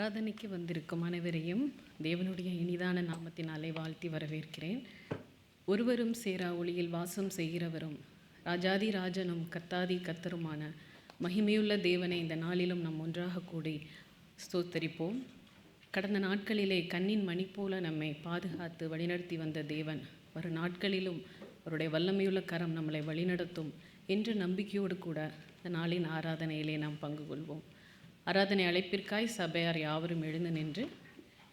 ஆராதனைக்கு வந்திருக்கும் அனைவரையும் தேவனுடைய இனிதான நாமத்தினாலே வாழ்த்தி வரவேற்கிறேன். ஒருவரும் சேரா ஒளியில் வாசம் செய்கிறவரும் ராஜாதி ராஜனும் கர்த்தாதி கர்த்தருமான மகிமையுள்ள தேவனை இந்த நாளிலும் நாம் ஒன்றாக கூடி ஸ்தோத்தரிப்போம். கடந்த நாட்களிலே கண்ணின் மணி போல நம்மை பாதுகாத்து வழிநடத்தி வந்த தேவன் வரும் நாட்களிலும் அவருடைய வல்லமையுள்ள கரம் நம்மளை வழிநடத்தும் என்று நம்பிக்கையோடு கூட இந்த நாளின் ஆராதனையிலே நாம் பங்கு கொள்வோம். ஆராதனை அழைப்பிற்காய் சபையார் யாவரும் எழுந்து நின்று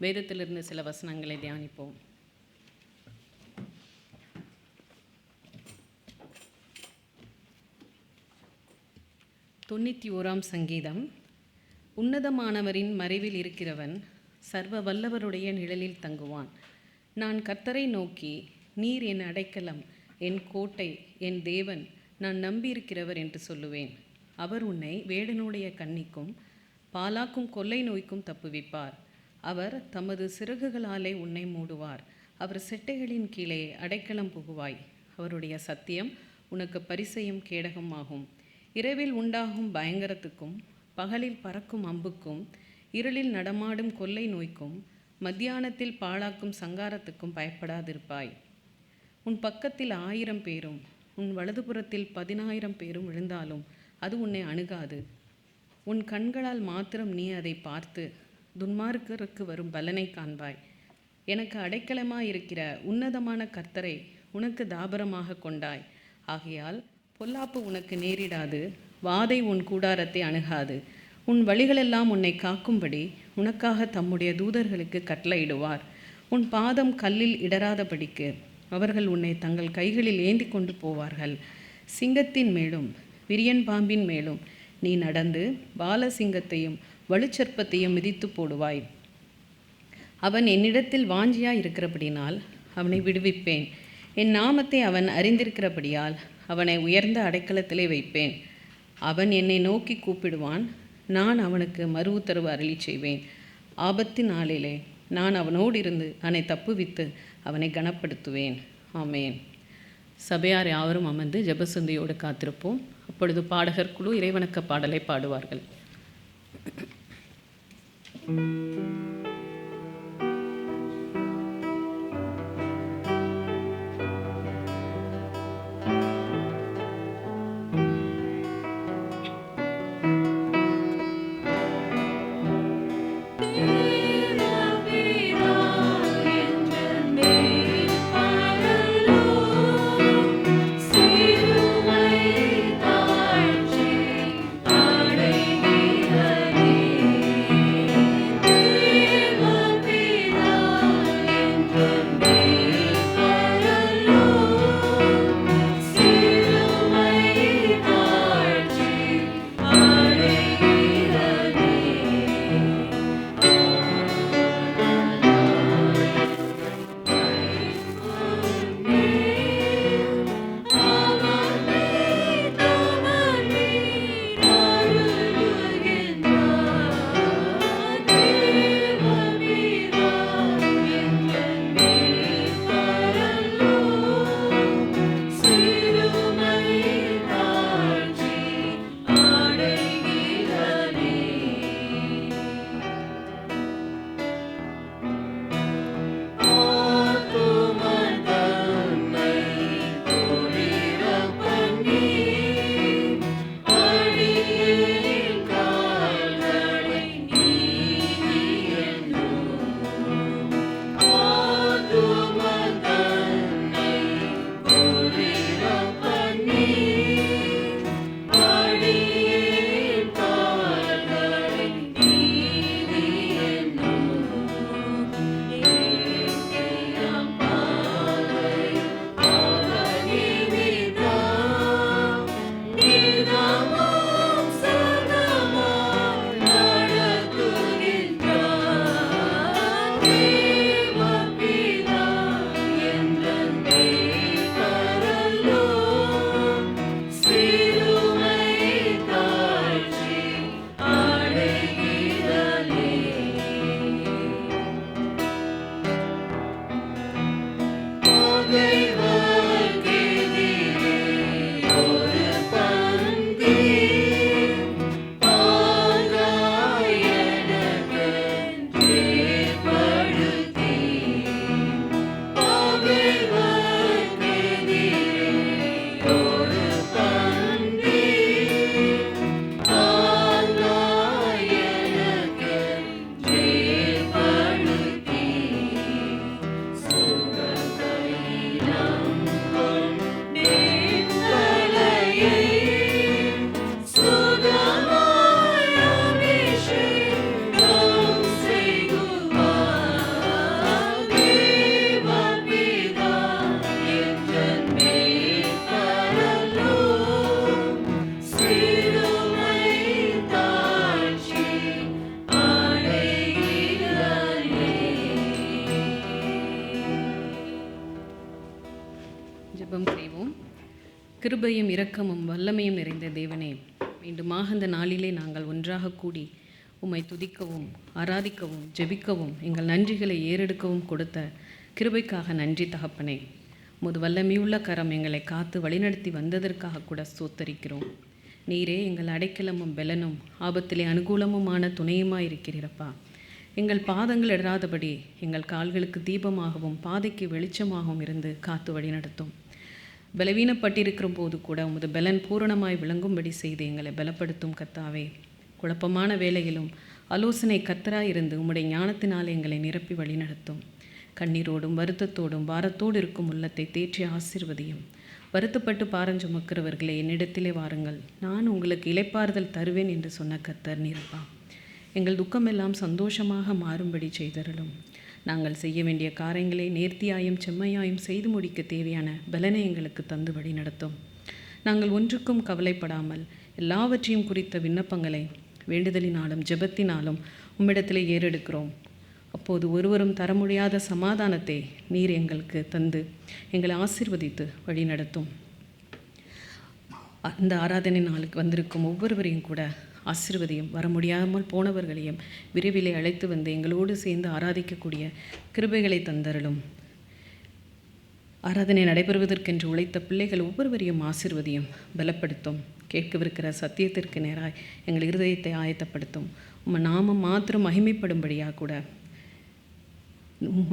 வேதத்திலிருந்து சில வசனங்களை தியானிப்போம். தொண்ணூற்றி ஓராம் சங்கீதம். உன்னதமானவரின் மறைவில் இருக்கிறவன் சர்வ வல்லவருடைய நிழலில் தங்குவான். நான் கர்த்தரை நோக்கி, நீர் என் அடைக்கலம், என் கோட்டை, என் தேவன், நான் நம்பியிருக்கிறவர் என்று சொல்லுவேன். அவர் உன்னை வேடனுடைய கண்ணிக்கும் பாலாக்கும் கொள்ளை நோய்க்கும் தப்புவிப்பார். அவர் தமது சிறகுகளாலே உன்னை மூடுவார். அவர் செட்டைகளின் கீழே அடைக்கலம் புகுவாய். அவருடைய சத்தியம் உனக்கு பரிசையும் கேடகம் ஆகும். இரவில் உண்டாகும் பயங்கரத்துக்கும் பகலில் பறக்கும் அம்புக்கும் இருளில் நடமாடும் கொள்ளை நோய்க்கும் மத்தியானத்தில் பாழாக்கும் சங்காரத்துக்கும் பயப்படாதிருப்பாய். உன் பக்கத்தில் 1000 பேரும் உன் வலதுபுறத்தில் 10,000 பேரும் விழுந்தாலும் அது உன்னை அணுகாது. உன் கண்களால் மாத்திரம் நீ அதை பார்த்து துன்மார்க்கருக்கு வரும் பலனை காண்பாய். எனக்கு அடைக்கலமாயிருக்கிற உன்னதமான கர்த்தரை உனக்கு தாபரமாக கொண்டாய். ஆகையால் பொல்லாப்பு உனக்கு நேரிடாது, வாதை உன் கூடாரத்தை அணுகாது. உன் வழிகளெல்லாம் உன்னை காக்கும்படி உனக்காக தம்முடைய தூதர்களுக்கு கட்டளையிடுவார். உன் பாதம் கல்லில் இடராதபடிக்கு அவர்கள் உன்னை தங்கள் கைகளில் ஏந்தி கொண்டு போவார்கள். சிங்கத்தின் மேலும் விரியன் பாம்பின் மேலும் நீ நடந்து பாலசிங்கத்தையும் வலுச்சற்பத்தையும் மிதித்து போடுவாய். அவன் என்னிடத்தில் வாஞ்சியாய் இருக்கிறபடினால் அவனை விடுவிப்பேன். என் நாமத்தை அவன் அறிந்திருக்கிறபடியால் அவனை உயர்ந்த அடைக்கலத்திலே வைப்பேன். அவன் என்னை நோக்கி கூப்பிடுவான், நான் அவனுக்கு மறு உத்தரவு அருளி செய்வேன். ஆபத்து நாளிலே நான் அவனோடு இருந்து அவனை தப்புவித்து அவனை கனப்படுத்துவேன். ஆமேன். சபையார் யாவரும் அமர்ந்து ஜெபசந்தியோடு காத்திருப்போம். அப்பொழுது பாடகர் குழு இறைவணக்க பாடலை பாடுவார்கள். Amen. ஜெபம் செய்வோம். கிருபையும் இரக்கமும் வல்லமையும் நிறைந்த தேவனே, மீண்டுமாக இந்த நாளிலே நாங்கள் ஒன்றாக கூடி உம்மை துதிக்கவும் ஆராதிக்கவும் ஜெபிக்கவும் எங்கள் நன்றிகளை ஏறெடுக்கவும் கொடுத்த கிருபைக்காக நன்றி தகப்பனே. உமது வல்லமையுள்ள கரம் எங்களை காத்து வழிநடத்தி வந்ததற்காக கூட ஸ்தோத்தரிக்கிறோம். நீரே எங்கள் அடைக்கலமும் பெலனும் ஆபத்திலே அனுகூலமுமான துணையுமாய் இருக்கிறீரப்பா. எங்கள் பாதங்கள் இடராதபடி எங்கள் கால்களுக்கு தீபமாகவும் பாதைக்கு வெளிச்சமாகவும் இருந்து காத்து வழிநடத்தும். பலவீனப்பட்டிருக்கிற போது கூட உமது பலன் பூரணமாய் விளங்கும்படி செய்து எங்களை பலப்படுத்தும் கர்த்தாவே. குழப்பமான வேளையிலும் ஆலோசனை கர்த்தராய் இருந்து உம்முடைய ஞானத்தினால் எங்களை நிரப்பி வழிநடத்தும். கண்ணீரோடும் வருத்தத்தோடும் பாரத்தோடு இருக்கும் உள்ளத்தை தேற்றி ஆசீர்வதியும். வருத்தப்பட்டு பாரஞ்சுமக்கிறவர்களே, என்னிடத்திலே வாருங்கள், நான் உங்களுக்கு இளைப்பாறுதல் தருவேன் என்று சொன்ன கர்த்தர் நீரப்பா. எங்கள் துக்கமெல்லாம் சந்தோஷமாக மாறும்படி செய்தருளும். நாங்கள் செய்ய வேண்டிய காரியங்களை நேர்த்தியாயும் செம்மையாயும் செய்து முடிக்க தேவையான பலனை எங்களுக்கு தந்து வழி நடத்தும். நாங்கள் ஒன்றுக்கும் கவலைப்படாமல் எல்லாவற்றையும் குறித்த விண்ணப்பங்களை வேண்டுதலினாலும் ஜெபத்தினாலும் உம்மிடத்திலே ஏறெடுக்கிறோம். அப்போது ஒருவரும் தர முடியாத சமாதானத்தை நீர் எங்களுக்கு தந்து எங்களை ஆசீர்வதித்து வழி நடத்தும். அந்த ஆராதனை நாளுக்கு வந்திருக்கும் ஒவ்வொருவரையும் கூட ஆசீர்வதியும். வர முடியாமல் போனவர்களையும் விரைவிலே அழைத்து வந்து எங்களோடு சேர்ந்து ஆராதிக்கக்கூடிய கிருபைகளை தந்தருளும். ஆராதனை நடைபெறுவதற்கென்று உழைத்த பிள்ளைகள் ஒவ்வொருவரையும் ஆசீர்வதியும் பலப்படுத்தும். கேட்கவிருக்கிற சத்தியத்திற்கு நேராய் எங்கள் இருதயத்தை ஆயத்தப்படுத்தும். நாமம் மாத்திரம் மகிமைப்படும்படியாக கூட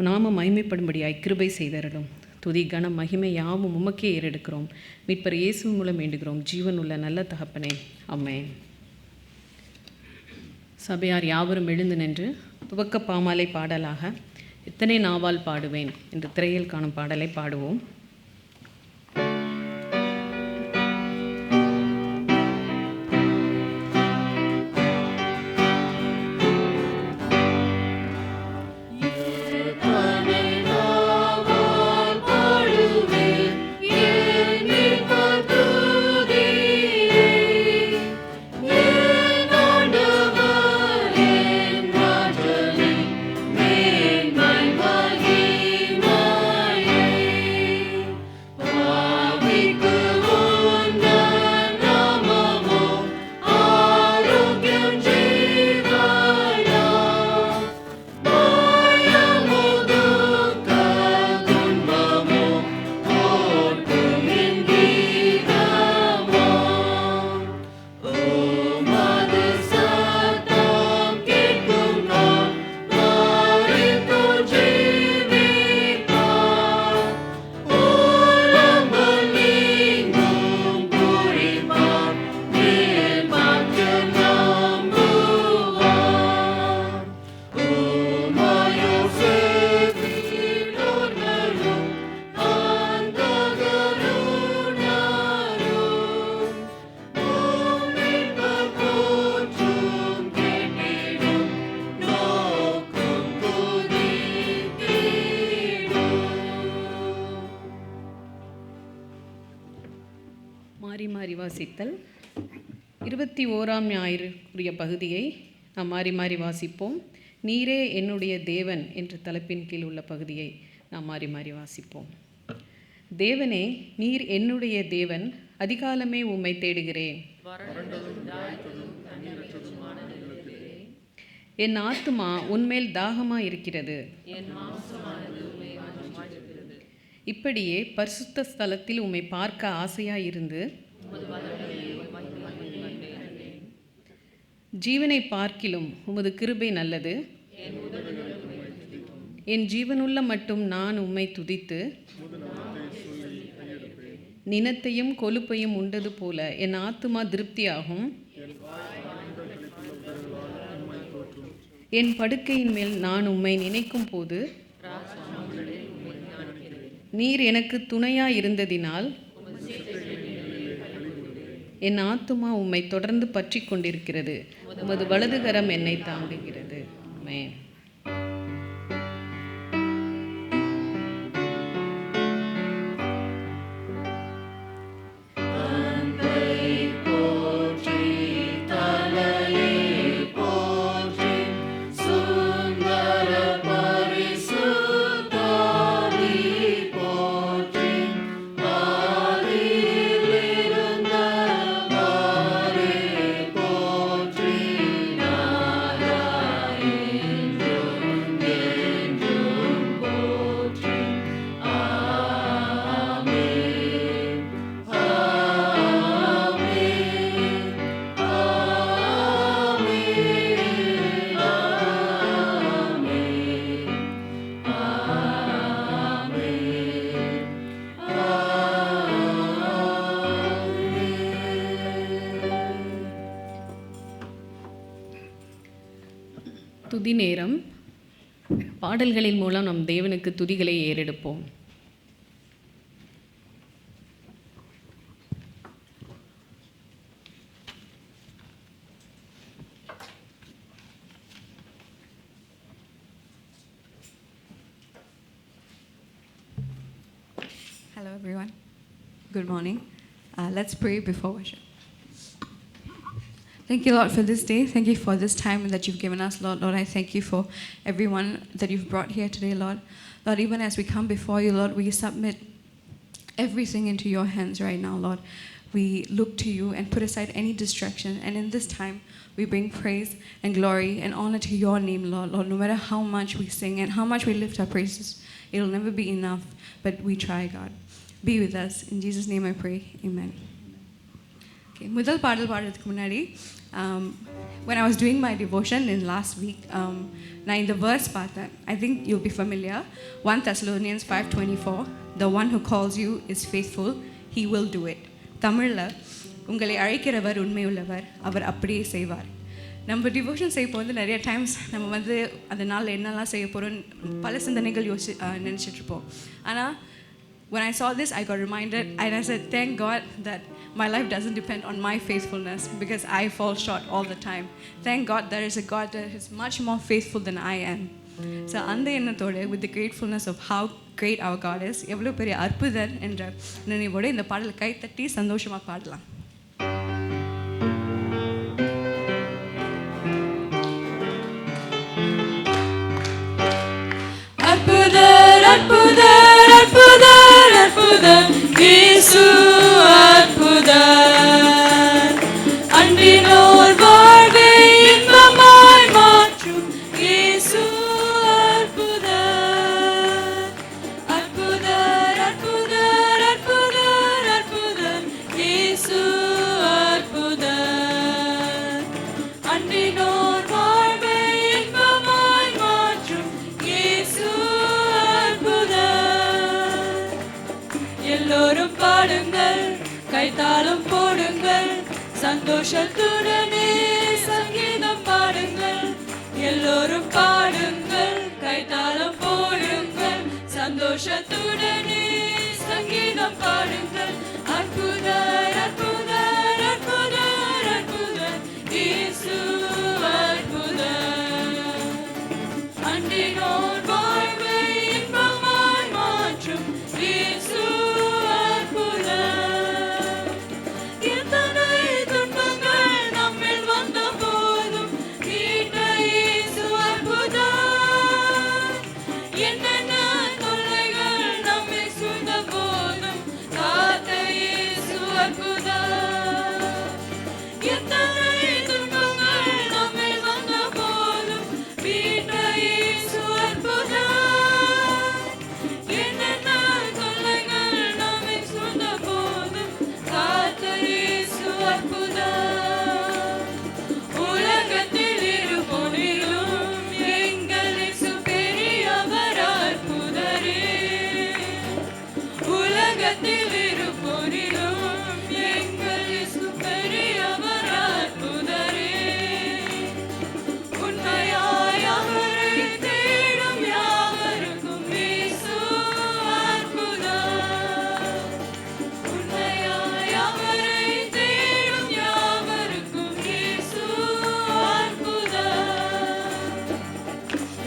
நாம மகிமைப்படும்படியாய் கிருபை செய்தருளும். துதி கனம் மகிமை யாவும் உமக்கே ஏறெடுக்கிறோம். மீட்பர் இயேசு மூலம் வேண்டுகிறோம் ஜீவன் உள்ள நல்ல தகப்பனே, ஆமென். சபையார் யாவரும் எழுந்து நின்று துவக்க பாமாலை பாடலாக எத்தனை நாவால் பாடுவேன் என்று திரையில் காணும் பாடலை பாடுவோம். மாறி மாறி வாசித்தல் 21ஆம் ஞாயிறுக்குரிய பகுதியை நாம் மாறி மாறி வாசிப்போம். நீரே என்னுடைய தேவன் என்ற தலைப்பின் கீழ் உள்ள பகுதியை நாம் மாறி மாறி வாசிப்போம். தேவனே, நீர் என்னுடைய தேவன், அதிகாலமே உம்மை தேடுகிறேன். என் ஆத்துமா உன்மேல் தாகமாக இருக்கிறது. இப்படியே பரிசுத்த ஸ்தலத்தில் உம்மை பார்க்க ஆசையாயிருந்து ஜீவனை பார்க்கிலும் உமது கிருபை நல்லது. என் ஜீவனுள்ள மட்டும் நான் உம்மை துதித்து நினத்தையும் கொழுப்பையும் உண்டது போல என் ஆத்துமா திருப்தியாகும். என் படுக்கையின் மேல் நான் உம்மை நினைக்கும் போது நீர் எனக்கு துணையாய் இருந்ததினால் என் ஆத்துமா உம்மை தொடர்ந்து பற்றி கொண்டிருக்கிறது. உமது வலதுகரம் என்னை தாங்குகிறது. ஆமென். Poetry, துதி நேரம். பாடல்களின் மூலம் நம் தேவனுக்கு துதிகளை ஏறெடுப்போம். Hello everyone. Good morning. Let's pray before worship. Thank you, Lord, for this day. Thank you for this time that you've given us, Lord. Lord, I thank you for everyone that you've brought here today, Lord. Lord, even as we come before you, Lord, we submit everything into your hands right now, Lord. We look to you and put aside any distraction. And in this time, we bring praise and glory and honor to your name, Lord. Lord, no matter how much we sing and how much we lift our praises, it'll never be enough, but we try, God. Be with us. In Jesus' name I pray. Amen. Okay, முதல் பாடல் பாடுறதுக்கு முன்னாடி when I was doing my devotion in last week, நான் இந்த verse பார்த்தேன். I think you'll be familiar. 1 Thessalonians 5:24. The one who calls you is faithful. He will do it. தமிழில் உங்களை அழைக்கிறவர் உண்மையுள்ளவர், அவர் அப்படியே செய்வார். நம்ம டிவோஷன் செய்ய போது நிறைய டைம்ஸ் நம்ம அந்த நாளில் என்னெல்லாம் செய்ய போகிறோன்னு பல சிந்தனைகள் நினச்சிட்ருப்போம். ஆனால் when I saw this, I got reminded and I said, thank God that my life doesn't depend on my faithfulness because I fall short all the time. Thank God there is a God that is much more faithful than I am. So அந்த எண்ணத்தோடு with the gratefulness of how great our God is, எவ்வளோ பெரிய அற்புதர் என்ற நினைவோடு இந்த பாடல் கை தட்டி சந்தோஷமாக பாடலாம். அற்புதர் அற்புதர் அற்புதர் அற்புதர் இயேசு அற்புதர், அன்பினோர் வாழ்வை இன்பமாய் மாற்றும் இயேசு அற்புதர். அற்புதர் அற்புதர் அற்புதர் அற்புதர் இயேசு அற்புதர், அன்பினோர் வாழ்வை இன்பமாய் மாற்றும் இயேசு அற்புதர். எல்லோரும் பாடுங்கள், கைத்தாளம் போடுங்கள், சந்தோஷத்துடனே சங்கீதம் பாடுங்கள். எல்லோரும் பாடுங்கள், கைத்தாளம் போடுங்கள், சந்தோஷத்துடனே சங்கீதம் பாடுங்கள். அற்புதர் அற்புதர் அற்புதர் அற்புதர் இயேசு அற்புதர், அன்பினோர் வாழ்வை இன்பமாய் மாற்றும் இயேசு அற்புதர். எத்தனை துன்பங்கள் நம்மில் வந்த போதும் மீட்ட இயேசு அற்புதர். என்னென்ன தொல்லைகள் நம்மை சூழ்ந்த போதும் காத்த இயேசு அற்புதர். எத்தனை துன்பங்கள் நம்மில் வந்த போதும் மீட்ட இயேசு அற்புதர். என்னென்ன தொல்லைகள் நம்மை சூழ்ந்த போதும் காத்த இயேசு அற்புதர். உலகத்தில் இருப்போனிலும் எங்கள் இயேசு பெரியவர் அற்புதரே. உலகத்தில் இருப்போனிலும் எங்கள் இயேசு பெரியவர் அற்புதரே. உண்மையாய் அவரை தேடும் யாவருக்கும் இயேசு அற்புதர். உண்மையாய் அவரை தேடும் யாவருக்கும் இயேசு அற்புதர்.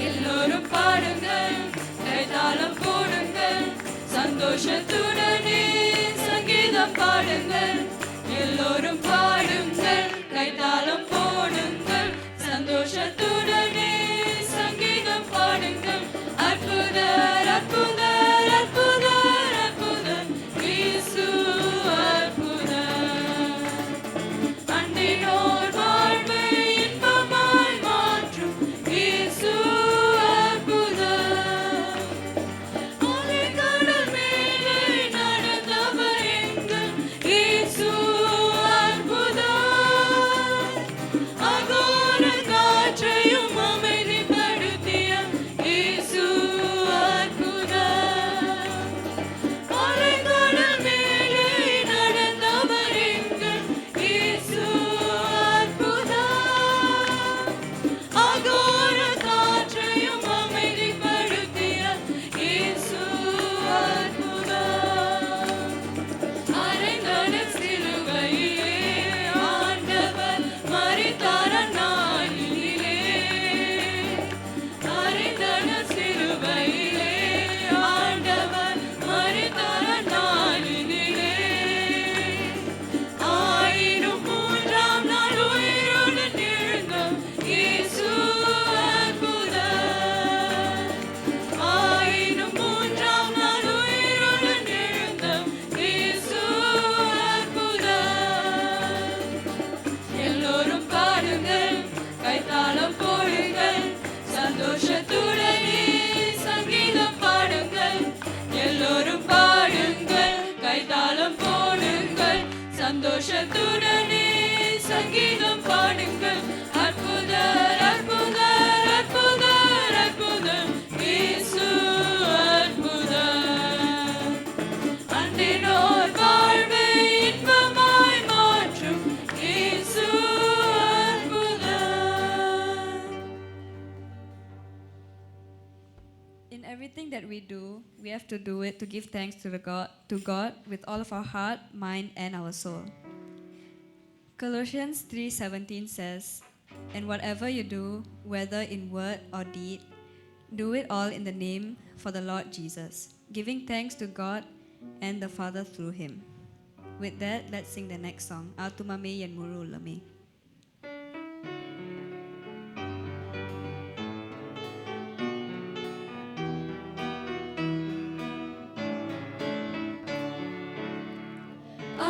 எல்லோரும் பாடுங்கள், கைத்தாளம் போடுங்கள், சந்தோஷத்துடனே சங்கீதம் பாடுங்கள். எல்லோரும் பாடுங்கள், கைத்தாளம் போடுங்கள், சந்தோஷத்துடனே சங்கீதம் பாடுங்கள். அற்புதர் அற்புதர் அற்புதர் அற்புதர் இயேசு அற்புதர், அன்பினோர் வாழ்வை இன்பமாய் மாற்றும் இயேசு அற்புதர். அலைக்கடல் மேலே சந்தோஷத்துடனே சங்கீதம் பாடுங்கள். அற்புதர் அற்புதர் அற்புதர் அற்புதர் இயேசு அற்புதர். அன்றினோர் வாழ்வை இன்பமாய் மாற்றும் இயேசு அற்புதர். In everything that we do, we have to do it to give thanks to God with all of our heart, mind, and our soul. Colossians 3:17 says, "And whatever you do, whether in word or deed, do it all in the name for the Lord Jesus, giving thanks to God and the Father through Him." With that, let's sing the next song, Atumame Yan Murulame.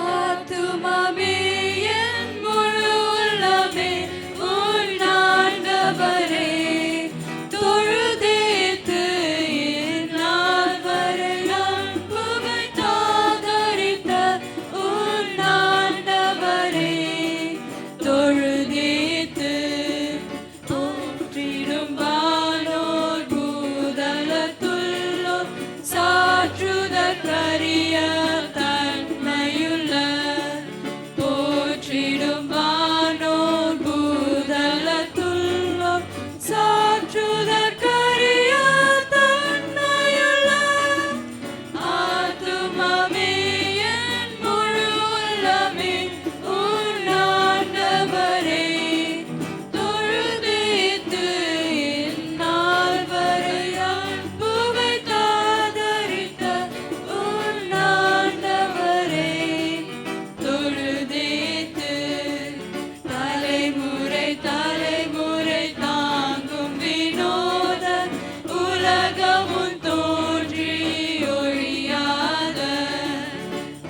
ஆத்துமாவே என் முழு உள்ளமே உன் ஆண்டவரே தொழுதேத்து என்னால் வரை நான் புகழ்ந்தாதரித்த உன் ஆண்டவரே தொழுதேத்து போற்றிடும் வானோர் பூதலத்துள்ளோர் சாற்றுதற்கரிய போற்றிடும் வானோர் பூதலத்துள்ளோர் சாற்றுதற்கரிய தன்மையுள்ள ஆத்துமாவே என் முழு உள்ளமே உன் ஆண்டவரே தொழுதேத்து என்னால் வரை நான் புகழ்ந்தாதரித்த உன் ஆண்டவரே தொழுதேத்து தலைமுறை தலைமுறை தாங்கும் வினோத உலகமும் தோன்றி ஒழியாத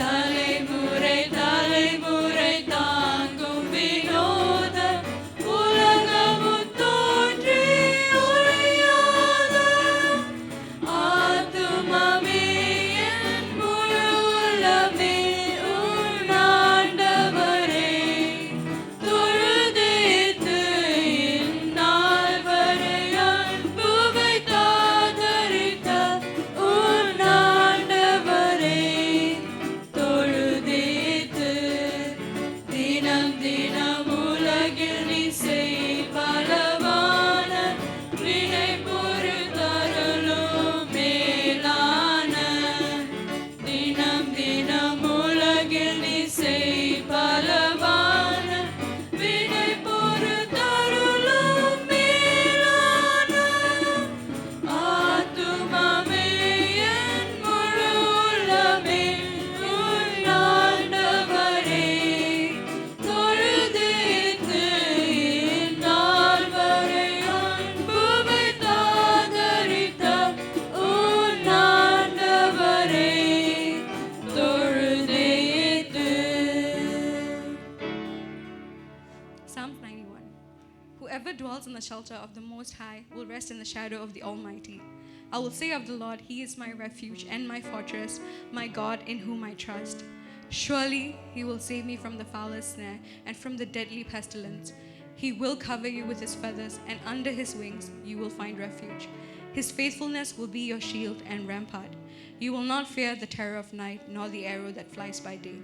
தலைமுறை தலைமுறை தாங்கும் வினோத உலகமும் தோன்றி ஒழியாத ஆத்துமாவே என் முழு உள்ளமே உன் ஆண்டவரே தொழுதேத்து என்னால் வரை நான் புகழ்ந்தாதரித்த உன் ஆண்டவரே தொழுதேத்து தினம் தினம் உலகில் நீ செய்வளவான வினை பொறுத்தருளும் மேலான தினம் தினம் உலகில் நீ செய்வளவான வினை பொறுத்தருளும் மேலான ஆத்துமாவே என் முழு உள்ளமே உன் ஆண்டவரே தொழுதேத்து என்னால் வரை நான் புகழ்ந்தாதரித்த உன் ஆண்டவரே தொழுதேத்து. Psalm 91. Whoever dwells in the shelter of the Most High will rest in the shadow of the Almighty. I will say of the Lord, He is my refuge and my fortress, my God in whom I trust. Surely He will save me from the fowler's snare and from the deadly pestilence. He will cover you with His feathers, and under His wings you will find refuge. His faithfulness will be your shield and rampart. You will not fear the terror of night, nor the arrow that flies by day,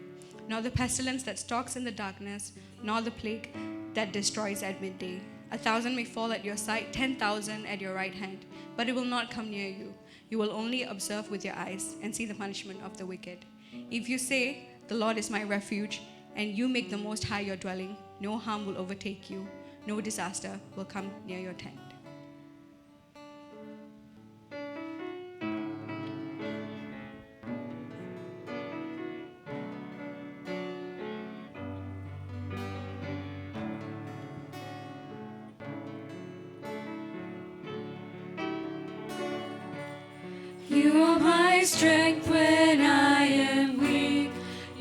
nor the pestilence that stalks in the darkness, nor the plague that destroys at midday. 1,000 may fall at your side, 10,000 at your right hand, but it will not come near you. You will only observe with your eyes and see the punishment of the wicked. If you say, "The Lord is my refuge," and you make the Most High your dwelling, no harm will overtake you, no disaster will come near your tent. You are my strength when I am weak.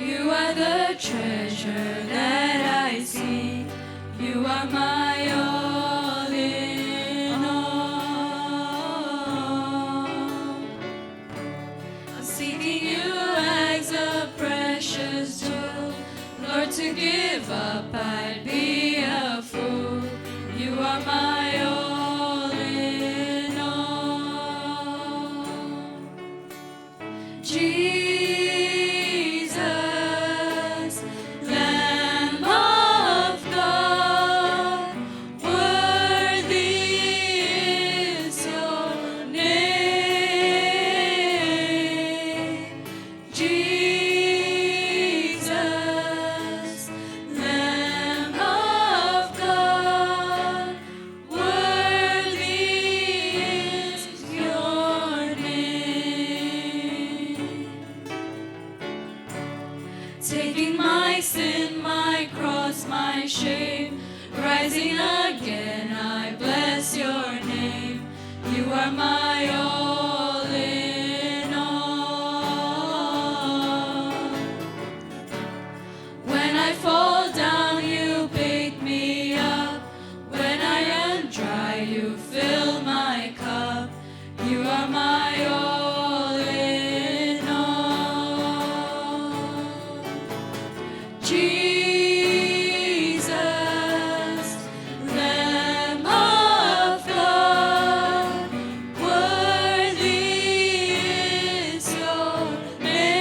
You are the treasure that I seek. You are my all in all. I'm seeking you as a precious jewel. Lord, shame. Rising again, I bless your name. You are my all in all. When I fall down, you pick me up. When I run dry, you fill my cup. You are my all in all. Jesus, Lamb of God, worthy is your name.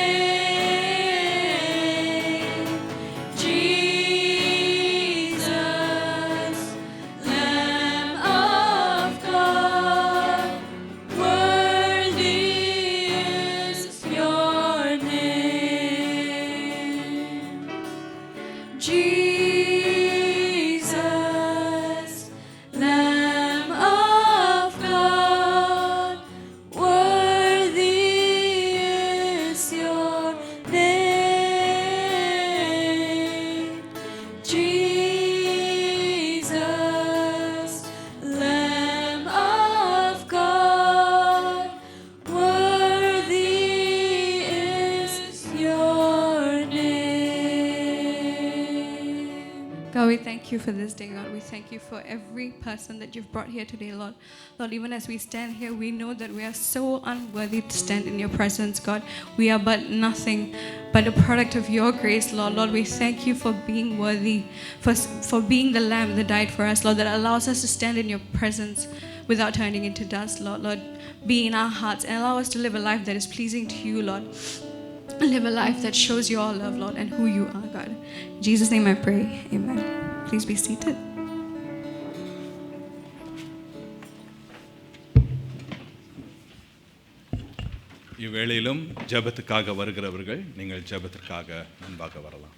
Jesus, Lamb of God, worthy is your name. Jesus, Lamb of God, worthy is your name. Jesus, Lamb of God, worthy is your name. God, we thank you for this day, God. We thank you for every person that you've brought here today, Lord. Lord, even as we stand here, we know that we are so unworthy to stand in your presence, God. We are but nothing but a product of your grace, Lord. Lord, we thank you for being worthy, for being the Lamb that died for us, Lord, that allows us to stand in your presence without turning into dust, Lord. Lord, be in our hearts and allow us to live a life that is pleasing to you, Lord. Live a life that shows your love, Lord, and who you are, God. In Jesus' name I pray. Amen. Please be seated. இவ்வேளையிலும் ஜெபத்துக்காக வருகிறவர்கள் நீங்கள் ஜெபத்திற்காக முன்பாக வரலாம்.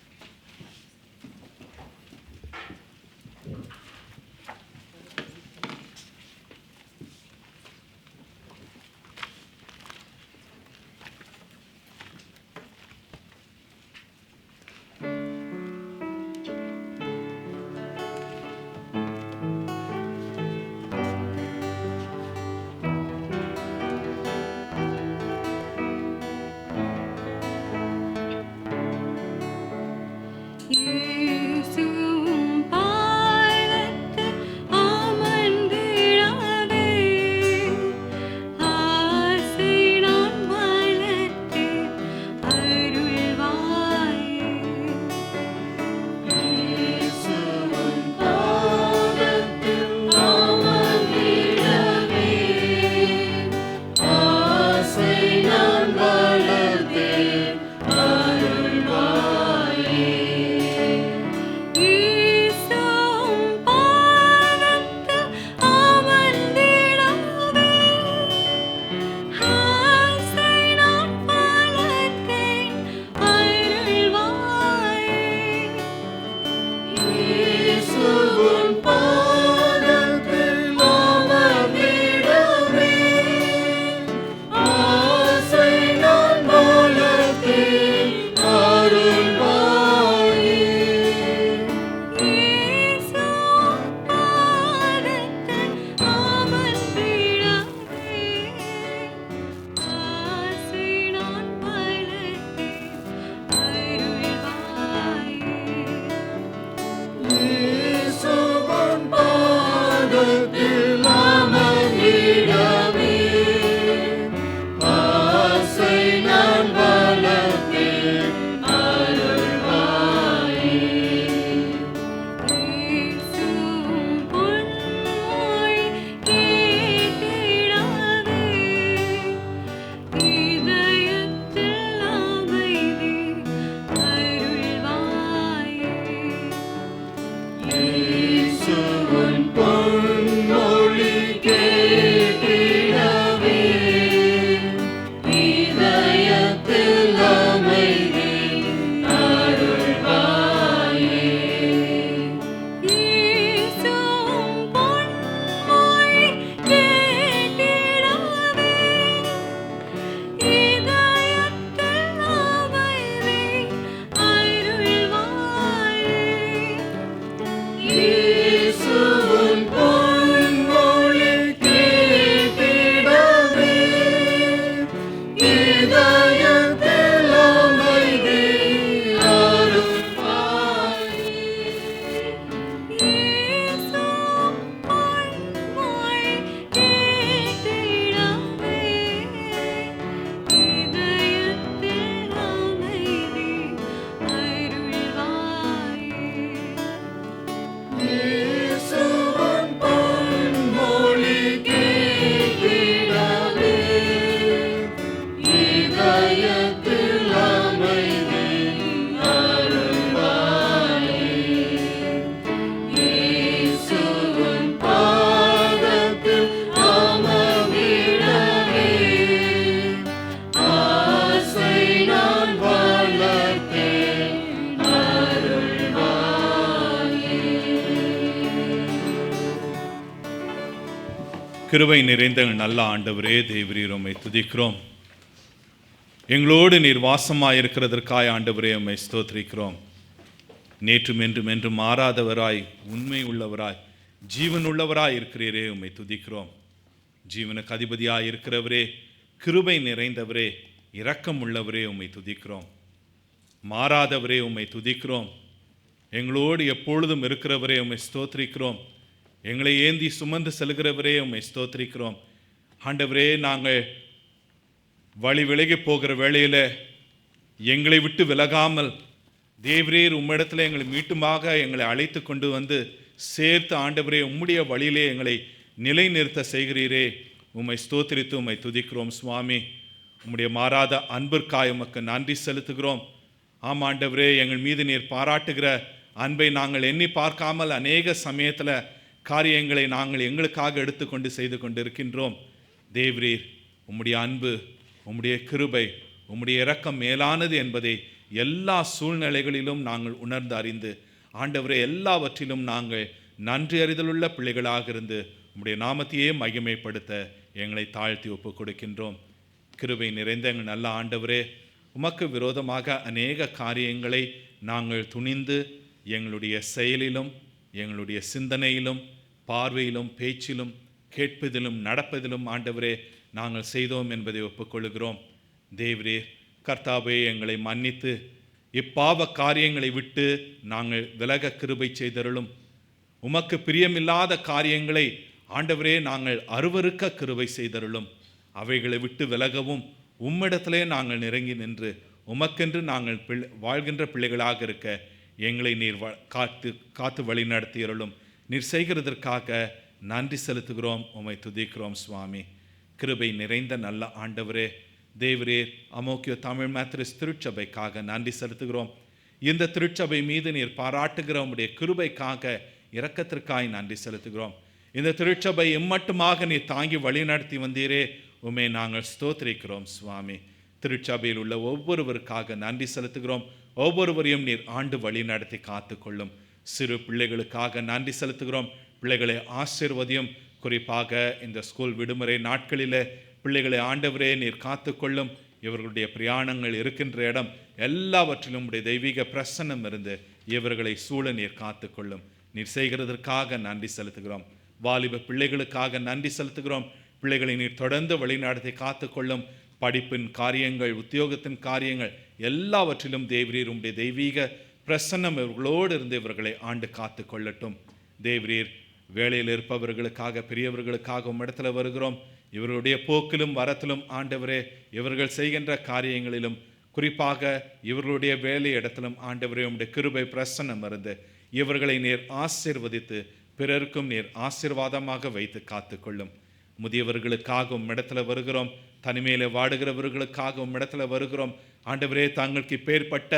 கிருபை நிறைந்த எங்கள் நல்ல ஆண்டவரே, தேவரீர் உம்மை துதிக்கிறோம். எங்களோடு நீர் வாசமாய் இருக்கிறதற்காய் ஆண்டவரே உம்மை ஸ்தோத்திரிக்கிறோம். நேற்றும் என்றும் என்றும் மாறாதவராய், உண்மை உள்ளவராய், ஜீவன் உள்ளவராய் இருக்கிறீரே, உம்மை துதிக்கிறோம். ஜீவனுக்கு அதிபதியாய் இருக்கிறவரே, கிருபை நிறைந்தவரே, இரக்கம் உள்ளவரே, உம்மை துதிக்கிறோம். மாறாதவரே, உம்மை துதிக்கிறோம். எங்களோடு எப்பொழுதும் இருக்கிறவரே, உம்மை ஸ்தோத்திரிக்கிறோம். எங்களை ஏந்தி சுமந்து செல்கிறவரே, உம்மை ஸ்தோத்திரிக்கிறோம். ஆண்டவரே, நாங்கள் வழி விலகி போகிற வேளையில் எங்களை விட்டு விலகாமல் தேவரீர் உம்மிடத்தில் எங்களை மீட்டுமாக எங்களை அழைத்து கொண்டு வந்து சேர்த்து ஆண்டவரே உம்முடைய வழியிலே எங்களை நிலைநிறுத்த செய்கிறீரே, உம்மை ஸ்தோத்திரித்து உம்மை துதிக்கிறோம். சுவாமி, உம்முடைய மாறாத அன்பிற்காய் உமக்கு நன்றி செலுத்துகிறோம். ஆம் ஆண்டவரே, எங்கள் மீது நீர் பாராட்டுகிற அன்பை நாங்கள் எண்ணி பார்க்காமல் அநேக சமயத்தில் காரியங்களை நாங்கள் எங்களுக்காக எடுத்துக்கொண்டு செய்து கொண்டு இருக்கின்றோம். தேவரீர் உம்முடைய அன்பு, உம்முடைய கிருபை, உம்முடைய இரக்கம் மேலானது என்பதை எல்லா சூழ்நிலைகளிலும் நாங்கள் உணர்ந்து அறிந்து ஆண்டவரே எல்லாவற்றிலும் நாங்கள் நன்றி அறிதலுள்ள பிள்ளைகளாக இருந்து உம்முடைய நாமத்தையே மகிமைப்படுத்த எங்களை தாழ்த்தி ஒப்புக் கொடுக்கின்றோம். கிருபை நிறைந்த எங்கள் நல்ல ஆண்டவரே, உமக்கு விரோதமாக அநேக காரியங்களை நாங்கள் துணிந்து எங்களுடைய செயலிலும் எங்களுடைய சிந்தனையிலும் பார்வையிலும் பேச்சிலும் கேட்பதிலும் நடப்பதிலும் ஆண்டவரே நாங்கள் செய்தோம் என்பதை ஒப்புக்கொள்கிறோம். தேவரே கர்த்தாவே, எங்களை மன்னித்து இப்பாவ காரியங்களை விட்டு நாங்கள் விலக கிருபை செய்தருளும். உமக்கு பிரியமில்லாத காரியங்களை ஆண்டவரே நாங்கள் அருவருக்க கிருபை செய்தருளும். அவைகளை விட்டு விலகவும் உம்மிடத்திலே நாங்கள் நெருங்கி நின்று உமக்கென்று நாங்கள் வாழ்கின்ற பிள்ளைகளாக இருக்க எங்களை நீர் காத்து வழி நடத்தியருளும். நீர் செய்கிறதற்காக நன்றி செலுத்துகிறோம், உம்மை துதிக்கிறோம். சுவாமி, கிருபை நிறைந்த நல்ல ஆண்டவரே, தேவரீர் அமோக்கிய தமிழ் மேத்ரிஸ் திருச்சபைக்காக நன்றி செலுத்துகிறோம். இந்த திருச்சபை மீது நீர் பாராட்டுகிற உம்முடைய கிருபைக்காக இரக்கத்திற்காய் நன்றி செலுத்துகிறோம். இந்த திருச்சபை எம்மட்டுமாக நீர் தாங்கி வழி நடத்தி வந்தீரே, உம்மை நாங்கள் ஸ்தோத்திரிக்கிறோம். சுவாமி, திருச்சபையில் உள்ள ஒவ்வொருவருக்காக நன்றி செலுத்துகிறோம். ஒவ்வொருவரையும் நீர் ஆண்டு வழி நடத்தி காத்துக்கொள்ளும். சிறு பிள்ளைகளுக்காக நன்றி செலுத்துகிறோம். பிள்ளைகளை ஆசீர்வதியும். குறிப்பாக இந்த ஸ்கூல் விடுமுறை நாட்களில் பிள்ளைகளை ஆண்டவரே நீர் காத்துக்கொள்ளும். இவர்களுடைய பிரயாணங்கள் இருக்கின்ற இடம் எல்லாவற்றிலும் உடைய தெய்வீக பிரசன்னம் இருந்து இவர்களை சூழ நீர் காத்துக்கொள்ளும். நீர் செய்கிறதற்காக நன்றி செலுத்துகிறோம். வாலிப பிள்ளைகளுக்காக நன்றி செலுத்துகிறோம். பிள்ளைகளை நீர் தொடர்ந்து வழிநடத்தி காத்துக்கொள்ளும். படிப்பின் காரியங்கள், உத்தியோகத்தின் காரியங்கள் எல்லாவற்றிலும் தேவரீர் உடைய தெய்வீக பிரசன்னம் இவர்களோடு இருந்து இவர்களை ஆண்டு காத்து கொள்ளட்டும். தேவரீர் வேலையில் இருப்பவர்களுக்காக, பெரியவர்களுக்காக உம்மிடத்தில் வருகிறோம். இவர்களுடைய போக்கிலும் வரத்திலும் ஆண்டவரே, இவர்கள் செய்கின்ற காரியங்களிலும் குறிப்பாக இவர்களுடைய வேலை இடத்திலும் ஆண்டவரே உம்முடைய கிருபை பிரசன்னம் இருந்து இவர்களை நீர் ஆசீர்வதித்து பிறருக்கும் நீர் ஆசீர்வாதமாக வைத்து காத்துக்கொள்ளும். முதியவர்களுக்காக உம்மிடத்தில் வருகிறோம். தனிமையில் வாடுகிறவர்களுக்காக உம்மிடத்தில் வருகிறோம். ஆண்டவரே, தங்களுக்கு இப்பேற்பட்ட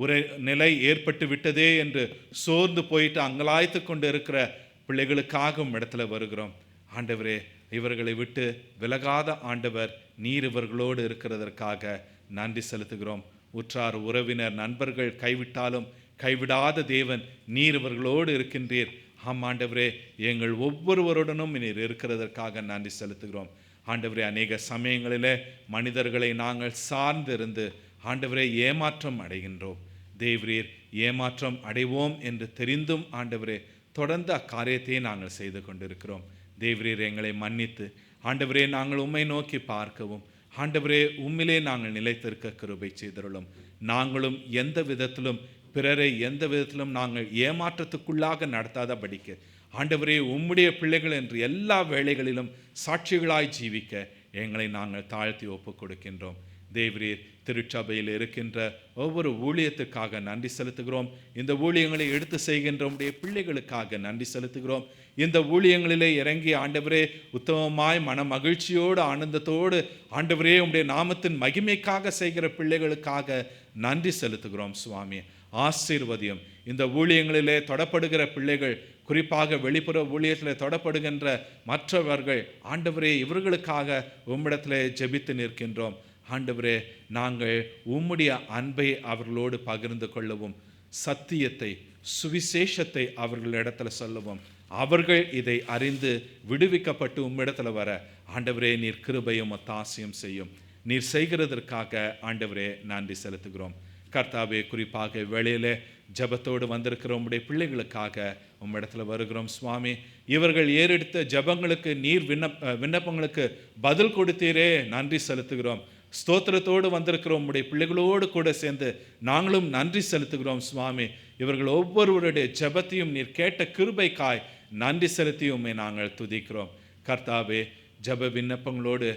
ஒரு நிலை ஏற்பட்டு விட்டதே என்று சோர்ந்து போயிட்டு அங்கலாய்த்து கொண்டு இருக்கிற பிள்ளைகளுக்காக உம்மிடத்துல வருகிறோம். ஆண்டவரே, இவர்களை விட்டு விலகாத ஆண்டவர் நீர் இவர்களோடு இருக்கிறதற்காக நன்றி செலுத்துகிறோம். உற்றார் உறவினர் நண்பர்கள் கைவிட்டாலும் கைவிடாத தேவன் நீர் இவர்களோடு இருக்கின்றீர். ஆம் ஆண்டவரே, எங்கள் ஒவ்வொருவருடனும் நீர் இருக்கிறதற்காக நன்றி செலுத்துகிறோம். ஆண்டவரே, அநேக சமயங்களில் மனிதர்களை நாங்கள் சார்ந்து இருந்து ஆண்டவரே ஏமாற்றம் அடைகின்றோம். தேவரீர் ஏமாற்றம் அடைவோம் என்று தெரிந்தும் ஆண்டவரே தொடர்ந்து அக்காரியத்தையே நாங்கள் செய்து கொண்டிருக்கிறோம். தேவரீர் எங்களை மன்னித்து ஆண்டவரே நாங்கள் உம்மை நோக்கி பார்க்கவும் ஆண்டவரே உம்மிலே நாங்கள் நிலைத்திருக்க கிருபை செய்தருளும். நாங்களும் எந்த விதத்திலும் பிறரை எந்த விதத்திலும் நாங்கள் ஏமாற்றத்துக்குள்ளாக நடத்தாதபடிக்கு ஆண்டவரே உம்முடைய பிள்ளைகள் என்று எல்லா வேளைகளிலும் சாட்சிகளாய் ஜீவிக்க எங்களை நாங்கள் தாழ்த்தி ஒப்புக் கொடுக்கின்றோம். தேவரீர் திருச்சபையில் இருக்கின்ற ஒவ்வொரு ஊழியத்துக்காக நன்றி செலுத்துகிறோம். இந்த ஊழியங்களை எடுத்து செய்கின்ற உடைய பிள்ளைகளுக்காக நன்றி செலுத்துகிறோம். இந்த ஊழியங்களிலே இறங்கி ஆண்டவரே உத்தமமாய் மன மகிழ்ச்சியோடு ஆனந்தத்தோடு ஆண்டவரே உடைய நாமத்தின் மகிமைக்காக செய்கிற பிள்ளைகளுக்காக நன்றி செலுத்துகிறோம். சுவாமி, ஆசீர்வதியும். இந்த ஊழியங்களிலே தொடப்படுகிற பிள்ளைகள், குறிப்பாக வெளிப்புற ஊழியத்தில் தொடப்படுகின்ற மற்றவர்கள் ஆண்டவரே இவர்களுக்காக உம்மிடத்திலே ஜெபித்து நிற்கின்றோம். ஆண்டவரே, நாங்கள் உம்முடைய அன்பை அவர்களோடு பகிர்ந்து கொள்ளவும், சத்தியத்தை சுவிசேஷத்தை அவர்களிடத்தில் சொல்லவும் அவர்கள் இதை அறிந்து விடுவிக்கப்பட்டு உம்மிடத்தில் வர ஆண்டவரே நீர் கிருபையும் ஒத்தாசையும் செய்யும். நீர் செய்கிறதற்காக ஆண்டவரே நன்றி செலுத்துகிறோம். கர்த்தாவே, குறிப்பாக வேளையிலே ஜபத்தோடு வந்திருக்கிற உம்முடைய பிள்ளைகளுக்காக உம்மிடத்தில் வருகிறோம் சுவாமி. இவர்கள் ஏறெடுத்த ஜபங்களுக்கு நீர் விண்ணப்பங்களுக்கு பதில் கொடுத்தீரே, நன்றி செலுத்துகிறோம். ஸ்தோத்திரத்தோடு வந்திருக்கிற உம்முடைய பிள்ளைகளோடு கூட சேர்ந்து நாங்களும் நன்றி செலுத்துகிறோம் சுவாமி. இவர்கள் ஒவ்வொருவருடைய ஜபத்தையும் நீர் கேட்ட கிருபைக்காய் நன்றி செலுத்தியுமே நாங்கள் துதிக்கிறோம். கர்த்தாவே, ஜப விண்ணப்பங்களோடு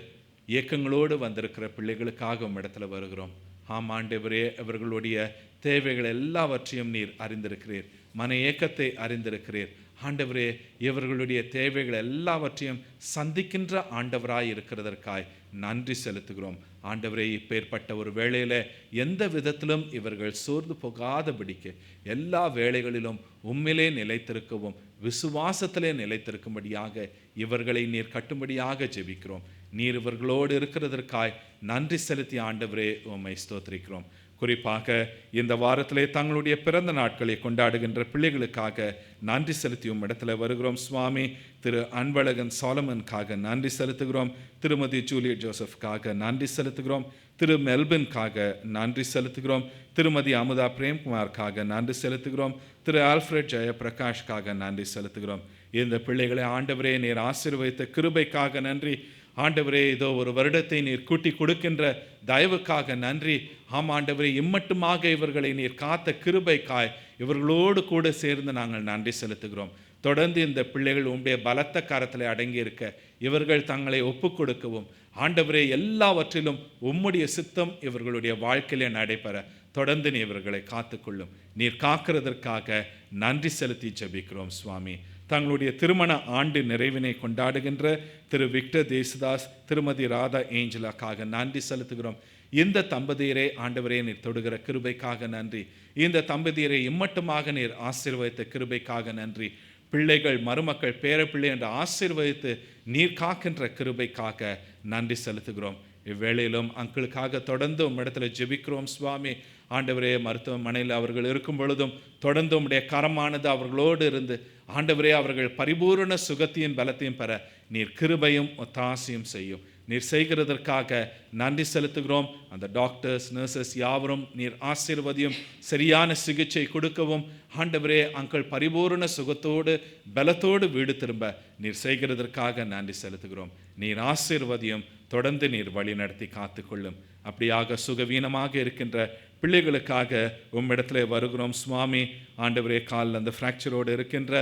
இயக்கங்களோடு வந்திருக்கிற பிள்ளைகளுக்காக உம்மிடத்துல வருகிறோம். ஆமாண்டவரே, அவர்களுடைய தேவைகள் எல்லாவற்றையும் நீர் அறிந்திருக்கிறீர். மன ஏக்கத்தை அறிந்திருக்கிறீர். ஆண்டவரே, இவர்களுடைய தேவைகள் எல்லாவற்றையும் சந்திக்கின்ற ஆண்டவராய் இருக்கிறதற்காய் நன்றி செலுத்துகிறோம். ஆண்டவரே, இப்பேற்பட்ட ஒரு வேளையில் எந்த விதத்திலும் இவர்கள் சோர்ந்து போகாதபடிக்கு எல்லா வேளைகளிலும் உம்மிலே நிலைத்திருக்கவும் விசுவாசத்திலே நிலைத்திருக்கும்படியாக இவர்களை நீர் கட்டும்படியாக ஜெபிக்கிறோம். நீர் இவர்களோடு இருக்கிறதற்காய் நன்றி செலுத்தி ஆண்டவரே உம்மை ஸ்தோத்திரிக்கிறோம். குறிப்பாக இந்த வாரத்திலே தங்களுடைய பிறந்த நாட்களை கொண்டாடுகின்ற பிள்ளைகளுக்காக நன்றி செலுத்தியும் இடத்துல வருகிறோம் சுவாமி. திரு அன்பழகன் சாலமனுக்காக நன்றி செலுத்துகிறோம். திருமதி ஜூலியட் ஜோசப்காக நன்றி செலுத்துகிறோம். திரு மெல்பின்காக நன்றி செலுத்துகிறோம். திருமதி அமுதா பிரேம்குமார்க்காக நன்றி செலுத்துகிறோம். திரு ஆல்ஃபிரட் ஜெயபிரகாஷ்காக நன்றி செலுத்துகிறோம். இந்த பிள்ளைகளை ஆண்டவரே நீர் ஆசீர்வதித்த கிருபைக்காக நன்றி. ஆண்டவரே, இதோ ஒரு வருடத்தை நீர் கூட்டி கொடுக்கின்ற தயவுக்காக நன்றி. ஆமாண்டவரே, இம்மட்டுமாக இவர்களை நீர் காத்த கிருபைக்காய் இவர்களோடு கூட சேர்ந்து நாங்கள் நன்றி செலுத்துகிறோம். தொடர்ந்து இந்த பிள்ளைகள் உம்முடைய பலத்த கரத்தில் அடங்கி இருக்க இவர்கள் தங்களை ஒப்பு கொடுக்கவும் ஆண்டவரே, எல்லாவற்றிலும் உம்முடைய சித்தம் இவர்களுடைய வாழ்க்கையிலே நடைபெற தொடர்ந்து நீ இவர்களை காத்துக்கொள்ளும். நீர் காக்கிறதற்காக நன்றி செலுத்தி ஜெபிக்கிறோம் சுவாமி. தங்களுடைய திருமண ஆண்டு நிறைவினை கொண்டாடுகின்ற திரு விக்டர் தேசுதாஸ், திருமதி ராதா ஏஞ்சலாக்காக நன்றி செலுத்துகிறோம். இந்த தம்பதியரை ஆண்டவரே நீர் தொடுகிற கிருபைக்காக நன்றி. இந்த தம்பதியரை இம்மட்டுமாக நீர் ஆசீர்வதித்த கிருபைக்காக நன்றி. பிள்ளைகள், மருமக்கள், பேரப்பிள்ளை என்று ஆசீர்வதித்து நீர் காக்கின்ற கிருபைக்காக நன்றி செலுத்துகிறோம். இவ்வேளையிலும் அங்கிளுக்காக தொடர்ந்து உம்மிடத்துல ஜெபிக்கிறோம் சுவாமி. ஆண்டவரே, மருத்துவமனையில் அவர்கள் இருக்கும் பொழுதும் தொடர்ந்து உம்முடைய கரமானது அவர்களோடு இருந்து ஆண்டவரே அவர்கள் பரிபூரண சுகத்தையும் பலத்தையும் பெற நீர் கிருபையும் ஒத்தாசையும் செய்யும். நீர் செய்கிறதற்காக நன்றி செலுத்துகிறோம். அந்த டாக்டர்ஸ், நர்சஸ் யாவரும் நீர் ஆசீர்வதியும், சரியான சிகிச்சை கொடுக்கவும் ஆண்டவரே அங்கள் பரிபூரண சுகத்தோடு பலத்தோடு வீடு திரும்ப நீர் செய்கிறதற்காக நன்றி செலுத்துகிறோம். நீர் ஆசீர்வதியும், தொடர்ந்து நீர் வழி நடத்தி காத்துக்கொள்ளும். அப்படியாக சுகவீனமாக இருக்கின்ற பிள்ளைகளுக்காக உம்மிடத்துல வருகிறோம் சுவாமி. ஆண்டவரே, காலில் அந்த ஃப்ராக்சரோடு இருக்கின்ற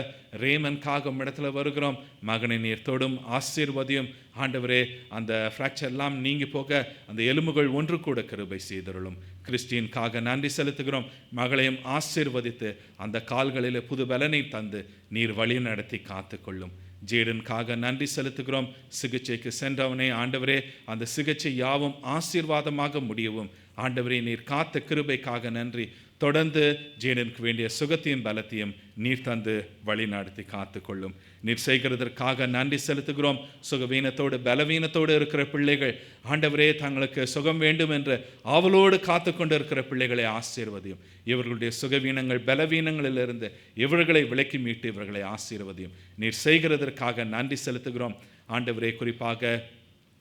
ரேமனுக்காக உம்மிடத்துல வருகிறோம். மகனை நீர் தொடும், ஆசீர்வதியும். ஆண்டவரே, அந்த ஃப்ராக்சர் எல்லாம் நீங்கி போக அந்த எலும்புகள் ஒன்று கூட கிருபை செய்தருளும். கிறிஸ்டியனுக்காக நன்றி செலுத்துகிறோம். மகளையும் ஆசீர்வதித்து அந்த கால்களில் புது பலனை தந்து நீர் வழி நடத்தி காத்துக்கொள்ளும். ஜேடனுக்காக நன்றி செலுத்துகிறோம். சிகிச்சைக்கு சென்றவனே ஆண்டவரே, அந்த சிகிச்சை யாவும் ஆசீர்வாதமாக முடியவும் ஆண்டவரே நீர் காத்த கிருபைக்காக நன்றி. தொடர்ந்து ஜேடனுக்கு வேண்டிய சுகத்தையும் பலத்தையும் நீர் தந்து வழி நடத்தி காத்துக்கொள்ளும். நீர் செய்கிறதற்காக நன்றி செலுத்துகிறோம். சுகவீனத்தோடு பலவீனத்தோடு இருக்கிற பிள்ளைகள் ஆண்டவரே தங்களுக்கு சுகம் வேண்டும் என்று ஆவலோடு காத்து கொண்டு இருக்கிற பிள்ளைகளை ஆசீர்வதியும். இவர்களுடைய சுகவீனங்கள் பலவீனங்களிலிருந்து இவர்களை விலக்கி மீட்டு இவர்களை ஆசீர்வதியும். நீர் செய்கிறதற்காக நன்றி செலுத்துகிறோம். ஆண்டவரே, குறிப்பாக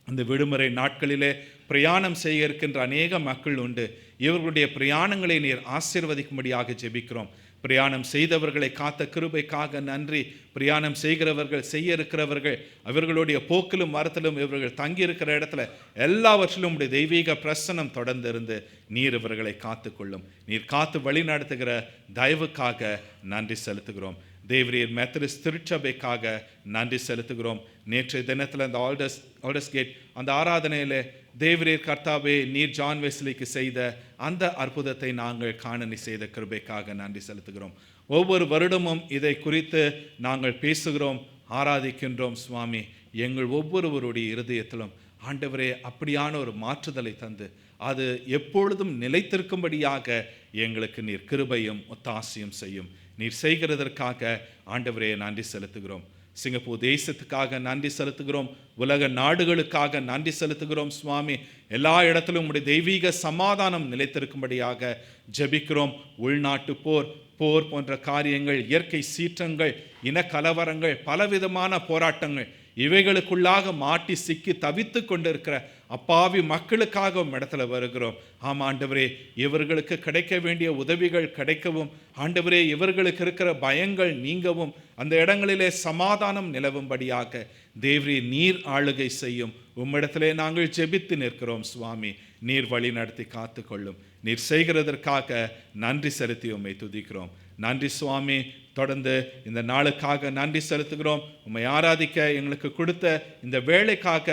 அந்த விடுமுறை நாட்களிலே பிரயாணம் செய்ய இருக்கின்ற அநேக மக்கள் உண்டு. இவர்களுடைய பிரயாணங்களை நீர் ஆசீர்வதிக்கும்படியாக ஜெபிக்கிறோம். பிரயாணம் செய்தவர்களை காத்த கிருபைக்காக நன்றி. பிரயாணம் செய்கிறவர்கள், செய்ய இருக்கிறவர்கள், அவர்களுடைய போக்கிலும் மரத்திலும் இவர்கள் தங்கியிருக்கிற இடத்துல எல்லாவற்றிலும் உடைய தெய்வீக பிரசனம் தொடர்ந்து இருந்து நீர் இவர்களை காத்துக்கொள்ளும். நீர் காத்து வழி நடத்துகிற தயவுக்காக நன்றி செலுத்துகிறோம். தேவரீர் மெத்தடிஸ்ட் திருச்சபைக்காக நன்றி செலுத்துகிறோம். நேற்றைய தினத்தில் அந்த ஆல்டர்ஸ் கேட் அந்த ஆராதனையில் தேவரீர் கர்த்தாவே நீர் ஜான் வெஸ்லிக்கு செய்த அந்த அற்புதத்தை நாங்கள் காண செய்த கிருபைக்காக நன்றி செலுத்துகிறோம். ஒவ்வொரு வருடமும் இதை குறித்து நாங்கள் பேசுகிறோம், ஆராதிக்கின்றோம் சுவாமி. எங்கள் ஒவ்வொருவருடைய இருதயத்திலும் ஆண்டவரே அப்படியான ஒரு மாற்றுதலை தந்து அது எப்பொழுதும் நிலைத்திருக்கும்படியாக எங்களுக்கு நீர் கிருபையும் ஒத்தாசையும் செய்யும். நீர் செய்கிறதற்காக ஆண்டவரே நன்றி செலுத்துகிறோம். சிங்கப்பூர் தேசத்துக்காக நன்றி செலுத்துகிறோம். உலக நாடுகளுக்காக நன்றி செலுத்துகிறோம் சுவாமி. எல்லா இடத்திலும் உடைய தெய்வீக சமாதானம் நிலைத்திருக்கும்படியாக ஜெபிக்கிறோம். உள்நாட்டு போர், போர் போன்ற காரியங்கள், இயற்கை சீற்றங்கள், இனக்கலவரங்கள், பலவிதமான போராட்டங்கள், இவைகளுக்குள்ளாக மாட்டி சிக்கி தவித்து கொண்டிருக்கிற அப்பாவி மக்களுக்காக இடத்துல வருகிறோம். ஆமாம் ஆண்டவரே, இவர்களுக்கு கிடைக்க வேண்டிய உதவிகள் கிடைக்கவும், ஆண்டவரே இவர்களுக்கு இருக்கிற பயங்கள் நீங்கவும், அந்த இடங்களிலே சமாதானம் நிலவும்படியாக தேவரே நீர் ஆளுகை செய்யும். உம்மிடத்திலே நாங்கள் ஜெபித்து நிற்கிறோம் சுவாமி. நீர் வழி நடத்தி காத்து கொள்ளும். நீர் செய்கிறதற்காக நன்றி செலுத்தி உம்மை துதிக்கிறோம். நன்றி சுவாமி. தொடர்ந்து இந்த நாளுக்காக நன்றி செலுத்துகிறோம். உம்மை ஆராதிக்க எங்களுக்கு கொடுத்த இந்த வேலைக்காக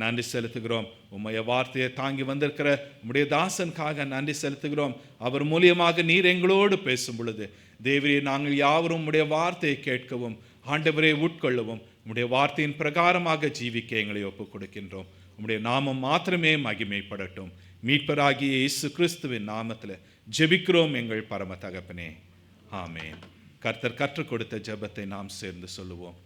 நன்றி செலுத்துகிறோம். உம்மைய வார்த்தையை தாங்கி வந்திருக்கிற உம்முடைய தாசனுக்காக நன்றி செலுத்துகிறோம். அவர் மூலியமாக நீர் எங்களோடு பேசும் பொழுது தேவரே, நாங்கள் யாவரும் உம்முடைய வார்த்தையை கேட்கவும், ஆண்டவரே உட்கொள்ளவும், உம்முடைய வார்த்தையின் பிரகாரமாக ஜீவிக்க எங்களை ஒப்புக் கொடுக்கின்றோம். உம்முடைய நாமம் மாத்திரமே மகிமைப்படட்டும். மீட்பராகிய இயேசு கிறிஸ்துவின் நாமத்தில் ஜெபிக்கிறோம் எங்கள் பரம தகப்பனே, ஆமென். கர்த்தர் கற்றுக் கொடுத்த ஜெபத்தை நாம் சேர்ந்து சொல்லுவோம்.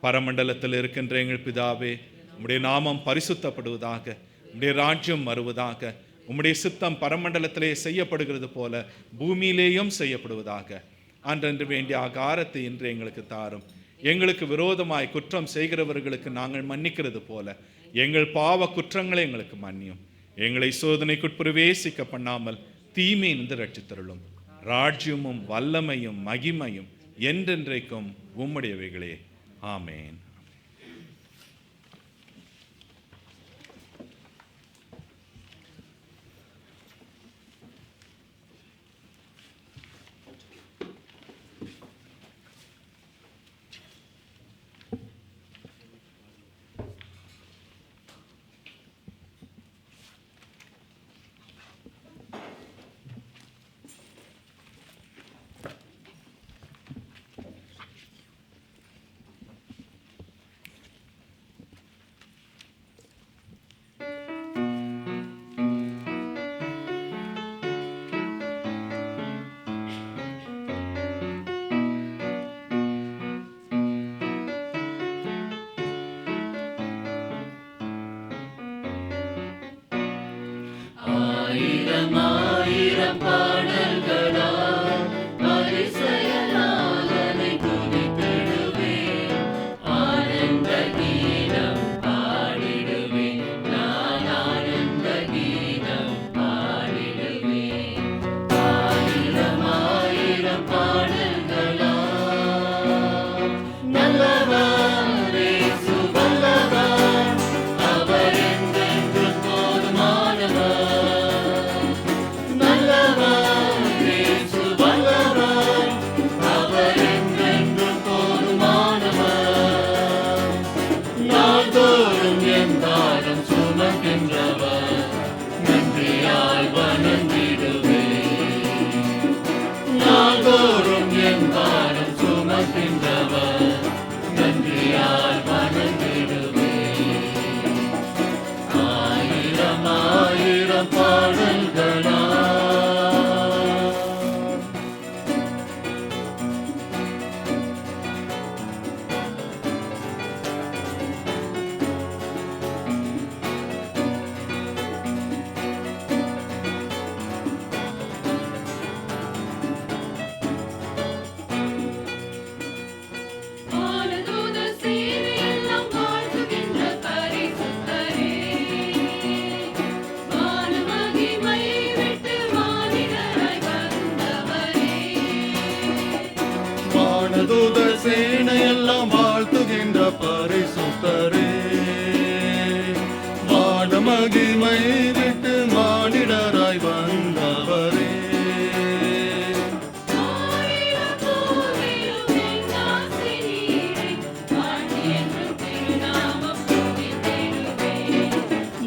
பரமண்டலத்தில் இருக்கின்ற எங்கள் பிதாவே, உம்முடைய நாமம் பரிசுத்தப்படுவதாக, உம்முடைய ராஜ்யம் வருவதாக, உம்முடைய சித்தம் பரமண்டலத்திலே செய்யப்படுகிறது போல பூமியிலேயும் செய்யப்படுவதாக. அன்றன்று வேண்டிய ஆகாரத்தை இன்று எங்களுக்கு தாரும். எங்களுக்கு விரோதமாய் குற்றம் செய்கிறவர்களுக்கு நாங்கள் மன்னிக்கிறது போல எங்கள் பாவ குற்றங்களை எங்களுக்கு மன்னியும். எங்களை சோதனைக்குட்பிரவேசிக்க பண்ணாமல் தீமையிலிருந்து ரட்சித்தருளும். ராஜ்யமும் வல்லமையும் மகிமையும் என்றென்றைக்கும் உம்முடையவைகளே, ஆமேன். தூதர் சேனையெல்லாம் வாழ்த்துகின்ற பரிசுத்தரே, வான மகிமை விட்டு மானிடராய் வந்தவரே,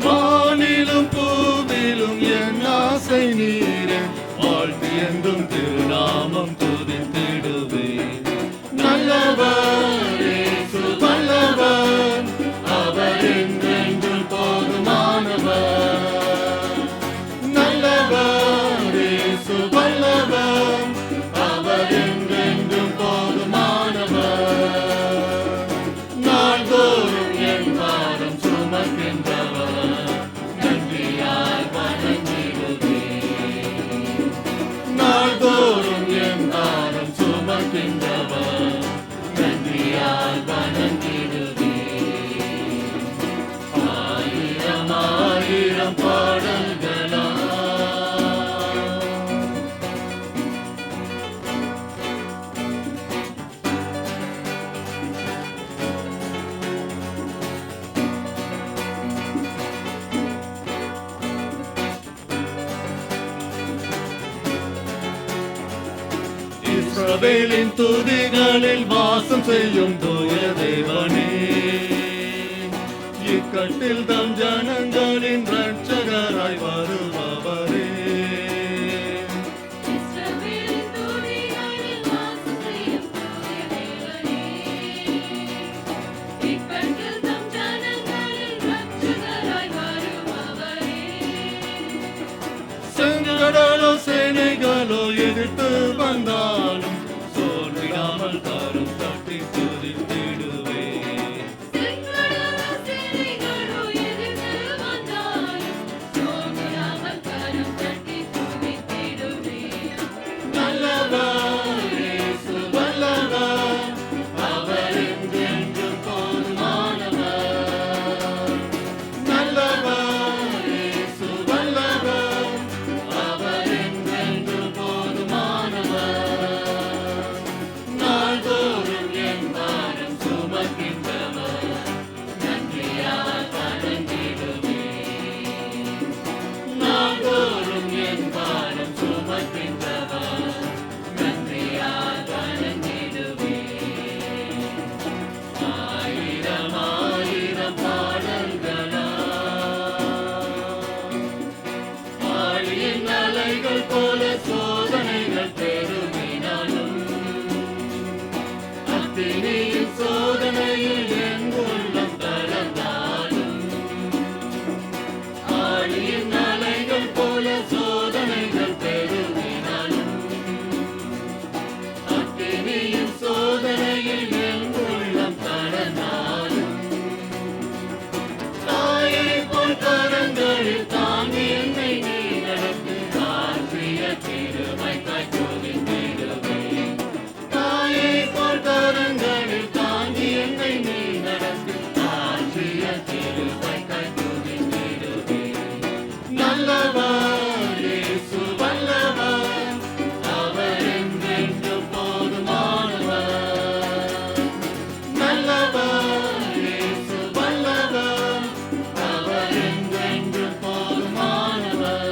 வானிலும் பூவிலும் என் ஆசை நீரே, வாழ்த்து என்றும் திருநாமம் துதித்திடுவே. நல்லவர் இயேசு வல்லவர், அவர் என்றென்றும் போதுமானவர். இஸ்ரவேலின் துதிகளில் வாசம் செய்யும் தூய தேவனே, இக்கட்டில் தம் ஜனங்களின் இரட்சகராய் வருபவரே. இஸ்ரவேலின் துதிகளில் வாசம் செய்யும் தூய தேவனே, இக்கட்டில் தம் ஜனங்களின் இரட்சகராய் வருபவரே. செங்கடலோ சேனைகளோ எதிர்த்து வந்தாலும் சோர்விடாமல் கரம் தட்டி துதித்திடுவே. செங்கடலோ சேனைகளோ எதிர்த்து வந்தாலும் சோர்விடாமல் கரம் தட்டி துதித்திடுவே. நல்லவர் இயேசு வல்லவர், அவர் என்றென்றும் போதுமானவர். நல்லவர் இயேசு வல்லவர், அவர் என்றென்றும் போதுமானவர். நாள்தோறும் என் பாரம் சுமக்கின்றவர், நன்றியால் வணங்கிடுவே. நாள்தோறும் என் பாரம் சுமக்கின்றவர், நன்றியால் வணங்கிடுவே. ஆயிரம் ஆயிரம் பாடல்களால் ஆழியின் அலைகள் போல சோதனைகள் பெருகினாலும், அக்கினியின் சோதனையில் என் உள்ளம் தளர்ந்தாலும், ஆழியின் அலைகள் போல சோதனைகள் பெருகினாலும், அக்கினியின் சோதனையில் என் உள்ளம் தளர்ந்தாலும், தாயை போல் கரங்களில் தாங்கி என்னை நீ நடத்தி ஆற்றிய கிருபைக்காய் துதித்திடுவே. தாயை போல் கரங்களில் தாங்கி என்னை நீ நடத்தி ஆற்றிய கிருபைக்காய் துதித்திடுவே. நல்லவர் இயேசு வல்லவர், அவர் என்றென்றும் போதுமானவர். நல்லவர் இயேசு வல்லவர், அவர் என்றென்றும் போதுமானவர்.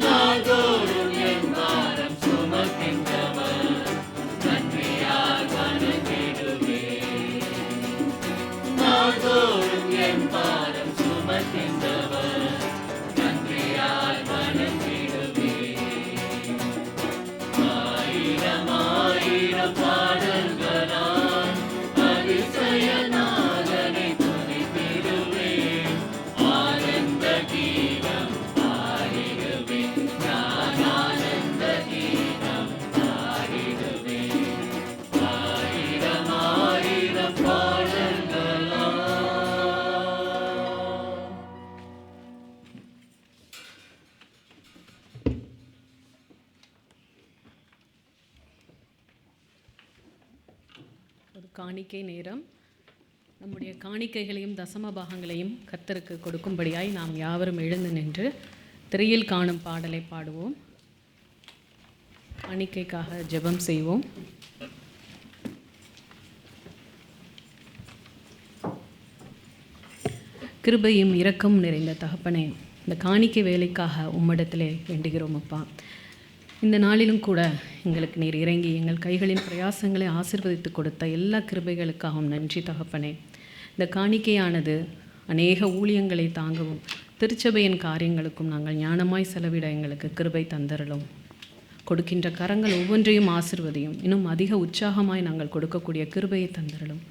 நாள்தோறும் என் பாரம் சுமக்கின்றவர், நன்றியால் வணங்கிடுவே. நாள்தோறும் என் பாரம் சுமக்கின்றவர், நன்றியால் வணங்கிடுவே. ஆயிரம் ஆயிரம் பாடல்களால் அதிசயநாதனை துதித்திடுவேன். ஆனந்த கீதம் பாடிடுவேன், நான் ஆனந்த கீதம் பாடிடுவேன். ஆயிரம் ஆயிரம் பாடல்களால். ஒரு காணிக்கை நேரம். நம்முடைய காணிக்கைகளையும் தசம பாகங்களையும் கர்த்தருக்கு கொடுக்கும்படியாய் நாம் யாவரும் எழுந்து நின்று திரையில் காணும் பாடலை பாடுவோம். காணிக்கைக்காக ஜெபம் செய்வோம். கிருபையும் இரக்கம் நிறைந்த தகப்பனே, இந்த காணிக்கை வேலைக்காக உம்மிடத்திலே வேண்டுகிறோம் அப்பா. இந்த நாளிலும் கூட எங்களுக்கு நீர் இறங்கி எங்கள் கைகளின் பிரயாசங்களை ஆசீர்வதித்து கொடுத்த எல்லா கிருபைகளுக்காகவும் நன்றி தகப்பனே. இந்த காணிக்கையானது அநேக ஊழியங்களை தாங்கவும் திருச்சபையின் காரியங்களுக்கும் நாங்கள் ஞானமாய் செலவிட எங்களுக்கு கிருபை தந்தரலும். கொடுக்கின்ற கரங்கள் ஒவ்வொன்றையும் ஆசீர்வதியும், இன்னும் அதிக உற்சாகமாய் நாங்கள் கொடுக்கக்கூடிய கிருபையை தந்தரலும்.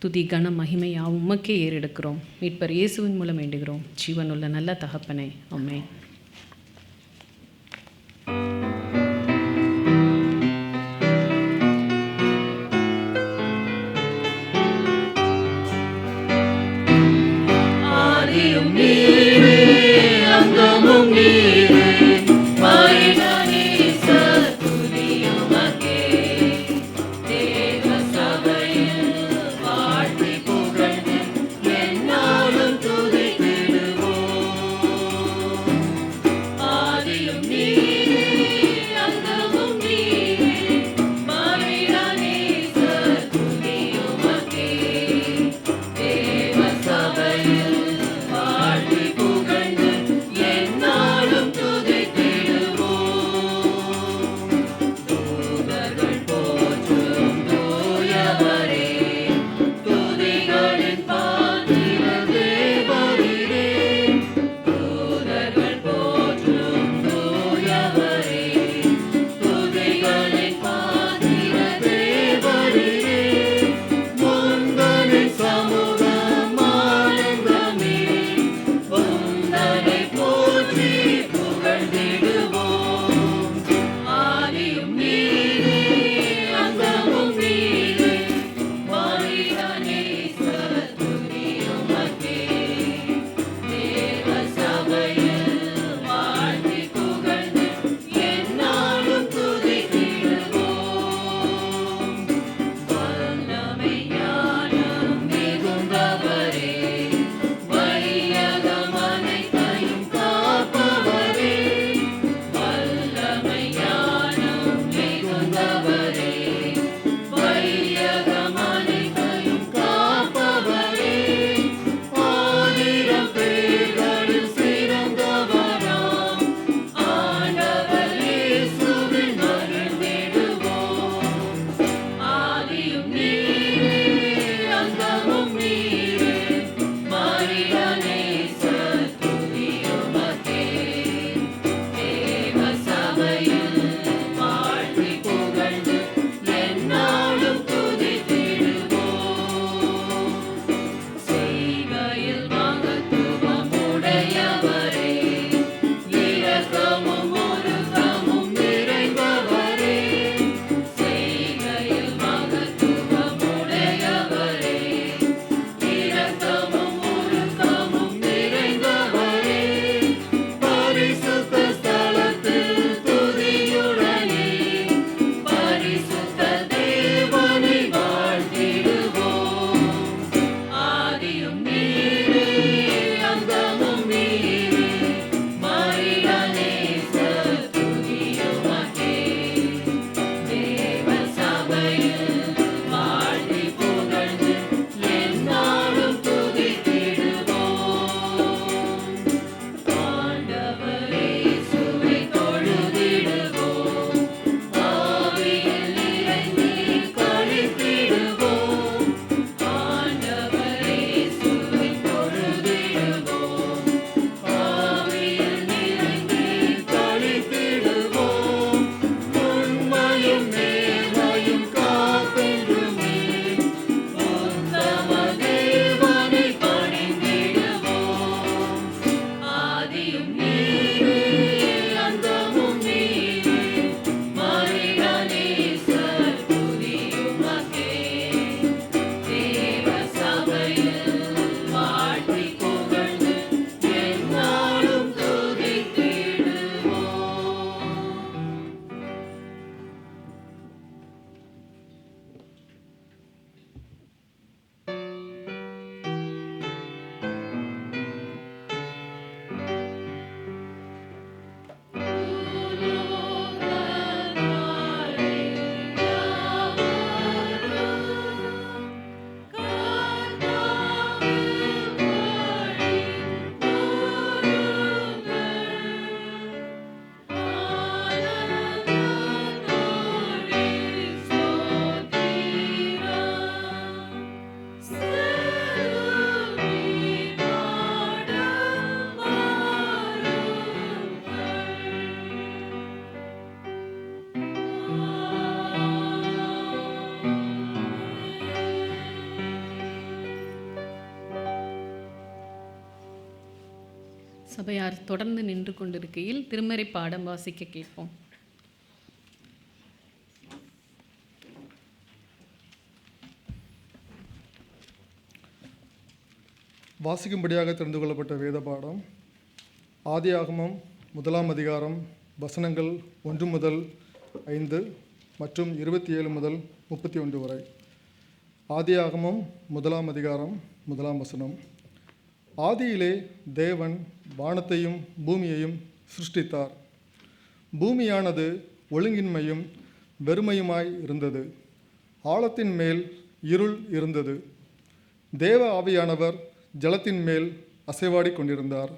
துதி கன மகிமை யாவும் உமக்கே ஏறெடுக்கிறோம். மீட்பர் இயேசுவின் மூலம் வேண்டுகிறோம் ஜீவனுள்ள நல்ல தகப்பனே, ஆமென். ஆதியும் நீரே, அந்தமும் நீரே, மகிமையின் துதியும் உமக்கே. தேவ சபையில் வாழ்த்தி புகழ்ந்து எந்நாளும் துதித்திடுவோம். சபையார் தொடர்ந்து நின்று கொண்டிருக்கையில் திருமறை பாடம் வாசிக்க கேட்போம். வாசிக்கும்படியாக தெரிந்து கொள்ளப்பட்ட வேத பாடம் ஆதியாகமம் 1ஆம் அதிகாரம் வசனங்கள் 1 முதல் 5 மற்றும் 27 முதல் 31 வரை. ஆதியாகமம் 1ஆம் அதிகாரம் 1ஆம் வசனம். ஆதியிலே தேவன் வானத்தையும் பூமியையும் சிருஷ்டித்தார். பூமியானது ஒழுங்கின்மையும் வெறுமையுமாய் இருந்தது. ஆழத்தின் மேல் இருள் இருந்தது. தேவ ஆவியானவர் ஜலத்தின் மேல் அசைவாடி கொண்டிருந்தார்.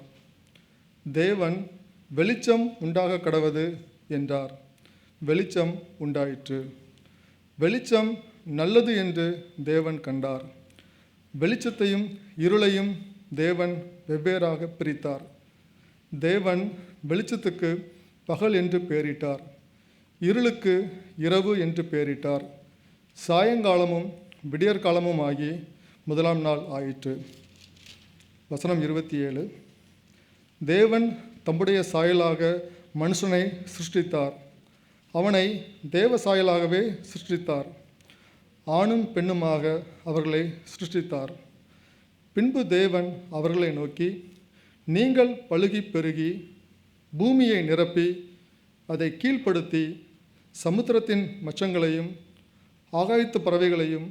தேவன் வெளிச்சம் உண்டாக கடவது என்றார். வெளிச்சம் உண்டாயிற்று. வெளிச்சம் நல்லது என்று தேவன் கண்டார். வெளிச்சத்தையும் இருளையும் தேவன் வெவ்வேறாக பிரித்தார். தேவன் வெளிச்சத்துக்கு பகல் என்று பெயரிட்டார், இருளுக்கு இரவு என்று பெயரிட்டார். சாயங்காலமும் விடியற்காலமும் ஆகி 1ஆம் நாள் ஆயிற்று. வசனம் 27. தேவன் தம்முடைய சாயலாக மனுஷனை சிருஷ்டித்தார். அவனை தேவ சாயலாகவே சிருஷ்டித்தார். ஆணும் பெண்ணுமாக அவர்களை சிருஷ்டித்தார். பின்பு தேவன் அவர்களை நோக்கி, நீங்கள் பலுகி பெருகி பூமியை நிரப்பி அதை கீழ்ப்படுத்தி சமுத்திரத்தின் மச்சங்களையும் ஆகாயத்து பறவைகளையும்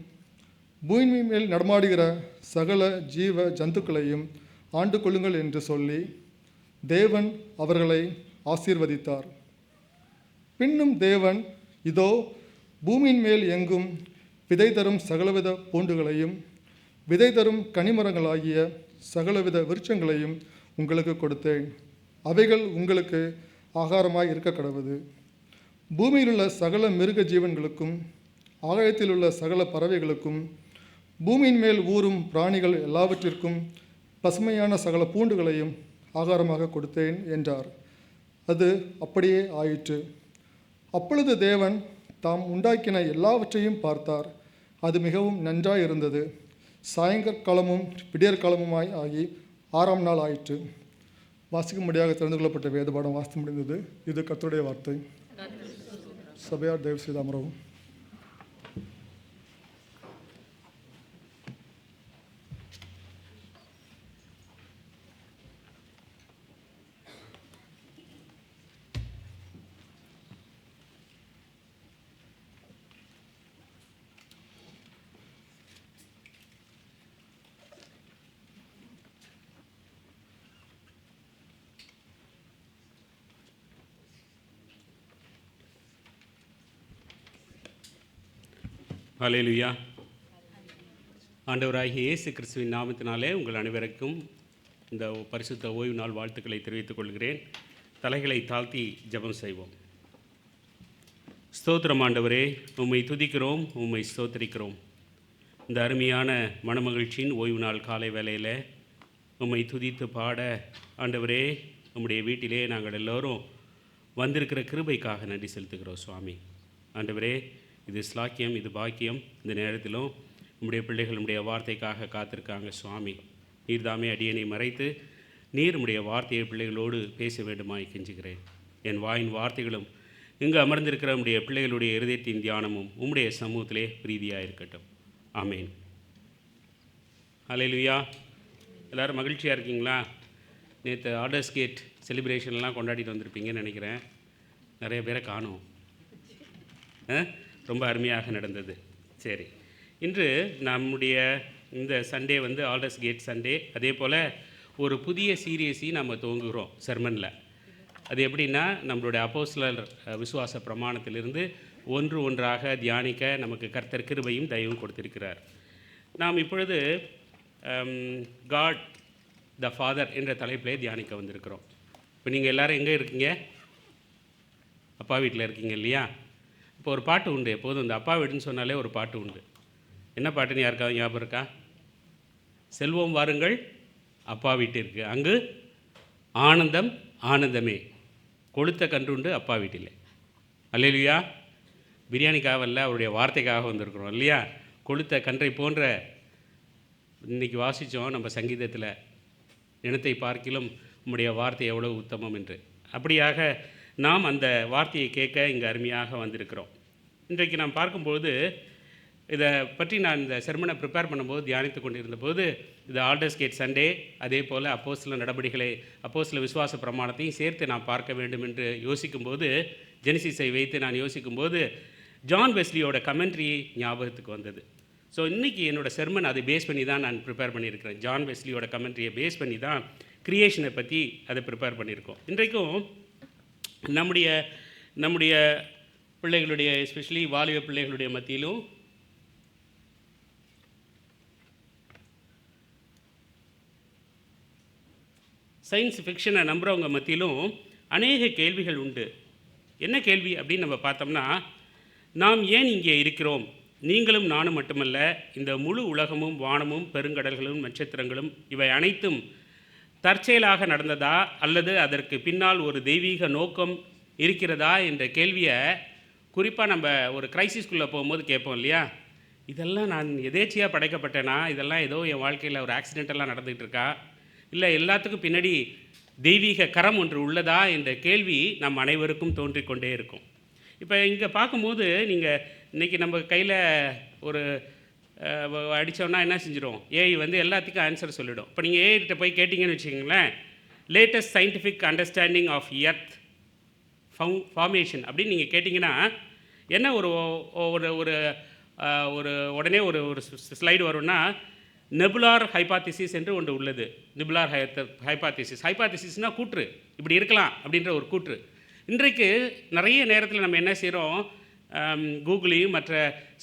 பூமி மேல் நடமாடுகிற சகல ஜீவ ஜந்துக்களையும் ஆண்டு கொள்ளுங்கள் என்று சொல்லி தேவன் அவர்களை ஆசீர்வதித்தார். பின்னும் தேவன், இதோ பூமியின் மேல் எங்கும் விதை தரும் சகலவித பூண்டுகளையும் விதை தரும் கனிமரங்களாகிய சகலவித விருட்சங்களையும் உங்களுக்கு கொடுத்தேன். அவைகள் உங்களுக்கு ஆகாரமாய் இருக்க கடவுது. பூமியில் உள்ள சகல மிருக ஜீவன்களுக்கும் ஆகாயத்தில் உள்ள சகல பறவைகளுக்கும் பூமியின் மேல் ஊறும் பிராணிகள் எல்லாவற்றிற்கும் பசுமையான சகல பூண்டுகளையும் ஆகாரமாக கொடுத்தேன் என்றார். அது அப்படியே ஆயிற்று. அப்பொழுது தேவன் தாம் உண்டாக்கின எல்லாவற்றையும் பார்த்தார். அது மிகவும் நன்றாய் இருந்தது. சாயங்காலமும் விடியற்காலமுமாய் ஆகி 6ஆம் நாள் ஆயிற்று. வாசிக்கும்படியாக தெரிந்து கொள்ளப்பட்ட வேத பாடம் வாசித்து முடிந்தது. இது கர்த்தருடைய வார்த்தை. சபையார் தயவு செய்து அமரவும். ஹல்லேலூயா. ஆண்டவராகிய இயேசு கிறிஸ்துவின் நாமத்தினாலே உங்கள் அனைவருக்கும் இந்த பரிசுத்த ஓய்வு நாள் வாழ்த்துக்களை தெரிவித்துக் கொள்கிறேன். தலைகளை தாழ்த்தி ஜெபம் செய்வோம். ஸ்தோத்திரம் ஆண்டவரே, உம்மை துதிக்கிறோம், உம்மை ஸ்தோத்திரிக்கிறோம். இந்த அருமையான மனமகிழ்ச்சியின் ஓய்வு நாள் காலை வேளையில் உம்மை துதித்து பாட ஆண்டவரே, உம்முடைய வீட்டிலே நாங்கள் எல்லோரும் வந்திருக்கிற கிருபைக்காக நன்றி செலுத்துகிறோம் சுவாமி. ஆண்டவரே, இது ஸ்லாக்கியம், இது பாக்கியம். இந்த நேரத்திலும் உம்முடைய பிள்ளைகள் உம்முடைய வார்த்தைக்காக காத்திருக்காங்க சுவாமி. நீர்தாமே அடியனை மறைத்து நீர் உம்முடைய வார்த்தையை பிள்ளைகளோடு பேச வேண்டுமாய் கெஞ்சுகிறேன். என் வாயின் வார்த்தைகளும் இங்கு அமர்ந்திருக்கிற உம்முடைய பிள்ளைகளுடைய இருதயத்தின் தியானமும் உம்முடைய சமூகத்திலே பிரீதியாக இருக்கட்டும். ஆமேன். ஹல்லேலூயா. எல்லோரும் மகிழ்ச்சியாக இருக்கீங்களா? நேற்று ஆர்டர்ஸ் கேட் செலிப்ரேஷன்லாம் கொண்டாடிட்டு வந்திருப்பீங்கன்னு நினைக்கிறேன். நிறைய பேரை காணோம். ரொம்ப அருமையாக நடந்தது. சரி, இன்று நம்முடைய இந்த சண்டே வந்து ஆல்டர்ஸ் கேட் சண்டே. அதே போல் ஒரு புதிய சீரியஸையும் நம்ம துவங்குகிறோம் செர்மனில். அது எப்படின்னா, நம்மளுடைய அப்போஸ்தலர் விசுவாச பிரமாணத்திலிருந்து ஒன்று ஒன்றாக தியானிக்க நமக்கு கர்த்தர் கிருபையும் தயவும் கொடுத்திருக்கிறார். நாம் இப்பொழுது காட் த ஃபாதர் என்ற தலைப்பிலே தியானிக்க வந்திருக்கிறோம். இப்போ நீங்கள் எல்லோரும் எங்கே இருக்கீங்க? அப்பா வீட்டில் இருக்கீங்க இல்லையா? இப்போ ஒரு பாட்டு உண்டு. எப்போதும் இந்த அப்பா வீடுன்னு சொன்னாலே ஒரு பாட்டு உண்டு. என்ன பாட்டுன்னு யாருக்காவது ஞாபகம் இருக்கா? செல்வோம் வாருங்கள் அப்பா வீட்டிற்கு, அங்கு ஆனந்தம் ஆனந்தமே, கொளுத்த கன்றுண்டு அப்பா வீட்டிலே. அல்லேலூயா. பிரியாணிக்காக வரல, அவருடைய வார்த்தைக்காக வந்திருக்கிறோம் இல்லையா? கொளுத்த கன்றை போன்ற இன்றைக்கி வாசித்தோம் நம்ம சங்கீதத்தில், இனத்தை பார்க்கிலும் உம்முடைய வார்த்தை எவ்வளோ உத்தமம் என்று. அப்படியாக நாம் அந்த வார்த்தையை கேட்க இங்கே அருமையாக வந்திருக்கிறோம். இன்றைக்கு நாம் பார்க்கும்போது இதை பற்றி நான் இந்த செர்மனை ப்ரிப்பேர் பண்ணும்போது தியானித்து கொண்டிருந்தபோது இது ஆல்டர்ஸ் கேட் சண்டே, அதே போல் அப்போஸ்தல நடவடிக்கைகளை அப்போஸ்தல விசுவாச பிரமாணத்தையும் சேர்த்து நான் பார்க்க வேண்டும் என்று யோசிக்கும்போது, ஜெனிசிஸை வைத்து நான் யோசிக்கும்போது ஜான் வெஸ்லியோட கமெண்ட்ரி ஞாபகத்துக்கு வந்தது. ஸோ இன்றைக்கி என்னோடய செர்மன் அதை பேஸ் பண்ணி தான் நான் ப்ரிப்பேர் பண்ணியிருக்கிறேன். ஜான் வெஸ்லியோட கமெண்ட்ரியை பேஸ் பண்ணி தான் க்ரியேஷனை பற்றி அதை ப்ரிப்பேர் பண்ணியிருக்கோம். இன்றைக்கும் நம்முடைய பிள்ளைகளுடைய எஸ்பெஷலி வாலிப பிள்ளைகளுடைய மத்தியிலும் சயின்ஸ் ஃபிக்ஷனை நம்புகிறவங்க மத்தியிலும் அநேக கேள்விகள் உண்டு. என்ன கேள்வி அப்படின்னு நம்ம பார்த்தோம்னா, நாம் ஏன் இங்கே இருக்கிறோம்? நீங்களும் நானும் மட்டுமல்ல, இந்த முழு உலகமும் வானமும் பெருங்கடல்களும் நட்சத்திரங்களும் இவை அனைத்தும் தற்செயலாக நடந்ததா அல்லது அதற்கு பின்னால் ஒரு தெய்வீக நோக்கம் இருக்கிறதா என்ற கேள்வியை குறிப்பாக நம்ம ஒரு கிரைசிஸ்குள்ளே போகும்போது கேட்போம் இல்லையா? இதெல்லாம் நான் எதேச்சியாக படைக்கப்பட்டேனா? இதெல்லாம் ஏதோ என் வாழ்க்கையில் ஒரு ஆக்சிடென்டெல்லாம் நடந்துகிட்டு இருக்கா? இல்லை எல்லாத்துக்கும் பின்னாடி தெய்வீக கரம் ஒன்று உள்ளதா என்ற கேள்வி நம் அனைவருக்கும் தோன்றிக்கொண்டே இருக்கும். இப்போ இங்கே பார்க்கும்போது நீங்கள் இன்றைக்கி நம்ம கையில் ஒரு அடித்தோன்னா என்ன செஞ்சிடும்? ஏஐ வந்து எல்லாத்துக்கும் ஆன்சர் சொல்லிடும். இப்போ நீங்கள் ஏஐகிட்ட போய் கேட்டிங்கன்னு வச்சுக்கிங்களேன், latest scientific understanding of earth formation அப்படின்னு நீங்கள் கேட்டிங்கன்னா என்ன ஒரு ஒரு ஒரு உடனே ஒரு ஒரு ஸ்லைடு வரும்னா, நெபுலார் ஹைபாத்திசிஸ் என்று ஒன்று உள்ளது. நெபுலார் ஹைபாத்திசிஸ்னால் கூற்று, இப்படி இருக்கலாம் அப்படின்ற ஒரு கூற்று. இன்றைக்கு நிறைய நேரத்தில் நம்ம என்ன செய்கிறோம், கூகுளையும் மற்ற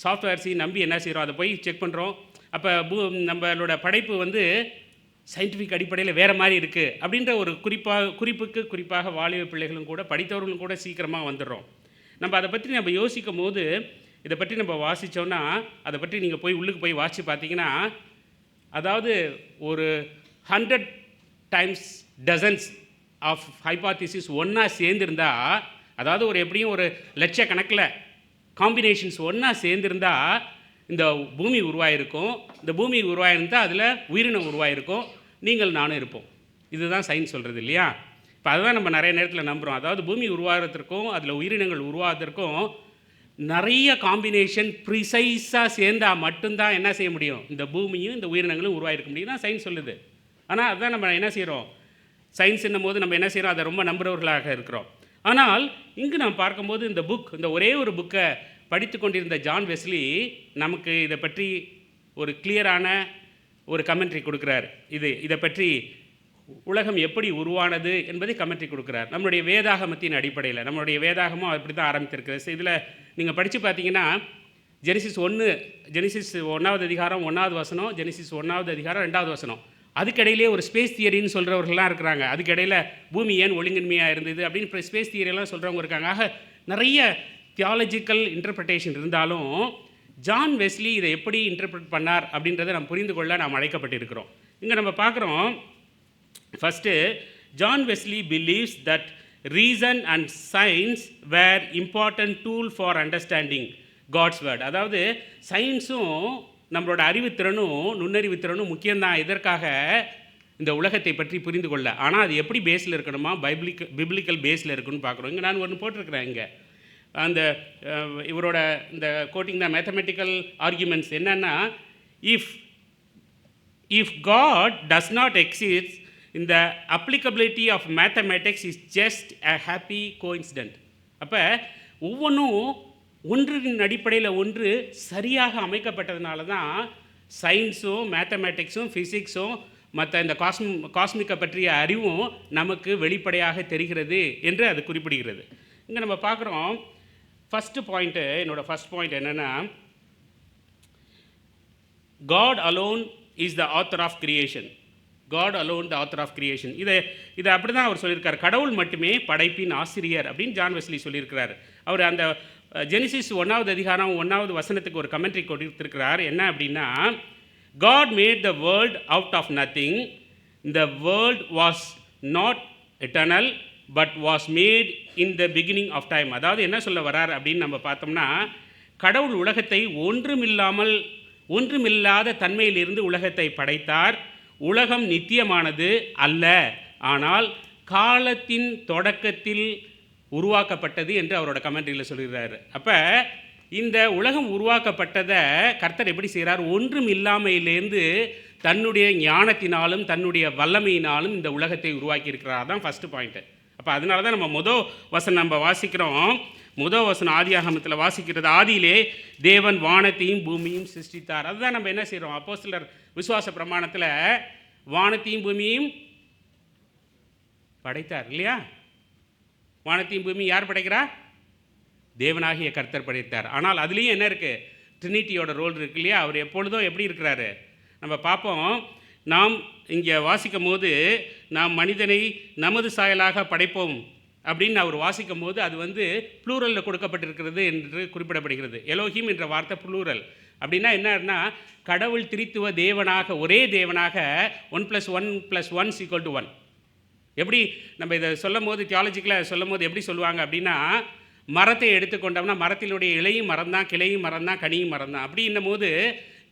சாஃப்ட்வேர்ஸையும் நம்பி என்ன செய்கிறோம், அதை போய் செக் பண்ணுறோம். அப்போ நம்மளோட படைப்பு வந்து சயின்டிஃபிக் அடிப்படையில் வேறு மாதிரி இருக்குது அப்படின்ற ஒரு குறிப்பாக வாலிப பிள்ளைகளும் கூட படித்தவர்களும் கூட சீக்கிரமாக வந்துடுறோம். நம்ம அதை பற்றி நம்ம யோசிக்கும் போது, இதை பற்றி நம்ம வாசித்தோன்னா, அதை பற்றி நீங்கள் போய் உள்ளுக்கு போய் வாசித்து பார்த்தீங்கன்னா, அதாவது ஒரு 100 டைம்ஸ் டசன்ஸ் ஆஃப் ஹைபாத்திசிஸ் ஒன்றா சேர்ந்துருந்தா, அதாவது ஒரு எப்படியும் ஒரு லட்சக்கணக்கில் காம்பினேஷன்ஸ் ஒன்றா சேர்ந்துருந்தா இந்த பூமி உருவாயிருக்கும். இந்த பூமி உருவாயிருந்தால் அதில் உயிரினம் உருவாயிருக்கும், நீங்கள் நானும் இருப்போம். இதுதான் சயின்ஸ் சொல்கிறது இல்லையா? இப்போ அதுதான் நம்ம நிறைய நேரத்தில் நம்புகிறோம். அதாவது பூமி உருவாகிறதுக்கும் அதில் உயிரினங்கள் உருவாகிறதுக்கும் நிறைய காம்பினேஷன் ப்ரிசைஸாக சேர்ந்தால் மட்டும்தான் என்ன செய்ய முடியும், இந்த பூமியும் இந்த உயிரினங்களும் உருவாயிருக்க முடியும் தான் சயின்ஸ் சொல்லுது. ஆனால் அதுதான் நம்ம என்ன செய்கிறோம், சயின்ஸ் என்னும் போது நம்ம என்ன செய்கிறோம், அதை ரொம்ப நம்புகிறவர்களாக இருக்கிறோம். ஆனால் இங்கு நாம் பார்க்கும்போது இந்த இந்த ஒரே ஒரு புக்கை படித்து கொண்டிருந்த ஜான் வெஸ்லி நமக்கு இதை பற்றி ஒரு கிளியரான ஒரு கமெண்ட்ரி கொடுக்குறார். இதை பற்றி உலகம் எப்படி உருவானது என்பதை கமெண்ட்ரி கொடுக்குறார். நம்மளுடைய வேதாகமத்தின் அடிப்படையில், நம்மளுடைய வேதாகமும் அப்படி தான் ஆரம்பித்திருக்கிறது. இதில் நீங்கள் படித்து பார்த்தீங்கன்னா ஜெனிசிஸ் 1வது அதிகாரம் 1வது வசனம், ஜெனிசிஸ் 1வது அதிகாரம் 2வது வசனம், அதுக்கிடையிலே ஒரு ஸ்பேஸ் தியரின்னு சொல்கிறவர்கள்லாம் இருக்கிறாங்க. அதுக்கிடையில் பூமி ஏன் ஒழுங்கின்மையாக இருந்தது அப்படின்னு ஸ்பேஸ் தியரியெல்லாம் சொல்கிறவங்க இருக்காங்க. ஆக நிறைய தியாலஜிக்கல் இன்டர்பிரிட்டேஷன் இருந்தாலும் ஜான் வெஸ்லி இதை எப்படி இன்டர்பிரட் பண்ணார் அப்படின்றத நம்ம புரிந்து கொள்ள நாம் அழைக்கப்பட்டிருக்கிறோம். இங்கே நம்ம பார்க்குறோம், first John Wesley believes that reason and science were important tool for understanding God's word. அதாவது சயின்ஸும் நம்மளோட அறிவுத்திறனும் நுண்ணறிவுத்திறனும் முக்கியம்தான் இதற்காக இந்த உலகத்தை பற்றி புரிந்து கொள்ள. ஆனால் அது எப்படி பேஸில் இருக்கணுமா, பிப்ளிக்கல் பேஸில் இருக்குன்னு பார்க்குறோம். இங்கே நான் ஒன்று போட்டிருக்கிறேன். இங்கே அந்த இவரோட இந்த கோட்டிங் தான் மேத்தமெட்டிக்கல் ஆர்குமெண்ட்ஸ் என்னன்னா, if God does not exist, இந்த applicability of mathematics is just a happy coincidence. அப்போ ஒவ்வொன்றும் ஒன்றின் அடிப்படையில் ஒன்று சரியாக அமைக்கப்பட்டதுனால தான் சயின்ஸும் மேத்தமேட்டிக்ஸும் ஃபிசிக்ஸும் மற்ற இந்த காஸ்மிக்கை பற்றிய அறிவும் நமக்கு வெளிப்படையாக தெரிகிறது என்று அது குறிப்பிடுகிறது. இங்கே நம்ம பார்க்குறோம், என்னோடய ஃபஸ்ட் பாயிண்ட் என்னென்னா, God alone is the author of creation. God alone the author of creation. இதை அப்படி தான் அவர் சொல்லியிருக்கார். கடவுள் மட்டுமே படைப்பின் ஆசிரியர் அப்படின்னு ஜான் வெஸ்லி சொல்லியிருக்கிறார். அவர் அந்த ஜெனிசிஸ் 1வது அதிகாரம் 1வது வசனத்துக்கு ஒரு கமெண்ட்ரி கொடுத்திருக்கிறார். என்ன அப்படின்னா, God made the world out of nothing. The world was not eternal but was made in the beginning of time. அதாவது என்ன சொல்ல வரார் அப்படின்னு நம்ம பார்த்தோம்னா, கடவுள் உலகத்தை ஒன்றுமில்லாத தன்மையிலிருந்து உலகத்தை படைத்தார். உலகம் நித்தியமானது அல்ல, ஆனால் காலத்தின் தொடக்கத்தில் உருவாக்கப்பட்டது என்று அவரோட கமெண்ட்ரியில் சொல்கிறாரு. அப்போ இந்த உலகம் உருவாக்கப்பட்டதை கர்த்தர் எப்படி செய்கிறார்? ஒன்றும் இல்லாமையிலேருந்து தன்னுடைய ஞானத்தினாலும் தன்னுடைய வல்லமையினாலும் இந்த உலகத்தை உருவாக்கி இருக்கிறார். தான் ஃபஸ்ட்டு பாயிண்ட்டு. அப்போ அதனால தான் நம்ம வசனம் நம்ம வாசிக்கிறோம். வசனம் ஆதியாகமத்தில் வாசிக்கிறது, ஆதியிலே தேவன் வானத்தையும் பூமியும் சிருஷ்டித்தார். அதுதான் நம்ம என்ன செய்கிறோம்? அப்போஸ்தலர் விசுவாச பிரமாணத்தில் வானத்தையும் பூமியும் படைத்தார் இல்லையா? வானத்தையும் பூமியும் யார் படைக்கிறா? தேவனாகிய கர்த்தர் படைத்தார். ஆனால் அதுலேயும் என்ன இருக்குது? ட்ரினிட்டியோட ரோல் இருக்கு இல்லையா? அவர் எப்பொழுதும் எப்படி இருக்கிறாரு நம்ம பார்ப்போம். நாம் இங்கே வாசிக்கும் போது நாம் மனிதனை நமது சாயலாக படைப்போம் அப்படின்னு அவர் வாசிக்கும் போது அது ப்ளூரலில் கொடுக்கப்பட்டிருக்கிறது என்று குறிப்பிடப்படுகிறது. எலோஹிம் என்ற வார்த்தை ப்ளூரல். அப்படின்னா என்னன்னா, கடவுள் திரித்துவ தேவனாக, ஒரே தேவனாக 1+1+1=1. எப்படி நம்ம இதை சொல்லும் போது தியாலஜிக்கலாக சொல்லும் போது எப்படி சொல்லுவாங்க அப்படின்னா, மரத்தை எடுத்துக்கொண்டோம்னா மரத்தினுடைய இலையும் மரம் தான், கிளையும் மரம் தான், கனியும் மரம் தான். அப்படின்னும் போது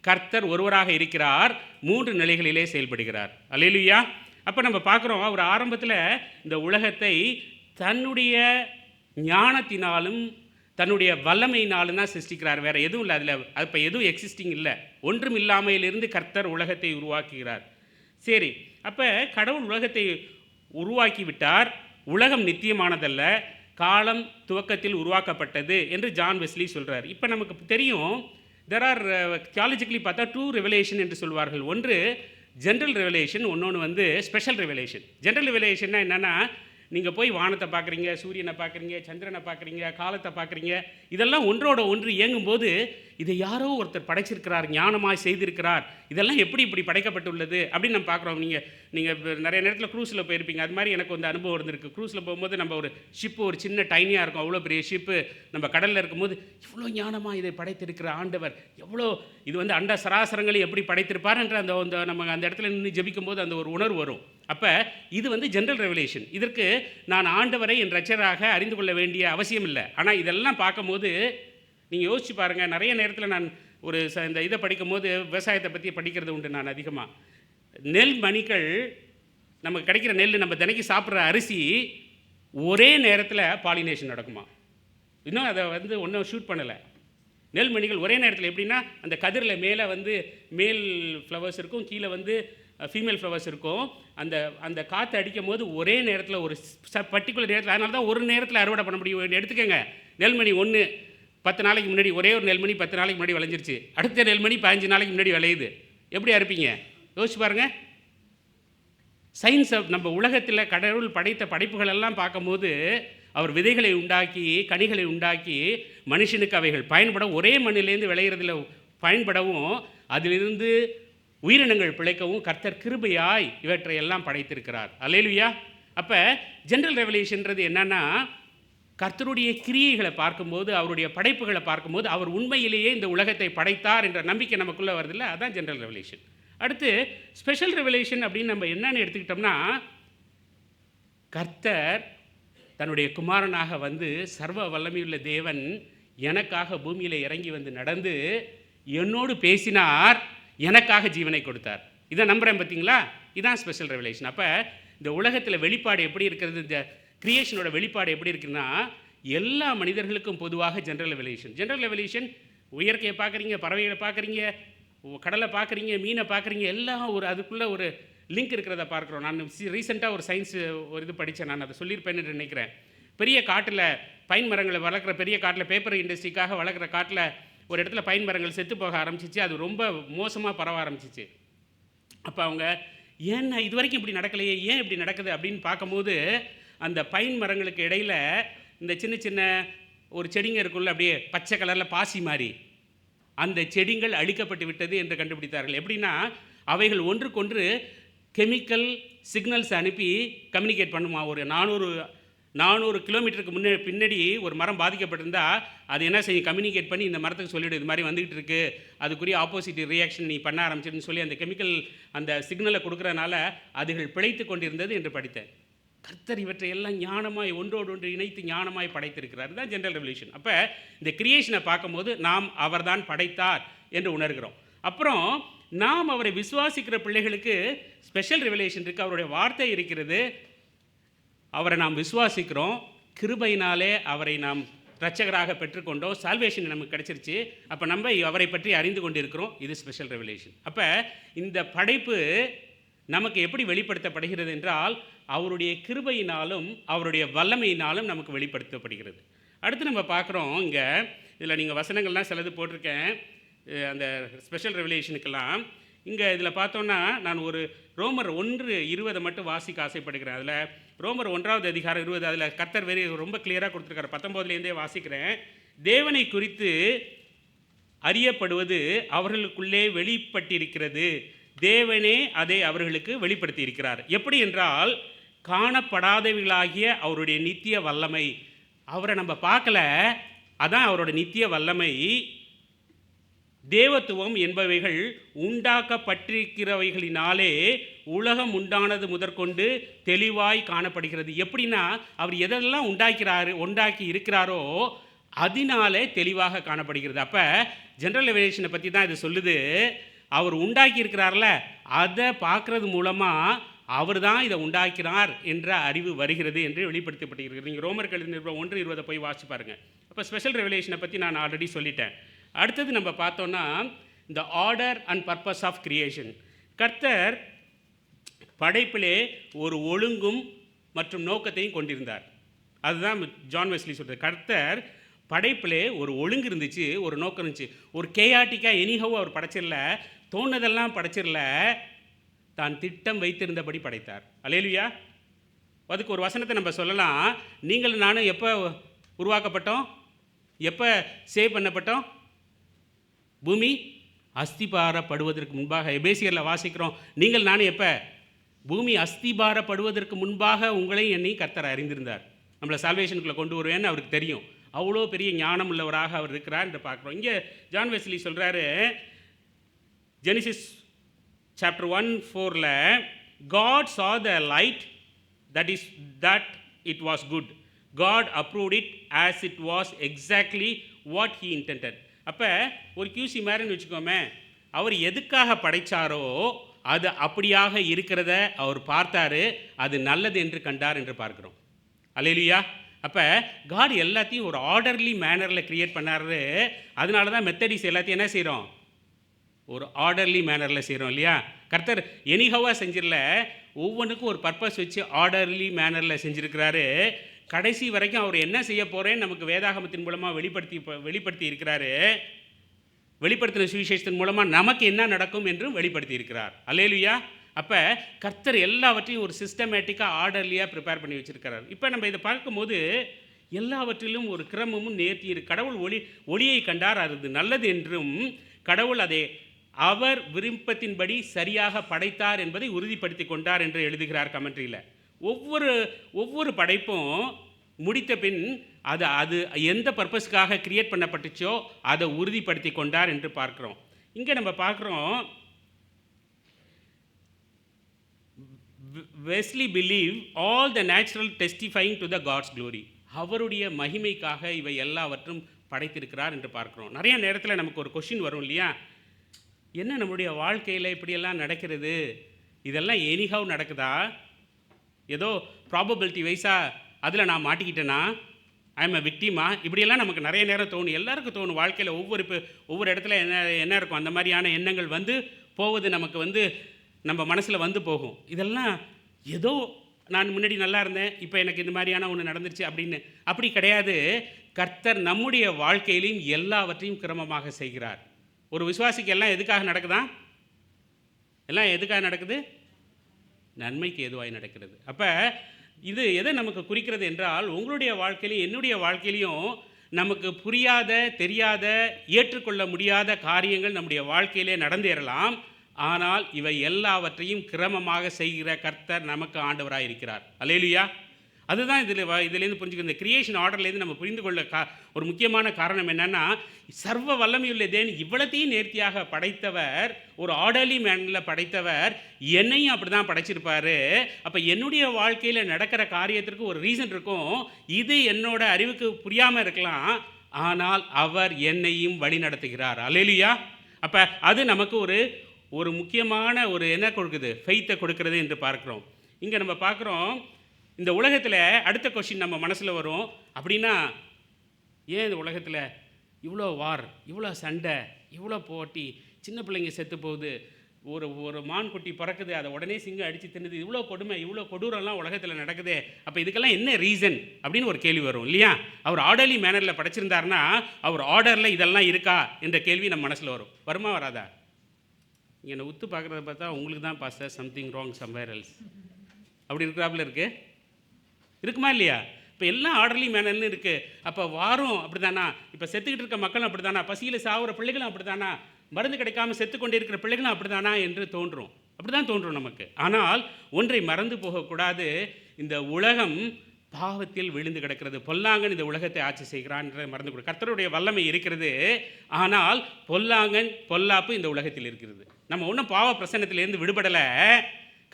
கர்த்தர் ஒருவராக இருக்கிறார், 3 நிலைகளிலே செயல்படுகிறார். அல்லேலூயா. அப்போ நம்ம பார்க்குறோம், அவர் ஆரம்பத்தில் இந்த உலகத்தை தன்னுடைய ஞானத்தினாலும் தன்னுடைய வல்லமையினாலும் தான் சிருஷ்டிக்கிறார். வேறு எதுவும் இல்லை. அதில் இப்போ எதுவும் எக்ஸிஸ்டிங் இல்லை. ஒன்றும் இல்லாமையிலிருந்து கர்த்தர் உலகத்தை உருவாக்குகிறார். சரி, அப்போ கடவுள் உலகத்தை உருவாக்கி விட்டார். உலகம் நித்தியமானதல்ல, காலம் துவக்கத்தில் உருவாக்கப்பட்டது என்று ஜான் வெஸ்லி சொல்கிறார். இப்போ நமக்கு தெரியும், தெர் ஆர் தியாலஜிக்கலி பார்த்தா 2 ரெவலேஷன் என்று சொல்வார்கள். ஒன்று ஜென்ரல் ரெவலேஷன், இன்னொன்று ஸ்பெஷல் ரெவலேஷன். ஜென்ரல் ரெவலேஷன்னா என்னென்னா, நீங்கள் போய் வானத்தை பார்க்குறீங்க, சூரியனை பார்க்குறீங்க, சந்திரனை பார்க்குறீங்க, காலத்தை பார்க்குறீங்க. இதெல்லாம் ஒன்றோட ஒன்று இயங்கும்போது இதை யாரோ ஒருத்தர் படைச்சிருக்கிறார், ஞானமாக செய்திருக்கிறார், இதெல்லாம் எப்படி இப்படி படைக்கப்பட்டுள்ளது அப்படின்னு நம்ம பார்க்குறோம். நீங்கள் நிறைய நேரத்தில் க்ரூஸில் போயிருப்பீங்க. அது மாதிரி எனக்கு வந்து அனுபவம் இருந்திருக்கு. க்ரூஸில் போகும்போது நம்ம ஒரு ஷிப்பு, ஒரு சின்ன டைனியாக இருக்கும், அவ்வளோ பெரிய ஷிப்பு நம்ம கடலில் இருக்கும்போது இவ்வளோ ஞானமாக இதை படைத்திருக்கிற ஆண்டவர் எவ்வளோ, இது அண்ட சராசரங்களை எப்படி படைத்திருப்பார் என்ற அந்த நம்ம அந்த இடத்துல நின்று ஜெபிக்கும் போது அந்த ஒரு உணர்வு வரும். அப்போ இது ஜென்ரல் ரெவலேஷன். இதற்கு நான் ஆண்டவரை என் ரட்சகராக அறிந்து கொள்ள வேண்டிய அவசியம் இல்லை. ஆனால் இதெல்லாம் பார்க்கும்போது நீங்கள் யோசிச்சு பாருங்கள். நிறைய நேரத்தில் நான் இந்த இதை படிக்கும் போது விவசாயத்தை பற்றி படிக்கிறது உண்டு. நான் அதிகமாக நெல் மணிகள், நமக்கு கிடைக்கிற நெல், நம்ம தினைக்கு சாப்பிட்ற அரிசி, ஒரே நேரத்தில் பாலினேஷன் நடக்குமா? இன்னும் அதை ஒன்றும் ஷூட் பண்ணலை. நெல் மணிகள் ஒரே நேரத்தில் எப்படின்னா, அந்த கதிரில் மேலே மேல் ஃப்ளவர்ஸ் இருக்கும், கீழே ஃபீமேல் ஃப்ளவர்ஸ் இருக்கும். அந்த காற்று அடிக்கும் போது ஒரே நேரத்தில் ஒரு பர்டிகுலர் நேரத்தில், அதனால தான் ஒரு நேரத்தில் அறுவடை பண்ண முடியும். எடுத்துக்கோங்க, நெல்மணி 1 10 நாளைக்கு முன்னாடி, ஒரே ஒரு நெல்மணி 10 நாளைக்கு முன்னாடி விளைஞ்சிருச்சு. அடுத்த நெல்மணி 15 நாளைக்கு முன்னாடி விளையுது. எப்படி அறுப்பீங்க? யோசிச்சு பாருங்கள். சயின்ஸை நம்ம உலகத்தில் கடவுள் படைத்த படைப்புகளெல்லாம் பார்க்கும்போது, அவர் விதைகளை உண்டாக்கி கனிகளை உண்டாக்கி மனுஷனுக்கு அவைகள் பயன்பட, ஒரே மண்ணிலேருந்து விளையிறதுல பயன்படவும் அதிலிருந்து உயிரினங்கள் பிழைக்கவும் கர்த்தர் கிருபையாய் இவற்றை எல்லாம் படைத்திருக்கிறார். அல்லேலூயா. அப்போ ஜென்ரல் ரெவலேஷன்றது என்னன்னா, கர்த்தருடைய கிரியைகளை பார்க்கும்போது, அவருடைய படைப்புகளை பார்க்கும்போது அவர் உண்மையிலேயே இந்த உலகத்தை படைத்தார் என்ற நம்பிக்கை நமக்குள்ளே வருதில்லை. அதுதான் ஜென்ரல் ரெவலேஷன். அடுத்து ஸ்பெஷல் ரெவலேஷன் அப்படின்னு நம்ம என்னன்னு எடுத்துக்கிட்டோம்னா, கர்த்தர் தன்னுடைய குமாரனாக சர்வ வல்லமையுள்ள தேவன் எனக்காக பூமியில் இறங்கி நடந்து என்னோடு பேசினார், எனக்காக ஜீவனை கொடுத்தார். இதை நம்புகிறேன் பார்த்தீங்களா? இதுதான் ஸ்பெஷல் ரெவலேஷன். அப்போ இந்த உலகத்தில் வெளிப்பாடு எப்படி இருக்கிறது, இந்த கிரியேஷனோட வெளிப்பாடு எப்படி இருக்குன்னா, எல்லா மனிதர்களுக்கும் பொதுவாக ஜென்ரல் ரெவலேஷன். ஜென்ரல் ரெவலேஷன், இயற்கையை பார்க்குறீங்க, பறவைகளை பார்க்குறீங்க, கடலை பார்க்குறீங்க, மீனை பார்க்குறீங்க, எல்லாம் அதுக்குள்ளே ஒரு லிங்க் இருக்கிறத பார்க்குறோம். நான் ரீசெண்டாக ஒரு சயின்ஸ் இது படித்தேன், நான் அதை சொல்லியிருப்பேன்னு நினைக்கிறேன். பெரிய காட்டில் பைன் மரங்களை வளர்க்குற, பெரிய காட்டில் பேப்பர் இண்டஸ்ட்ரிக்காக வளர்க்குற காட்டில் ஒரு இடத்துல பைன் மரங்கள் செத்து போக ஆரம்பிச்சிச்சு. அது ரொம்ப மோசமாக பரவ ஆரம்பிச்சிச்சு. அப்போ அவங்க, ஏன்னா இது வரைக்கும் இப்படி நடக்கலையே, ஏன் இப்படி நடக்குது அப்படின்னு பார்க்கும்போது, அந்த பைன் மரங்களுக்கு இடையில் இந்த சின்ன சின்ன ஒரு செடிங்க இருக்குள்ள, அப்படியே பச்சை கலரில் பாசி மாதிரி, அந்த செடிகள் அழிக்கப்பட்டு விட்டது என்று கண்டுபிடித்தார்கள். எப்படின்னா, அவைகள் ஒன்றுக்கொன்று கெமிக்கல் சிக்னல்ஸ் அனுப்பி கம்யூனிகேட் பண்ணுமா. ஒரு 400 கிலோமீட்டருக்கு பின்னாடி ஒரு மரம் பாதிக்கப்பட்டிருந்தால் அது என்ன செய்யும், கம்யூனிகேட் பண்ணி இந்த மரத்துக்கு சொல்லிவிடு, இது மாதிரி வந்துகிட்டு இருக்குது, அதுக்குரிய ஆப்போசிட் ரியாக்ஷன் நீ பண்ண ஆரம்பிச்சிருன்னு சொல்லி அந்த கெமிக்கல் அந்த சிக்னலை கொடுக்குறதுனால அதுகள் பிழைத்து கொண்டிருந்தது என்று படித்தேன். கர்த்தர் இவற்றை எல்லாம் ஞானமாய் ஒன்றோடு ஒன்று இணைத்து ஞானமாய் படைத்திருக்கிறார். தான் ஜென்ரல் ரெவலேஷன். அப்போ இந்த கிரியேஷனை பார்க்கும்போது நாம் அவர்தான் படைத்தார் என்று உணர்கிறோம். அப்புறம் நாம் அவரை விசுவாசிக்கிற பிள்ளைகளுக்கு ஸ்பெஷல் ரெவலேஷன் இருக்குது. அவருடைய வார்த்தை இருக்கிறது, அவரை நாம் விசுவாசிக்கிறோம், கிருபையினாலே அவரை நாம் இரட்சகராக பெற்றுக்கொண்டோம், சால்வேஷன் நமக்கு கிடைச்சிருச்சு. அப்போ நம்ம அவரை பற்றி அறிந்து கொண்டிருக்கிறோம். இது ஸ்பெஷல் ரெவலேஷன். அப்போ இந்த படைப்பு நமக்கு எப்படி வெளிப்படுத்தப்படுகிறது என்றால் அவருடைய கிருபையினாலும் அவருடைய வல்லமையினாலும் நமக்கு வெளிப்படுத்தப்படுகிறது. அடுத்து நம்ம பார்க்குறோம், இங்கே இதில் நீங்கள் வசனங்கள்லாம் சிலது போட்டிருக்கேன் அந்த ஸ்பெஷல் ரெவலேஷனுக்கெல்லாம். இங்கே இதில் பார்த்தோன்னா நான் ஒரு ரோமர் 1:20 மட்டும் வாசிக்க ஆசைப்படுகிறேன். அதில் ரோமர் 1:20 அதில் கர்த்தர் ரொம்ப கிளியராக கொடுத்துருக்காரு. 19லேருந்தே வாசிக்கிறேன். தேவனை குறித்து அறியப்படுவது அவர்களுக்குள்ளே வெளிப்பட்டிருக்கிறது, தேவனே அதை அவர்களுக்கு வெளிப்படுத்தி இருக்கிறார். எப்படி என்றால் காணப்படாதவைகளாகிய அவருடைய நித்திய வல்லமை. அவரை நம்ம பார்க்கல, அதான் அவரோட நித்திய வல்லமை. தேவத்துவம் என்பவைகள் உண்டாக்கப்பட்டிருக்கிறவைகளினாலே உலகம் உண்டானது முதற்கொண்டு தெளிவாய் காணப்படுகிறது. எப்படின்னா அவர் எதெல்லாம் உண்டாக்கி இருக்கிறாரோ அதனாலே தெளிவாக காணப்படுகிறது. அப்போ ஜெனரல் ரெவலேஷனை பற்றி தான் இது சொல்லுது. அவர் உண்டாக்கி இருக்கிறார்ல, அதை பார்க்குறது மூலமாக அவர் தான் இதை உண்டாக்கிறார் என்ற அறிவு வருகிறது என்று வெளிப்படுத்தப்பட்டிருக்கிறது. நீங்கள் ரோமர் கழுதின 1:20 போய் வாசிச்சு பாருங்கள். அப்போ ஸ்பெஷல் ரெவலேஷனை பற்றி நான் ஆல்ரெடி சொல்லிட்டேன். அடுத்தது நம்ம பார்த்தோன்னா இந்த order and purpose of creation. கர்த்தர் படைப்பிலே ஒரு ஒழுங்கும் மற்றும் நோக்கத்தையும் கொண்டிருந்தார். அதுதான் ஜான் வெஸ்லி சொல்கிறது. கர்த்தர் படைப்பிலே ஒரு ஒழுங்கு இருந்துச்சு, ஒரு நோக்கம் இருந்துச்சு. ஒரு கேயாட்டிக்காக எனிஹவ் அவர் படைச்சிடல, தோணுதெல்லாம் படைச்சிடல, தான் திட்டம் வைத்திருந்தபடி படைத்தார். அல்லேலூயா. அதுக்கு ஒரு வசனத்தை நம்ம சொல்லலாம். நீங்கள் நானும் எப்போ உருவாக்கப்பட்டோம், எப்போ சேவ் பண்ணப்பட்டோம்? பூமி அஸ்திபாரப்படுவதற்கு முன்பாக. எபேசியரில் வாசிக்கிறோம், நீங்கள் நானும் எப்போ? பூமி அஸ்திபாரப்படுவதற்கு முன்பாக உங்களையும் என்னையும் கர்த்தர் அறிந்திருந்தார். நம்மளை சால்வேஷனுக்குள்ளே கொண்டு வருவேன்னு அவருக்கு தெரியும். அவ்வளோ பெரிய ஞானம் உள்ளவராக அவர் இருக்கிறார் என்று பார்க்குறோம். இங்கே ஜான் வெஸ்லி சொல்கிறாரு, Genesis chapter 1:4 God saw the light that it was good. God approved it as it was exactly what he intended. அப்போ ஒரு QC மாதிரின்னு வச்சுக்கோமே, அவர் எதுக்காக படைத்தாரோ அது அப்படியாக இருக்கிறத அவர் பார்த்தாரு, அது நல்லது என்று கண்டார் என்று பார்க்குறோம். அல்லேலூயா. அப்போ காட் எல்லாத்தையும் ஒரு ஆர்டர்லி மேனரில் க்ரியேட் பண்ணாரு. அதனால தான் மெத்தடிஸ் எல்லாத்தையும் என்ன செய்கிறோம், ஒரு ஆர்டர்லி மேனரில் செய்கிறோம் இல்லையா. கர்த்தர் எனிஹவாக செஞ்சிடல, ஒவ்வொன்றுக்கும் ஒரு பர்பஸ் வச்சு ஆர்டர்லி மேனரில் செஞ்சுருக்கிறாரு. கடைசி வரைக்கும் அவர் என்ன செய்ய போகிறேன்னு நமக்கு வேதாகமத்தின் மூலமாக வெளிப்படுத்தி இருக்கிறாரு. வெளிப்படுத்தின சுவிசேஷத்தின் மூலமாக நமக்கு என்ன நடக்கும் என்றும் வெளிப்படுத்தி இருக்கிறார். அல்லேலூயா. அப்போ கர்த்தர் எல்லாவற்றையும் ஒரு சிஸ்டமேட்டிக்காக ஆர்டர்லியாக ப்ரிப்பேர் பண்ணி வச்சுருக்கிறார். இப்போ நம்ம இதை பார்க்கும்போது எல்லாவற்றிலும் ஒரு கிரமமும் நேர்த்தி. கடவுள் ஒளியை கண்டார், அது நல்லது என்றும் கடவுள் அதை அவர் விருப்பத்தின்படி சரியாக படைத்தார் என்பதை உறுதிப்படுத்தி கொண்டார் என்று எழுதுகிறார் கமெண்ட்ரியில். ஒவ்வொரு படைப்பும் முடித்த பின் அது எந்த பர்பஸ்க்காக கிரியேட் பண்ணப்பட்டுச்சோ அதை உறுதிப்படுத்தி கொண்டார் என்று பார்க்குறோம். இங்கே நம்ம பார்க்குறோம், Wesley believe all the natural testifying to the God's glory. அவருடைய மகிமைக்காக இவை எல்லாவற்றும் படைத்திருக்கிறார் என்று பார்க்குறோம். நிறைய நேரத்தில் நமக்கு ஒரு கொஷின் வரும் இல்லையா, என்ன நம்முடைய வாழ்க்கையில் இப்படியெல்லாம் நடக்கிறது, இதெல்லாம் எனிஹவ் நடக்குதா, ஏதோ ப்ராபபிலிட்டி வைஸாக அதில் நான் மாட்டிக்கிட்டேன்னா, ஐ எம் எ விக்டிமா, இப்படியெல்லாம் நமக்கு நிறைய நேரம் தோணும். எல்லாருக்கும் தோணும். வாழ்க்கையில் ஒவ்வொரு இடத்துல என்ன இருக்கும், அந்த மாதிரியான எண்ணங்கள் போவது நமக்கு நம்ம மனசில் போகும். இதெல்லாம் ஏதோ நான் முன்னாடி நல்லா இருந்தேன், இப்போ எனக்கு இந்த மாதிரியான ஒன்று நடந்துருச்சு அப்படின்னு. அப்படி கிடையாது. கர்த்தர் நம்முடைய வாழ்க்கையிலையும் எல்லாவற்றையும் கிரமமாக செய்கிறார். ஒரு விசுவாசிக்கு எல்லாம் எதுக்காக நடக்குதா? எல்லாம் எதுக்காக நடக்குது? நன்மைக்கு ஏதுவாய் நடக்கிறது. அப்போ இது எதை நமக்கு குறிக்கிறது என்றால், உங்களுடைய வாழ்க்கையிலையும் என்னுடைய வாழ்க்கையிலையும் நமக்கு புரியாத, தெரியாத, ஏற்றுக்கொள்ள முடியாத காரியங்கள் நம்முடைய வாழ்க்கையிலே நடந்தேறலாம். ஆனால் இவை எல்லாவற்றையும் கிரமமாக செய்கிற கர்த்தர் நமக்கு ஆண்டவராக இருக்கிறார். அல்லேலூயா. அதுதான் இதுலேருந்து புரிஞ்சுக்க, இந்த கிரியேஷன் ஆர்டர்லேருந்து நம்ம புரிந்து கொள்ள ஒரு முக்கியமான காரணம் என்னென்னா, சர்வ வல்லமையுள்ள தேவன் இவ்வளத்தையும் நேர்த்தியாக படைத்தவர், ஒரு ஆர்டர்லி மேனில் படைத்தவர், என்னையும் அப்படி தான் படைச்சிருப்பார். அப்போ என்னுடைய வாழ்க்கையில் நடக்கிற காரியத்திற்கு ஒரு ரீசன் இருக்கும். இது என்னோட அறிவுக்கு புரியாமல் இருக்கலாம், ஆனால் அவர் என்னையும் வழி நடத்துகிறார். அல்லேலூயா. அப்போ அது நமக்கு ஒரு முக்கியமான என்ன கொடுக்குது, ஃபெய்த்தை கொடுக்கிறது என்று பார்க்குறோம். இங்கே நம்ம பார்க்குறோம், இந்த உலகத்தில் அடுத்த கொஸ்டின் நம்ம மனசில் வரும், அப்படின்னா ஏன் இந்த உலகத்தில் இவ்வளோ வார், இவ்வளோ சண்டை, இவ்வளோ போட்டி, சின்ன பிள்ளைங்க செத்து போகுது, ஒரு மான் குட்டி பிறக்குது, அதை உடனே சிங்கம் அடித்து தின்னுது, இவ்வளோ கொடுமை, இவ்வளோ கொடூரம்லாம் உலகத்தில் நடக்குது, அப்போ இதுக்கெல்லாம் என்ன ரீசன் அப்படின்னு ஒரு கேள்வி வரும் இல்லையா? அவர் ஆர்டர்லி மேனரில் படைச்சிருந்தாருன்னா அவர் ஆர்டரில் இதெல்லாம் இருக்கா என்ற கேள்வி நம்ம மனசில் வரும். வருமா வராதா? என்னை உத்து பார்க்குறத பார்த்தா உங்களுக்கு தான் pastor something wrong somewhere else அப்படி இருக்கிறாப்புல இருக்குமா இல்லையா? இப்போ எல்லாம் ஆர்டர்லி மேனர்னு இருக்குது. அப்போ வாரும் அப்படி தானா? இப்போ செத்துக்கிட்டு இருக்க மக்களும் அப்படி தானா? பசியில் சாகுற பிள்ளைகளும் அப்படி தானா? மருந்து கிடைக்காமல் செத்து கொண்டு இருக்கிற பிள்ளைகளும் அப்படி தானா என்று தோன்றும். அப்படி தான் தோன்றும் நமக்கு. ஆனால் ஒன்றை மறந்து போகக்கூடாது, இந்த உலகம் பாவத்தில் விழுந்து கிடக்கிறது. பொல்லாங்கன் இந்த உலகத்தை ஆட்சி செய்கிறான் என்ற மறந்து கூட. கர்த்தருடைய வல்லமை இருக்கிறது, ஆனால் பொல்லாங்கன் பொல்லாப்பு இந்த உலகத்தில் இருக்கிறது. நம்ம ஒன்றும் பாவ பிரசன்னத்திலேருந்து விடுபடலை.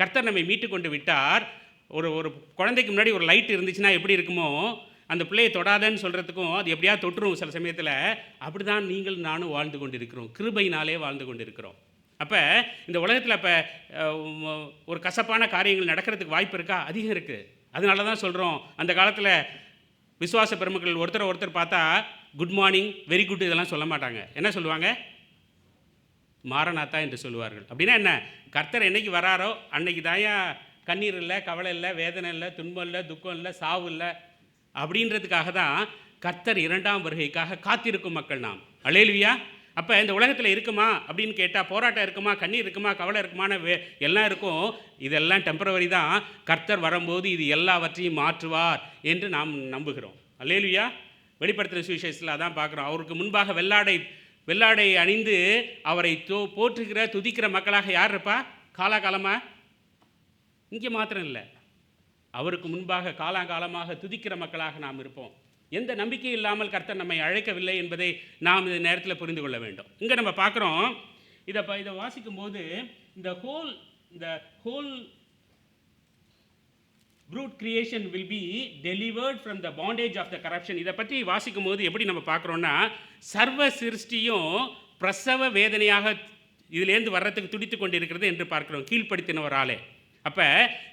கர்த்தர் நம்மை மீட்டு கொண்டு விட்டார். ஒரு குழந்தைக்கு முன்னாடி ஒரு லைட் இருந்துச்சுன்னா எப்படி இருக்குமோ, அந்த பிள்ளையை தொடாதன்னு சொல்கிறதுக்கும் அது எப்படியா தொட்டுரும் சில சமயத்தில். அப்படி தான் நீங்கள் நானும் வாழ்ந்து கொண்டு இருக்கிறோம், கிருபையினாலே வாழ்ந்து கொண்டு இருக்கிறோம். அப்போ இந்த உலகத்தில் இப்போ ஒரு கசப்பான காரியங்கள் நடக்கிறதுக்கு வாய்ப்பு இருக்கா? அதிகம் இருக்குது. அதனால தான் சொல்கிறோம், அந்த காலத்தில் விசுவாச பெருமக்கள் ஒருத்தர் பார்த்தா குட் மார்னிங், வெரி குட் இதெல்லாம் சொல்ல மாட்டாங்க. என்ன சொல்லுவாங்க? மாரநாத்தா என்று சொல்லுவார்கள். அப்படின்னா என்ன? கர்த்தர் என்னைக்கு வராரோ அன்னைக்கு தாயா கண்ணீர் இல்லை, கவலை இல்லை, வேதனை இல்லை, துன்பம் இல்லை, துக்கம் இல்லை, சாவு இல்லை. அப்படின்றதுக்காக தான் கர்த்தர் இரண்டாம் வருகைக்காக காத்திருக்கும் மக்கள் நாம். அல்லேலூயா. அப்போ இந்த உலகத்தில் இருக்குமா அப்படின்னு கேட்டால், போராட்டம் இருக்குமா, கண்ணீர் இருக்குமா, கவலை இருக்குமான எல்லாம் இருக்கும். இதெல்லாம் டெம்பரவரி தான். கர்த்தர் வரும்போது இது எல்லாவற்றையும் மாற்றுவார் என்று நாம் நம்புகிறோம். அல்லேலூயா. வெளிப்படுத்தின சுவிசேஷத்தில் அதான் பார்க்குறோம். அவருக்கு முன்பாக வெள்ளாடை அணிந்து அவரை போற்றுகிற துதிக்கிற மக்களாக யார் இருப்பா? காலாகாலமாக இங்கே மாத்திரம் இல்லை, அவருக்கு முன்பாக காலாகாலமாக துதிக்கிற மக்களாக நாம் இருப்போம். எந்த நம்பிக்கை இல்லாமல் கர்த்தர் நம்மை அழைக்கவில்லை என்பதை நாம் இந்த நேரத்தில் புரிந்து கொள்ள வேண்டும். இங்கே நம்ம பார்க்குறோம், இதை வாசிக்கும் போது இந்த whole brute creation will be delivered from the bondage of the corruption. இதை பற்றி வாசிக்கும் போது எப்படி நம்ம பார்க்குறோன்னா, சர்வ சிருஷ்டியும் பிரசவ வேதனையாக இதிலேருந்து வர்றதுக்கு துடித்து கொண்டு இருக்கிறது என்று பார்க்குறோம், கீழ்ப்படுத்தினவராலே. அப்போ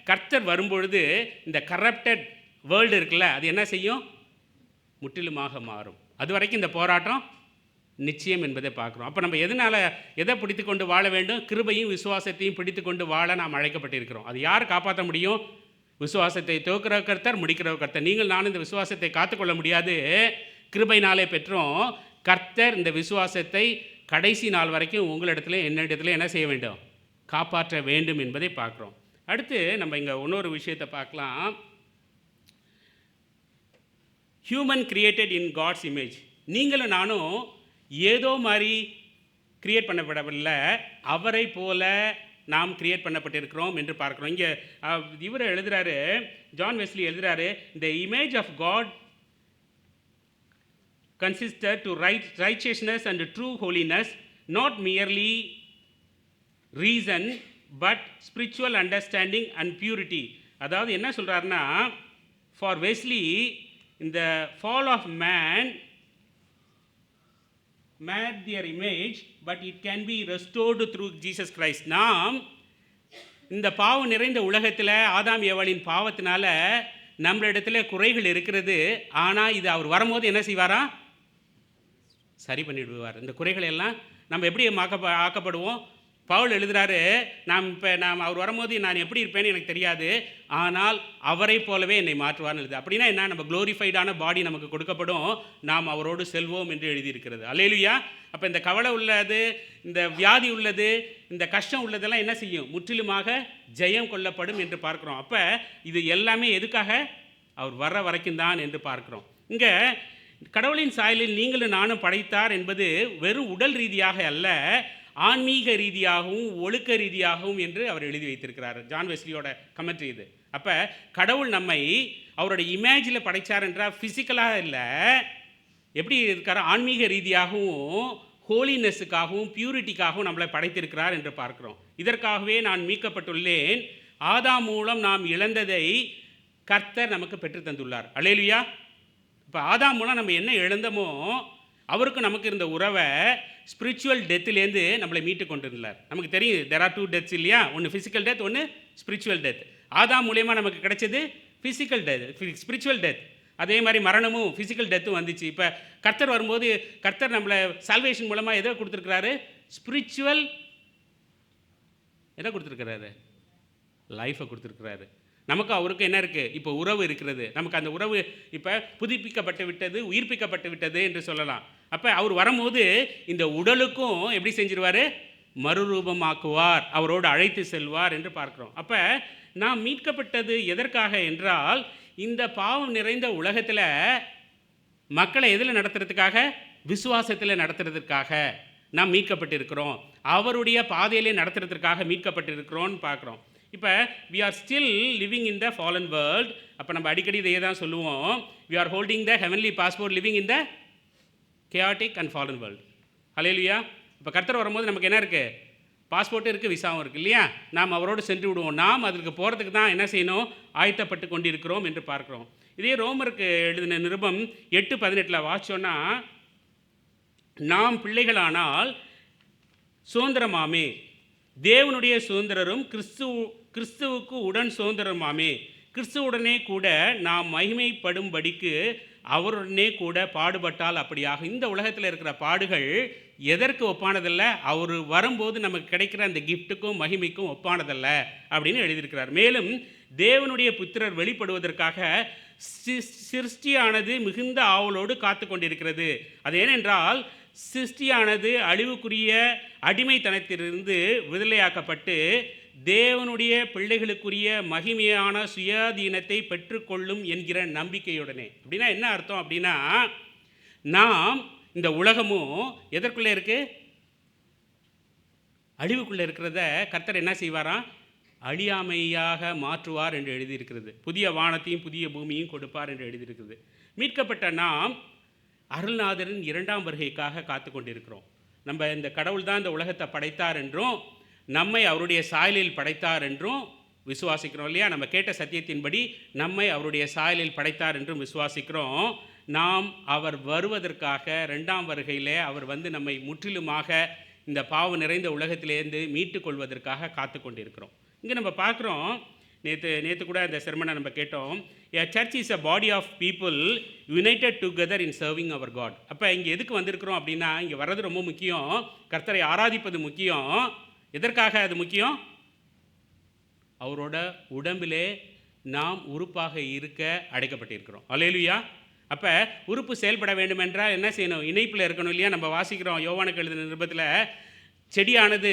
கர்த்தர் வரும்பொழுது இந்த கரப்டட் வேர்ல்டு இருக்குல்ல, அது என்ன செய்யும்? முற்றிலுமாக மாறும். அது வரைக்கும் இந்த போராட்டம் நிச்சயம் என்பதை பார்க்குறோம். அப்போ நம்ம எதை பிடித்து கொண்டு வாழ வேண்டும்? கிருபையும் விசுவாசத்தையும் பிடித்து கொண்டு வாழ நாம் அழைக்கப்பட்டிருக்கிறோம். அது யார் காப்பாற்ற முடியும்? விசுவாசத்தை துவக்கிற கர்த்தர், முடிக்கிற கர்த்தர். நீங்கள் நானும் இந்த விசுவாசத்தை காத்துக்கொள்ள முடியாது, கிருபையினாலே பெற்றோம். கர்த்தர் இந்த விசுவாசத்தை கடைசி நாள் வரைக்கும் உங்களிடத்துல என்னிடத்துல என்ன செய்ய வேண்டும்? காப்பாற்ற வேண்டும் என்பதை பார்க்குறோம். அடுத்து நம்ம இங்கே இன்னொரு விஷயத்தை பார்க்கலாம். Human created in God's image. நீங்களும் நானும் ஏதோ மாதிரி கிரியேட் பண்ணப்படவில்லை, அவரை போல நாம் கிரியேட் பண்ணப்பட்டிருக்கிறோம் என்று பார்க்குறோம். இங்கே இவர் எழுதுகிறாரு, ஜான் வெஸ்லி எழுதுகிறாரு, the image of God consisted to righteousness and true holiness, not merely reason but spiritual understanding and purity. அதாவது என்ன சொல்கிறாருன்னா, for Wesley in the fall of man made their image, but it can be restored through Jesus Christ. நாம் இந்த பாவம் நிறைந்த உலகத்தில் ஆதாம் ஏவாளின் பாவத்தினால நம்மளிடத்துல குறைகள் இருக்கிறது. ஆனால் இது அவர் வரும்போது என்ன செய்வாரா? சரி பண்ணிவிடுவார். இந்த குறைகளை எல்லாம் நம்ம எப்படி ஆக்கப்படுவோம்? பவுல் எழுதுகிறாரு, நாம் அவர் வரும்போது நான் எப்படி இருப்பேன்னு எனக்கு தெரியாது, ஆனால் அவரை போலவே என்னை மாற்றுவார்னு எழுது. அப்படின்னா என்ன? நம்ம க்ளோரிஃபைடான பாடி நமக்கு கொடுக்கப்படும், நாம் அவரோடு செல்வோம் என்று எழுதியிருக்கிறது. அல்லேலூயா. அப்போ இந்த கவலை உள்ளது, இந்த வியாதி உள்ளது, இந்த கஷ்டம் உள்ளதெல்லாம் என்ன செய்யும்? முற்றிலுமாக ஜெயம் கொள்ளப்படும் என்று பார்க்குறோம். அப்போ இது எல்லாமே எதுக்காக? அவர் வர்ற வரைக்கும் தான் என்று பார்க்குறோம். இங்கே கடவுளின் சாயலில் நீங்களும் நானும் படைத்தார் என்பது வெறும் உடல் ரீதியாக அல்ல, ஆன்மீக ரீதியாகவும் ஒழுக்க ரீதியாகவும் என்று அவர் எழுதி வைத்திருக்கிறார். ஜான் வெஸ்லியோட கமெண்ட்ரி இது. அப்போ கடவுள் நம்மை அவரோட இமேஜில் படைத்தார் என்றால் ஃபிசிக்கலாக இல்லை, எப்படி இருக்கார்? ஆன்மீக ரீதியாகவும் ஹோலினஸுக்காகவும் பியூரிட்டிக்காகவும் நம்மளை படைத்திருக்கிறார் என்று பார்க்கிறோம். இதற்காகவே நான் மீட்கப்பட்டுள்ளேன். ஆதாம் மூலம் நாம் இழந்ததை கர்த்தர் நமக்கு பெற்று தந்துள்ளார். அல்லேலூயா. இப்போ ஆதாம் மூலம் நம்ம என்ன இழந்தமோ அவருக்கு நமக்கு இருந்த உறவை ஸ்பிரிச்சுவல் டெத்துலேருந்து நம்மளை மீட்டு கொண்டு இருந்தார். நமக்கு தெரியும், தெர் ஆர் 2 டெத்ஸ் இல்லையா? ஒன்று ஃபிசிக்கல் டெத், ஒன்று ஸ்பிரிச்சுவல் டெத். ஆதாம் மூலயமா நமக்கு கிடைச்சது ஃபிசிக்கல் டெத், ஸ்பிரிச்சுவல் டெத். அதே மாதிரி மரணமும் ஃபிசிக்கல் டெத்தும் வந்துச்சு. இப்போ கர்த்தர் வரும்போது கர்த்தர் நம்மளை சால்வேஷன் மூலமாக எதை கொடுத்துருக்கிறாரு? ஸ்பிரிச்சுவல் எதை கொடுத்துருக்கிறாரு? லைஃப்பை கொடுத்துருக்கிறாரு. நமக்கு அவருக்கு என்ன இருக்குது? இப்போ உறவு இருக்கிறது. நமக்கு அந்த உறவு இப்போ புதுப்பிக்கப்பட்டு விட்டது, உயிர்ப்பிக்கப்பட்டு விட்டது என்று சொல்லலாம். அப்போ அவர் வரும்போது இந்த உடலுக்கும் எப்படி செஞ்சிருவார்? மறுரூபமாக்குவார், அவரோடு அழைத்து செல்வார் என்று பார்க்குறோம். அப்போ நாம் மீட்கப்பட்டது எதற்காக என்றால், இந்த பாவம் நிறைந்த உலகத்தில் மக்களை எதில் நடத்துறதுக்காக? விசுவாசத்தில் நடத்துறதுக்காக நாம் மீட்கப்பட்டிருக்கிறோம். அவருடைய பாதையிலே நடத்துறதுக்காக மீட்கப்பட்டிருக்கிறோன்னு பார்க்குறோம். இப்போ we are still living in the fallen world. அப்போ நம்ம அடிக்கடி இதையே தான் சொல்லுவோம், we are holding the heavenly passport living in the chaotic and fallen world. ஹல்லேலூயா. இப்போ கர்த்தர் வரும்போது நமக்கு என்ன இருக்குது? பாஸ்போர்ட்டும் இருக்குது, விசாவும் இருக்குது இல்லையா? நாம் அவரோடு சென்று விடுவோம். நாம் அதற்கு போகிறதுக்கு தான் என்ன செய்யணும்? ஆயத்தப்பட்டு கொண்டிருக்கிறோம் என்று பார்க்குறோம். இதே ரோமருக்கு எழுதின நிருபம் 8:18 வாசிச்சோன்னா, நாம் பிள்ளைகளானால் சுதந்திரமாமே, தேவனுடைய சுதந்திரரும் கிறிஸ்துவுக்கு உடன் சுதந்திரமாமே, கிறிஸ்துவுடனே கூட நாம் மகிமைப்படும்படிக்கு அவருடனே கூட பாடுபட்டால் அப்படியாக. இந்த உலகத்தில் இருக்கிற பாடுகள் எதற்கு ஒப்பானதல்ல? அவர் வரும்போது நமக்கு கிடைக்கிற அந்த கிஃப்ட்டுக்கும் மகிமைக்கும் ஒப்பானதல்ல அப்படின்னு எழுதியிருக்கிறார். மேலும் தேவனுடைய புத்திரர் வெளிப்படுவதற்காக சிருஷ்டியானது மிகுந்த ஆவலோடு காத்து கொண்டிருக்கிறது. அது ஏனென்றால் சிருஷ்டியானது அழிவுக்குரிய அடிமைத்தனத்திலிருந்து விடுதலையாக்கப்பட்டு தேவனுடைய பிள்ளைகளுக்குரிய மகிமையான சுயாதீனத்தை பெற்றுக்கொள்ளும் என்கிற நம்பிக்கையுடனே. அப்படின்னா என்ன அர்த்தம்? அப்படின்னா நாம் இந்த உலகமும் எதற்குள்ளே இருக்கு? அழிவுக்குள்ளே இருக்கிறத கர்த்தர் என்ன செய்வாராம்? அழியாமையாக மாற்றுவார் என்று எழுதியிருக்கிறது. புதிய வானத்தையும் புதிய பூமியும் கொடுப்பார் என்று எழுதியிருக்கிறது. மீட்கப்பட்ட நாம் அருள்நாதரின் 2ஆம் வருகைக்காக காத்து கொண்டிருக்கிறோம். நம்ம இந்த கடவுள் தான் இந்த உலகத்தை படைத்தார் என்றும் நம்மை அவருடைய சாயலில் படைத்தார் என்றும் விசுவாசிக்கிறோம் இல்லையா? நம்ம கேட்ட சத்தியத்தின்படி நம்மை அவருடைய சாயலில் படைத்தார் என்றும் விசுவாசிக்கிறோம். நாம் அவர் வருவதற்காக 2ஆம் வருகையில் அவர் வந்து நம்மை முற்றிலுமாக இந்த பாவம் நிறைந்த உலகத்திலேருந்து மீட்டு கொள்வதற்காக காத்து கொண்டிருக்கிறோம். இங்கே நம்ம பார்க்குறோம், நேற்று கூட அந்த செர்மனை நம்ம கேட்டோம், a church is a body of people united together in serving our God. அப்போ இங்கே எதுக்கு வந்திருக்கிறோம் அப்படின்னா, இங்கே வர்றது ரொம்ப முக்கியம். கர்த்தரை ஆராதிப்பது முக்கியம். எதற்காக அது முக்கியம்? அவரோட உடம்பிலே நாம் உறுப்பாக இருக்க அடைக்கப்பட்டிருக்கிறோம். அல்லேலூயா. அப்போ உறுப்பு செயல்பட வேண்டும் என்றால் என்ன செய்யணும்? இணைப்பில் இருக்கணும் இல்லையா? நம்ம வாசிக்கிறோம் யோவானுக்கு எழுதின நிருபத்தில், செடியானது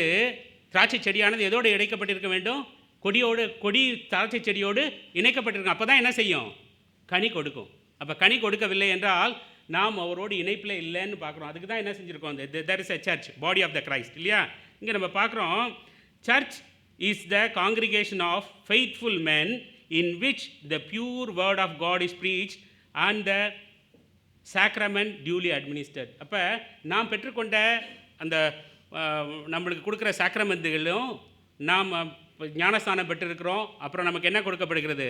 திராட்சை செடியானது எதோடு இணைக்கப்பட்டிருக்க வேண்டும்? கொடி திராட்சை செடியோடு இணைக்கப்பட்டிருக்கும். அப்போ தான் என்ன செய்யும்? கனி கொடுக்கும். அப்போ கனி கொடுக்கவில்லை என்றால் நாம் அவரோடு இணைப்பில் இல்லைன்னு பார்க்குறோம். அதுக்கு தான் என்ன செஞ்சுருக்கோம்? there is a church, body of the Christ இல்லையா? இங்கே நம்ம பார்க்குறோம், church is the congregation of faithful men in which the pure word of God is preached and the sacrament duly administered. அப்போ நாம் பெற்றுக்கொண்ட அந்த நம்மளுக்கு கொடுக்குற சாக்ரமெண்ட்டுகளும், நாம் ஞானஸ்தானம் பெற்றிருக்கிறோம், அப்புறம் நமக்கு என்ன கொடுக்கப்படுகிறது?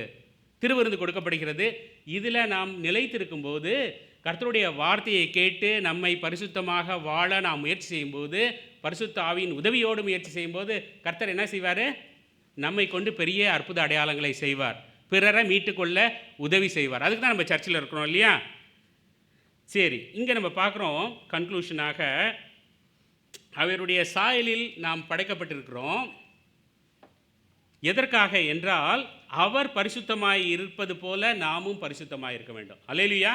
திருவிருந்து கொடுக்கப்படுகிறது. இதில் நாம் நிலைத்திருக்கும்போது, கர்த்தருடைய வார்த்தையை கேட்டு நம்மை பரிசுத்தமாக வாழ நாம் முயற்சி செய்யும்போது, பரிசுத்த ஆவியின் உதவியோடு முயற்சி செய்யும்போது கர்த்தர் என்ன செய்வார்? நம்மை கொண்டு பெரிய அற்புத அடையாளங்களை செய்வார், பிறரை மீட்டுக்கொள்ள உதவி செய்வார். அதுக்கு தான் நம்ம சர்ச்சில் இருக்கிறோம் இல்லையா? சரி, இங்கே நம்ம பார்க்குறோம் கன்க்ளூஷனாக, அவருடைய சாயலில் நாம் படைக்கப்பட்டிருக்கிறோம். எதற்காக என்றால், அவர் பரிசுத்தமாய் இருப்பது போல நாமும் பரிசுத்தமாய் இருக்க வேண்டும். அல்லேலூயா.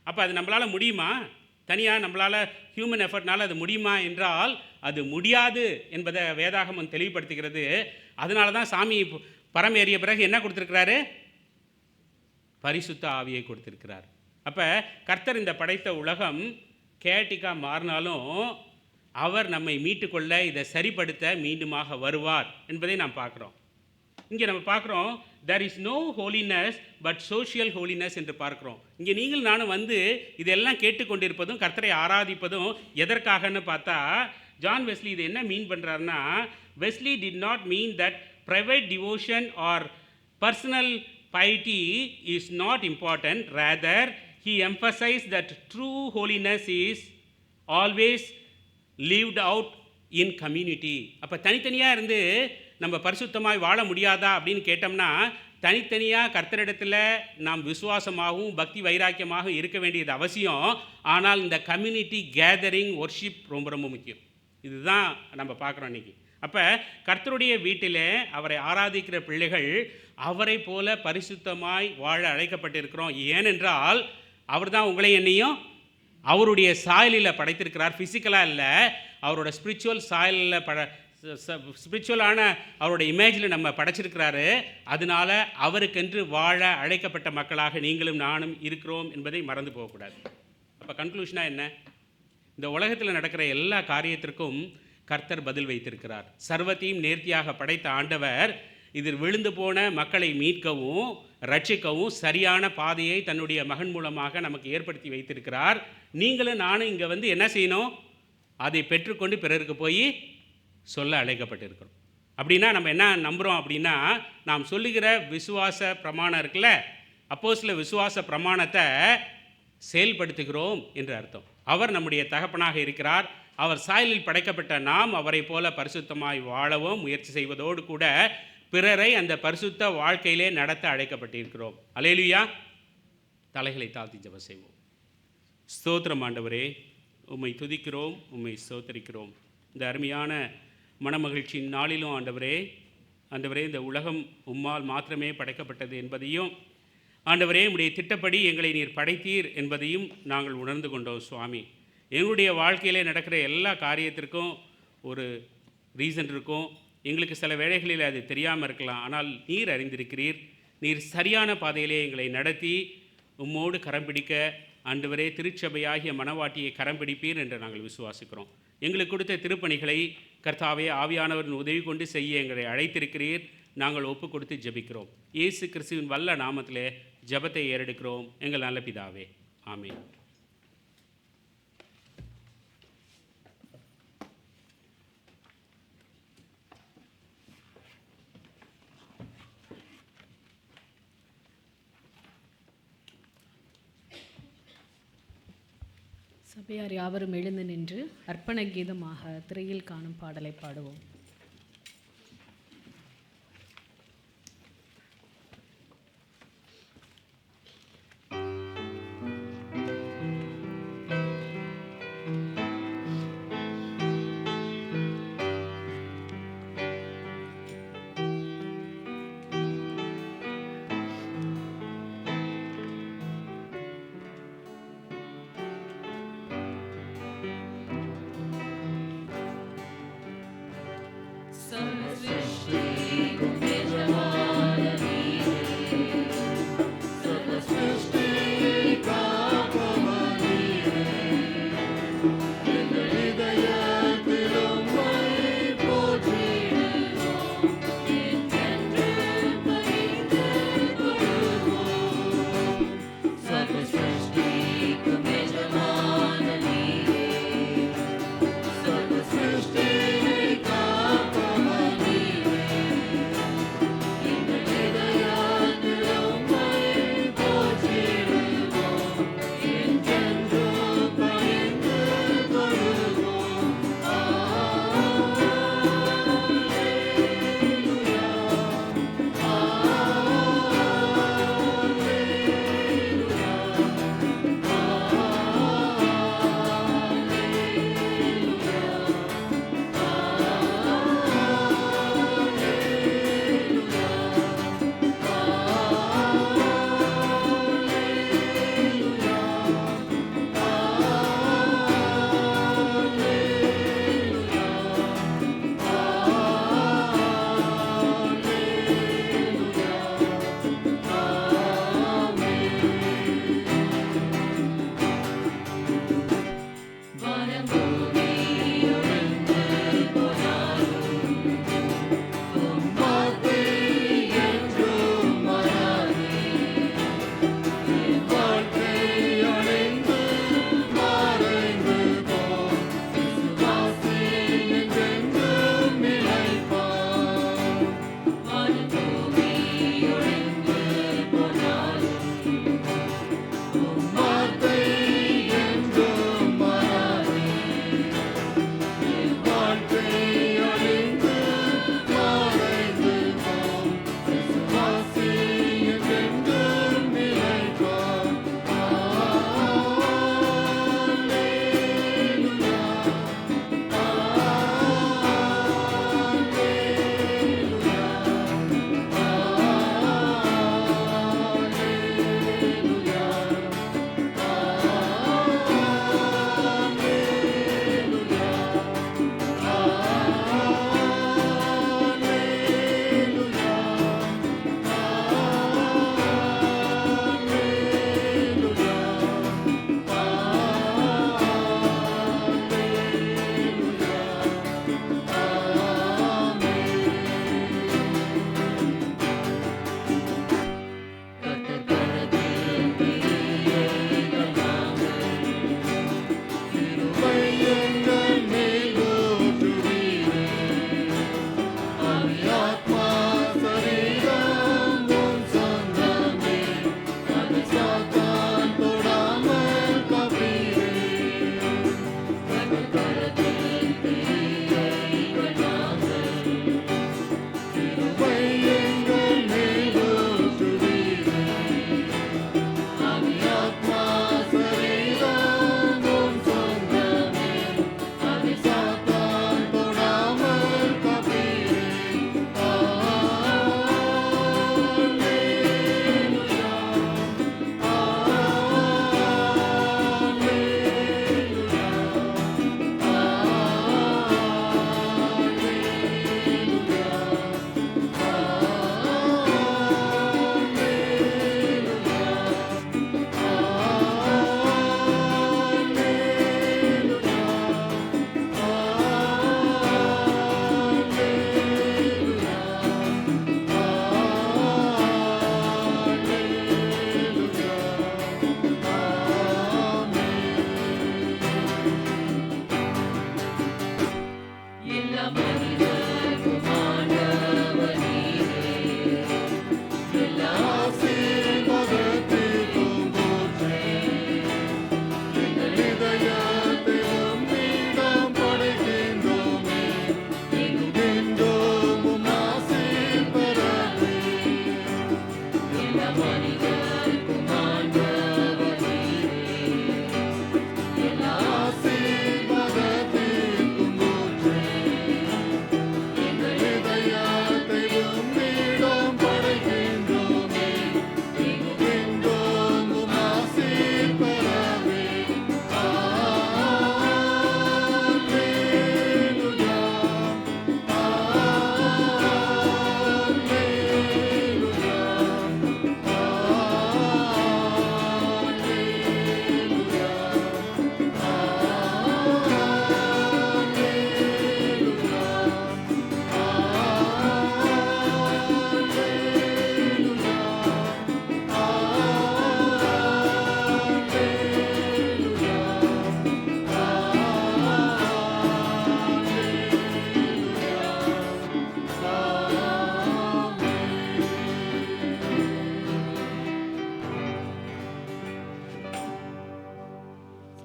அப்போ அது நம்மளால் முடியுமா? தனியாக நம்மளால் ஹியூமன் எஃபர்ட்னால அது முடியுமா என்றால் அது முடியாது என்பதை வேதாகமம் தெளிவுபடுத்துகிறது. அதனால தான் சாமி பரம் ஏறிய பிறகு என்ன கொடுத்துருக்கிறாரு? பரிசுத்த ஆவியை கொடுத்திருக்கிறார். அப்போ கர்த்தர் இந்த படைத்த உலகம் கேட்டிக்காக மாறினாலும் அவர் நம்மை மீட்டுக்கொள்ள, இதை சரிப்படுத்த மீண்டுமாக வருவார் என்பதை நாம் பார்க்குறோம். இங்கே நம்ம பார்க்குறோம், there is no holiness but social holiness என்று பார்க்குறோம். இங்கே நீங்கள் நானும் வந்து இதெல்லாம் கேட்டுக்கொண்டிருப்பதும் கர்த்தரை ஆராதிப்பதும் எதற்காகன்னு பார்த்தா, ஜான் வெஸ்லி இது என்ன மீன் பண்ணுறாருன்னா, Wesley did not mean that private devotion or personal piety is not important. Rather, he emphasized that true holiness is always lived out in community. அப்போ தனித்தனியாக இருந்து நம்ம பரிசுத்தமாய் வாழ முடியாதா அப்படின்னு கேட்டோம்னா, தனித்தனியாக கர்த்தரிடத்தில் நாம் விசுவாசமாகவும் பக்தி வைராக்கியமாகவும் இருக்க வேண்டியது அவசியம். ஆனால் இந்த கம்யூனிட்டி கேதரிங் ஒர்ஷிப் ரொம்ப ரொம்ப முக்கியம். இதுதான் நம்ம பார்க்குறோம் இன்றைக்கி. அப்போ கர்த்தருடைய வீட்டில் அவரை ஆராதிக்கிற பிள்ளைகள் அவரை போல பரிசுத்தமாய் வாழ அழைக்கப்பட்டிருக்கிறோம். ஏனென்றால் அவர் தான் உங்களை என்னையும் அவருடைய சாயலில் படைத்திருக்கிறார். ஃபிசிக்கலாக இல்லை, அவரோட ஸ்பிரிச்சுவல் சாயலில் ஸ்பிரிச்சுவலான அவரோட இமேஜில் நம்ம படைச்சிருக்கிறாரு. அதனால அவருக்கென்று வாழ அழைக்கப்பட்ட மக்களாக நீங்களும் நானும் இருக்கிறோம் என்பதை மறந்து போகக்கூடாது. அப்போ கன்க்ளூஷனாக என்ன? இந்த உலகத்தில் நடக்கிற எல்லா காரியத்திற்கும் கர்த்தர் பதில் வைத்திருக்கிறார். சர்வத்தையும் நேர்த்தியாக படைத்த ஆண்டவர் இதில் விழுந்து போன மக்களை மீட்கவும் ரட்சிக்கவும் சரியான பாதையை தன்னுடைய மகன் மூலமாக நமக்கு ஏற்படுத்தி வைத்திருக்கிறார். நீங்களும் நானும் இங்கே வந்து என்ன செய்யணும்? அதை பெற்றுக்கொண்டு பிறருக்கு போய் சொல்ல அழைக்கப்பட்டிருக்கிறோம். அப்படின்னா நம்ம என்ன நம்புகிறோம் அப்படின்னா, நாம் சொல்லுகிற விசுவாச பிரமாணம் இருக்குல்ல, அப்போஸ்தல விசுவாச பிரமாணத்தை செயல்படுத்துகிறோம் என்று அர்த்தம். அவர் நம்முடைய தகப்பனாக இருக்கிறார். அவர் சாயலில் படைக்கப்பட்ட நாம் அவரை போல பரிசுத்தமாய் வாழவும் முயற்சி செய்வதோடு கூட பிறரை அந்த பரிசுத்த வாழ்க்கையிலே நடத்த அழைக்கப்பட்டிருக்கிறோம். அல்லேலூயா. தலைகளை தாழ்த்தி ஜெபம் செய்வோம். ஸ்தோத்திரம் ஆண்டவரே, உம்மை துதிக்கிறோம், உம்மை ஸ்தோத்தரிக்கிறோம். இந்த அருமையான மனமகிழ்ச்சியின் நாளிலும் ஆண்டவரே, இந்த உலகம் உம்மால் மாத்திரமே படைக்கப்பட்டது என்பதையும் ஆண்டவரே, உம்முடைய திட்டப்படி எங்களை நீர் படைத்தீர் என்பதையும் நாங்கள் உணர்ந்து கொண்டோம் சுவாமி. எங்களுடைய வாழ்க்கையிலே நடக்கிற எல்லா காரியத்திற்கும் ஒரு ரீசன் இருக்கும். எங்களுக்கு சில வேளைகளில் அது தெரியாமல் இருக்கலாம். ஆனால் நீர் அறிந்திருக்கிறீர். நீர் சரியான பாதையிலே எங்களை நடத்தி உம்மோடு கரம் பிடிக்க ஆண்டவரே திருச்சபையாகிய மனவாட்டியை கரம் பிடிப்பீர் என்று நாங்கள் விசுவாசிக்கிறோம். எங்களுக்கு கொடுத்த திருப்பணிகளை கர்த்தாவே ஆவியானவரின் உதவி கொண்டு செய்ய எங்களை அழைத்திருக்கிறீர். நாங்கள் ஒப்பு கொடுத்து ஜெபிக்கிறோம். இயேசு கிறிஸ்துவின் வல்ல நாமத்திலே ஜெபத்தை ஏறெடுக்கிறோம் எங்கள் நல்ல பிதாவே, ஆமென். சபையார் யாவரும் எழுந்து நின்று அர்ப்பண கீதமாக திரையில் காணும் பாடலை பாடுவோம்.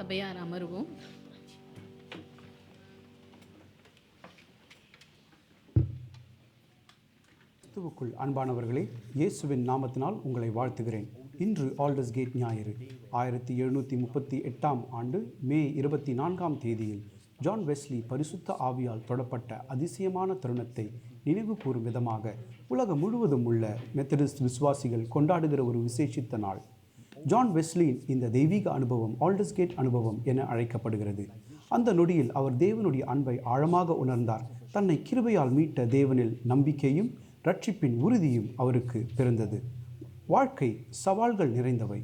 சபையார் அமருவோம். கிறிஸ்துவுக்குள் அன்பானவர்களே, இயேசுவின் நாமத்தினால் உங்களை வாழ்த்துகிறேன். இன்று ஆல்டர்ஸ் கேட் ஞாயிறு 1738 ஆண்டு மே 24 தேதியில் ஜான் வெஸ்லி பரிசுத்த ஆவியால் தொடப்பட்ட அதிசயமான தருணத்தை நினைவு கூறும் விதமாக உலகம் முழுவதும் உள்ள மெத்தடிஸ்ட் விசுவாசிகள் கொண்டாடுகிற ஒரு விசேஷித்த நாள். ஜான் வெஸ்லியின் இந்த தெய்வீக அனுபவம் ஆல்டர்ஸ் கேட் அனுபவம் என அழைக்கப்படுகிறது. அந்த நொடியில் அவர் தேவனுடைய அன்பை ஆழமாக உணர்ந்தார். தன்னை கிருபையால் மீட்ட தேவனில் நம்பிக்கையும் ரட்சிப்பின் உறுதியும் அவருக்கு பிறந்தது. வாழ்க்கை சவால்கள் நிறைந்தவை.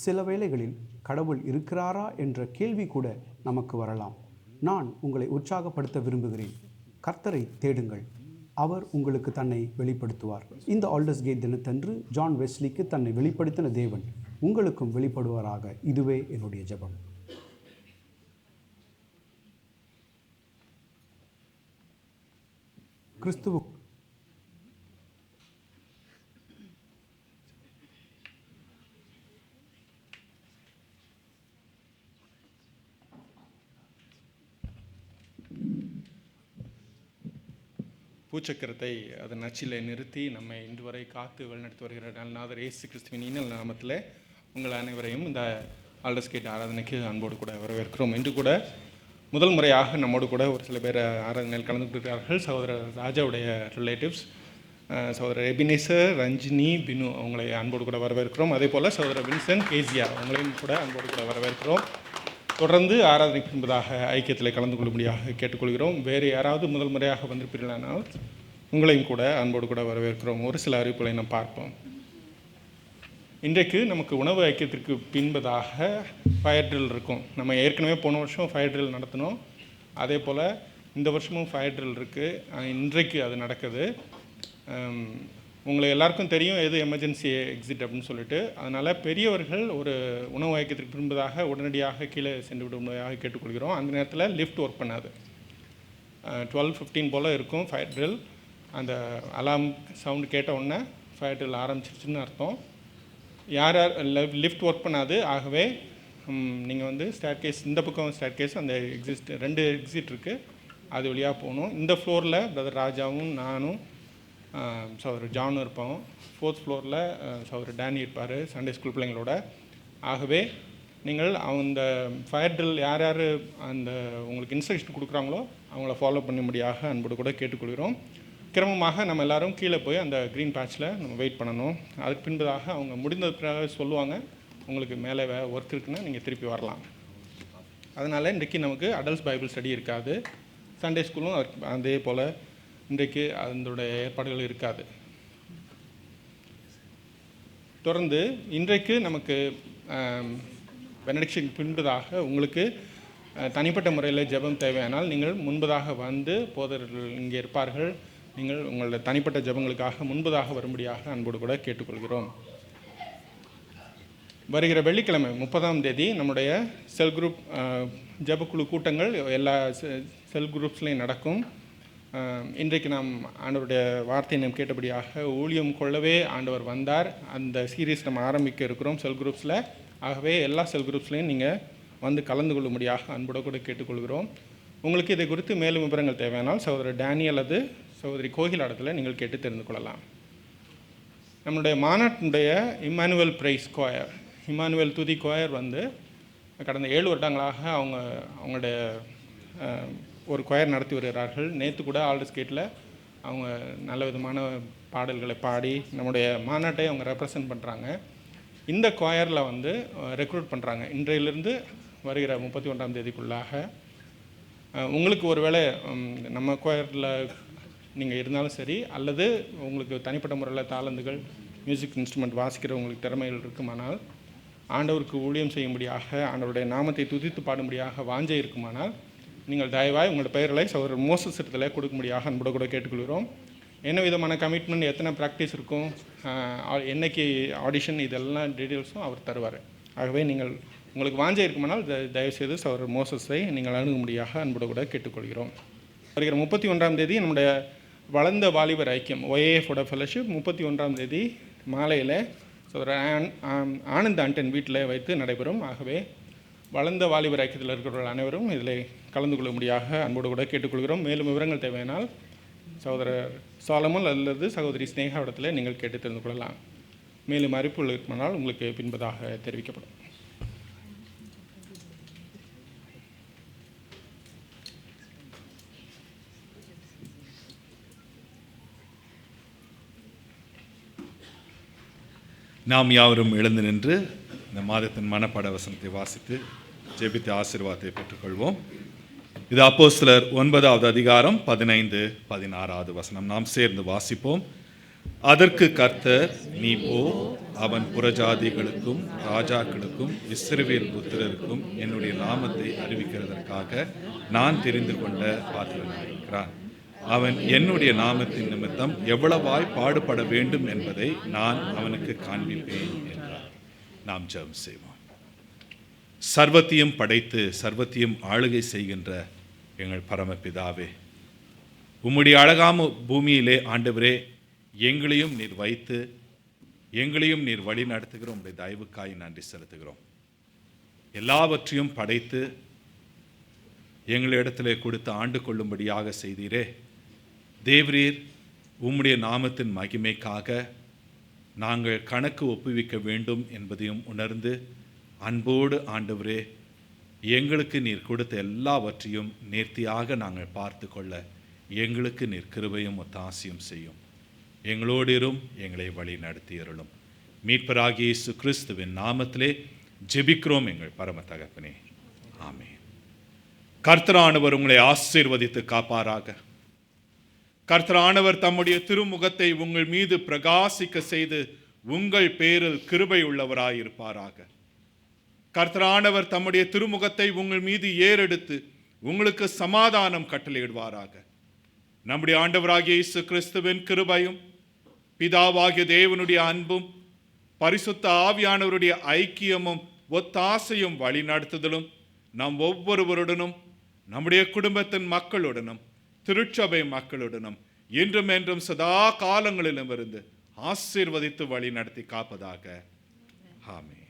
சில வேளைகளில் கடவுள் இருக்கிறாரா என்ற கேள்வி கூட நமக்கு வரலாம். நான் உங்களை உற்சாகப்படுத்த விரும்புகிறேன். கர்த்தரை தேடுங்கள், அவர் உங்களுக்கு தன்னை வெளிப்படுத்துவார். இந்த ஆல்டர்ஸ் கேட் தினத்தன்று ஜான் வெஸ்லிக்கு தன்னை வெளிப்படுத்தின தேவன் உங்களுக்கும் வெளிப்படுவாராக. இதுவே என்னுடைய ஜெபம். கிறிஸ்துவ பூச்சக்கரத்தை அதன் நச்சிலை நிறுத்தி நம்மை இன்று வரை காத்து வழிநடத்தி வருகிற நல்லநாதர் இயேசு கிறிஸ்துவின் இனிய நாமத்தில் உங்கள் அனைவரையும் இந்த ஆல்டர்ஸ் கேட் ஆராதனைக்கு அன்போடு கூட வரவேற்கிறோம். இன்று கூட முதல் முறையாக நம்மோடு கூட ஒரு சில பேர் ஆராதனையில் கலந்து கொண்டிருக்கிறார்கள். சகோதரர் ராஜாவுடைய ரிலேட்டிவ்ஸ் சகோதரர் எபினேசர், ரஞ்சினி, பினு அவங்களை அன்போடு கூட வரவேற்கிறோம். அதே போல் சகோதரர் வின்சென்ட், கேசியா அவங்களையும் கூட அன்போடு கூட வரவேற்கிறோம். தொடர்ந்து ஆராதனைக்கு என்பதாக ஐக்கியத்தில் கலந்து கொள்ளும்படியாக கேட்டுக்கொள்கிறோம். வேறு யாராவது முதல் முறையாக வந்திருப்பீர்களானால் உங்களையும் கூட அன்போடு கூட வரவேற்கிறோம். ஒரு சில அறிவிப்புகளை நாம் பார்ப்போம். இன்றைக்கு நமக்கு உணவு ஐக்கியத்திற்கு பின்பதாக ஃபயர் ட்ரில் இருக்கும். நம்ம ஏற்கனவே போன வருஷம் ஃபயர் ட்ரில் நடத்தினோம். அதே போல் இந்த வருஷமும் ஃபயர் ட்ரில் இருக்குது. இன்றைக்கு அது நடக்குது. உங்களை எல்லாருக்கும் தெரியும் எது எமர்ஜென்சி எக்ஸிட் அப்படின்னு சொல்லிட்டு. அதனால் பெரியவர்கள் ஒரு உணவு ஐக்கியத்திற்கு பின்பதாக உடனடியாக கீழே சென்று விடும்படியாக கேட்டுக்கொள்கிறோம். அந்த நேரத்தில் லிஃப்ட் ஒர்க் பண்ணாது. 12:15 போல் இருக்கும் ஃபயர் ட்ரில். அந்த அலாம் சவுண்டு கேட்ட உடனே ஃபயர் ட்ரில் ஆரம்பிச்சிருச்சுன்னு அர்த்தம். யார் யார் லிஃப்ட் ஒர்க் பண்ணாது. ஆகவே நீங்கள் வந்து ஸ்டேர் கேஸ், இந்த பக்கம் ஸ்டேர் கேஸ், அந்த எக்ஸிட் 2 எக்ஸிட் இருக்குது, அது வழியாக போகணும். இந்த ஃப்ளோரில் பிரதர் ராஜாவும் நானும் சகோதரர் ஜானும் இருப்போம். 4th ஃப்ளோரில் சகோதரர் டேனி இருப்பார் சண்டே ஸ்கூல் பிள்ளைங்களோட. ஆகவே நீங்கள் அந்த ஃபயர் ட்ரில் யார் யார் அந்த உங்களுக்கு இன்ஸ்ட்ரக்ஷன் கொடுக்குறாங்களோ அவங்கள ஃபாலோ பண்ணும்படியாக அன்போடு கூட கேட்டுக்கொள்கிறோம். கிரமமாக நம்ம எல்லோரும் கீழே போய் அந்த க்ரீன் பேட்சில் நம்ம வெயிட் பண்ணணும். அதுக்கு பின்பதாக அவங்க முடிந்ததுக்காக சொல்லுவாங்க, உங்களுக்கு மேலே ஒர்க் இருக்குன்னா நீங்கள் திருப்பி வரலாம். அதனால் இன்றைக்கி நமக்கு அடல்ட்ஸ் பைபிள் ஸ்டடி இருக்காது. சண்டே ஸ்கூலும் அதே போல் இன்றைக்கு அதனுடைய ஏற்பாடுகள் இருக்காது. தொடர்ந்து இன்றைக்கு நமக்கு பெனடிக்ஷன் பின்பதாக உங்களுக்கு தனிப்பட்ட முறையில் ஜெபம் தேவையானால் நீங்கள் முன்பதாக வந்து போதகர்கள் இங்கே இருப்பார்கள். நீங்கள் உங்களோட தனிப்பட்ட ஜெபங்களுக்காக முன்பதாக வரும்படியாக அன்போடு கூட கேட்டுக்கொள்கிறோம். வருகிற வெள்ளிக்கிழமை 30ஆம் தேதி நம்முடைய செல் குரூப் ஜெபக்குழு கூட்டங்கள் எல்லா செல் குரூப்ஸ்லையும் நடக்கும். இன்றைக்கு நாம் ஆண்டவருடைய வார்த்தையை நாம் கேட்டபடியாக ஊழியம் கொள்ளவே ஆண்டவர் வந்தார். அந்த சீரீஸ் நம்ம ஆரம்பிக்க இருக்கிறோம் செல் குரூப்ஸில். ஆகவே எல்லா செல் குரூப்ஸ்லையும் நீங்கள் வந்து கலந்து கொள்ளும்படியாக அன்போடு கூட கேட்டுக்கொள்கிறோம். உங்களுக்கு இதை குறித்து மேலும் விவரங்கள் தேவையானால் சகோதரர் டேனி அல்லது சகோதரி கோகிலாடத்தில் நீங்கள் கேட்டு தெரிந்து கொள்ளலாம். நம்மளுடைய மாநாட்டினுடைய இம்மானுவேல் பிரைஸ் கோயர், இம்மானுவேல் துதி கோயர் வந்து கடந்த 7 வருடங்களாக அவங்களுடைய ஒரு கொயர் நடத்தி வருகிறார்கள். நேற்று கூட ஆல்டர்ஸ் கேட்டில் அவங்க நல்ல விதமான பாடல்களை பாடி நம்முடைய மாநாட்டை அவங்க ரெப்ரசன்ட் பண்ணுறாங்க. இந்த கொயரில் வந்து ரெக்ரூட் பண்ணுறாங்க. இன்றையிலிருந்து வருகிற 31ஆம் தேதிக்குள்ளாக உங்களுக்கு ஒரு வேளை நம்ம கொயரில் நீங்கள் இருந்தாலும் சரி, அல்லது உங்களுக்கு தனிப்பட்ட முறையில் தாளந்துகள், மியூசிக் இன்ஸ்ட்ருமெண்ட் வாசிக்கிறவங்களுக்கு திறமைகள் இருக்குமானால், ஆண்டவருக்கு ஊழியம் செய்யும்படியாக ஆண்டவருடைய நாமத்தை துதித்து பாடும்படியாக வாஞ்சை இருக்குமானால் நீங்கள் தயவாய் உங்களோட பெயர்களை சகோதரர் மோசஸ் இடத்துல கொடுக்கும்படியாக அன்போடு கூட கேட்டுக்கொள்கிறோம். என்ன விதமான கமிட்மெண்ட், எத்தனை ப்ராக்டிஸ் இருக்கும், என்னைக்கு ஆடிஷன், இதெல்லாம் டீட்டெயில்ஸும் அவர் தருவார். ஆகவே நீங்கள் உங்களுக்கு வாஞ்சை இருக்குமானால் தயவுசெய்து சகோதரர் மோசஸை நீங்கள் அணுகும்படியாக அன்போடு கூட கேட்டுக்கொள்கிறோம். வருகிற 31ஆம் தேதி நம்முடைய வளர்ந்த வாலிபர் ஐக்கியம் OAFோட ஃபெலோஷிப் 31ஆம் தேதி மாலையில் சகோதரர் ஆனந்த் ஆண்டன் வீட்டில் வைத்து நடைபெறும். ஆகவே வளர்ந்த வாலிபர் ஐக்கியத்தில் இருக்கிறவர்கள் அனைவரும் இதில் கலந்து கொள்ளும்படியாக அன்போடு கூட கேட்டுக்கொள்கிறோம். மேலும் விவரங்கள் தேவையானால் சகோதரர் சாலமன் அல்லது சகோதரி ஸ்னேகாவிடத்தில் நீங்கள் கேட்டு தெரிந்து கொள்ளலாம். மேலும் அறிவிப்புகள் இருக்குமானால் உங்களுக்கு பின்பதாக தெரிவிக்கப்படும். நாம் யாவரும் எழுந்து நின்று இந்த மாதத்தின் மனப்பாட வசனத்தை வாசித்து ஜெபித்து ஆசீர்வாதத்தை பெற்றுக்கொள்வோம். இது அப்போஸ்தலர் 9வது அதிகாரம் 15, 16வது வசனம். நாம் சேர்ந்து வாசிப்போம். அதற்கு கர்த்தர், நீ போ, அவன் புறஜாதிகளுக்கும் ராஜாக்களுக்கும் இஸ்ரவேல் புத்திரருக்கும் என்னுடைய நாமத்தை அறிவிக்கிறதற்காக நான் தெரிந்து கொண்ட பாத்திரனாயிருக்கிறான். அவன் என்னுடைய நாமத்தின் நிமித்தம் எவ்வளவாய் பாடுபட வேண்டும் என்பதை நான் அவனுக்கு காண்பிப்பேன் என்றார். நாம் ஜெபம் செய்வோம். சர்வத்தையும் படைத்து சர்வத்தையும் ஆளுகை செய்கின்ற எங்கள் பரமபிதாவே, உம்முடைய அழகாம பூமியிலே ஆண்டவரே எங்களையும் நீர் வைத்து எங்களையும் நீர் வழி நடத்துகிற உம்முடைய தயவுக்காய் நன்றி செலுத்துகிறோம். எல்லாவற்றையும் படைத்து எங்களிடத்திலே கொடுத்து ஆண்டு கொள்ளும்படியாக செய்தீரே. தேவரீர் உம்முடைய நாமத்தின் மகிமைக்காக நாங்கள் கணக்கு ஒப்புவிக்க வேண்டும் என்பதையும் உணர்ந்து அன்போடு ஆண்டவரே எங்களுக்கு நீர் கொடுத்த எல்லாவற்றையும் நேர்த்தியாக நாங்கள் பார்த்து கொள்ள எங்களுக்கு நீர் கிருபையும் ஒத்தாசையும் செய்யும். எங்களோடு இரும், எங்களை வழி நடத்தியருளும். மீட்பராகிய இயேசு கிறிஸ்துவின் நாமத்திலே ஜெபிக்கிறோம் எங்கள் பரம தகப்பனே, ஆமென். கர்த்தரானவர் உங்களை ஆசீர்வதித்து காப்பாராக. கர்த்தரானவர் தம்முடைய திருமுகத்தை உங்கள் மீது பிரகாசிக்க செய்து உங்கள் பேரில் கிருபை உள்ளவராயிருப்பாராக. கர்த்தரானவர் தம்முடைய திருமுகத்தை உங்கள் மீது ஏறெடுத்து உங்களுக்கு சமாதானம் கட்டளையிடுவாராக. நம்முடைய ஆண்டவராகிய இயேசு கிறிஸ்துவின் கிருபையும் பிதாவாகிய தேவனுடைய அன்பும் பரிசுத்த ஆவியானவருடைய ஐக்கியமும் ஒத்தாசையும் வழி நடத்துதலும் நம் ஒவ்வொருவருடனும் நம்முடைய குடும்பத்தின் மக்களுடனும் திருச்சபை மக்களுடனும் இன்றும் என்றும் சதா காலங்களிலும் இருந்து ஆசீர்வதித்து வழி நடத்தி காப்பதாக. ஆமென்.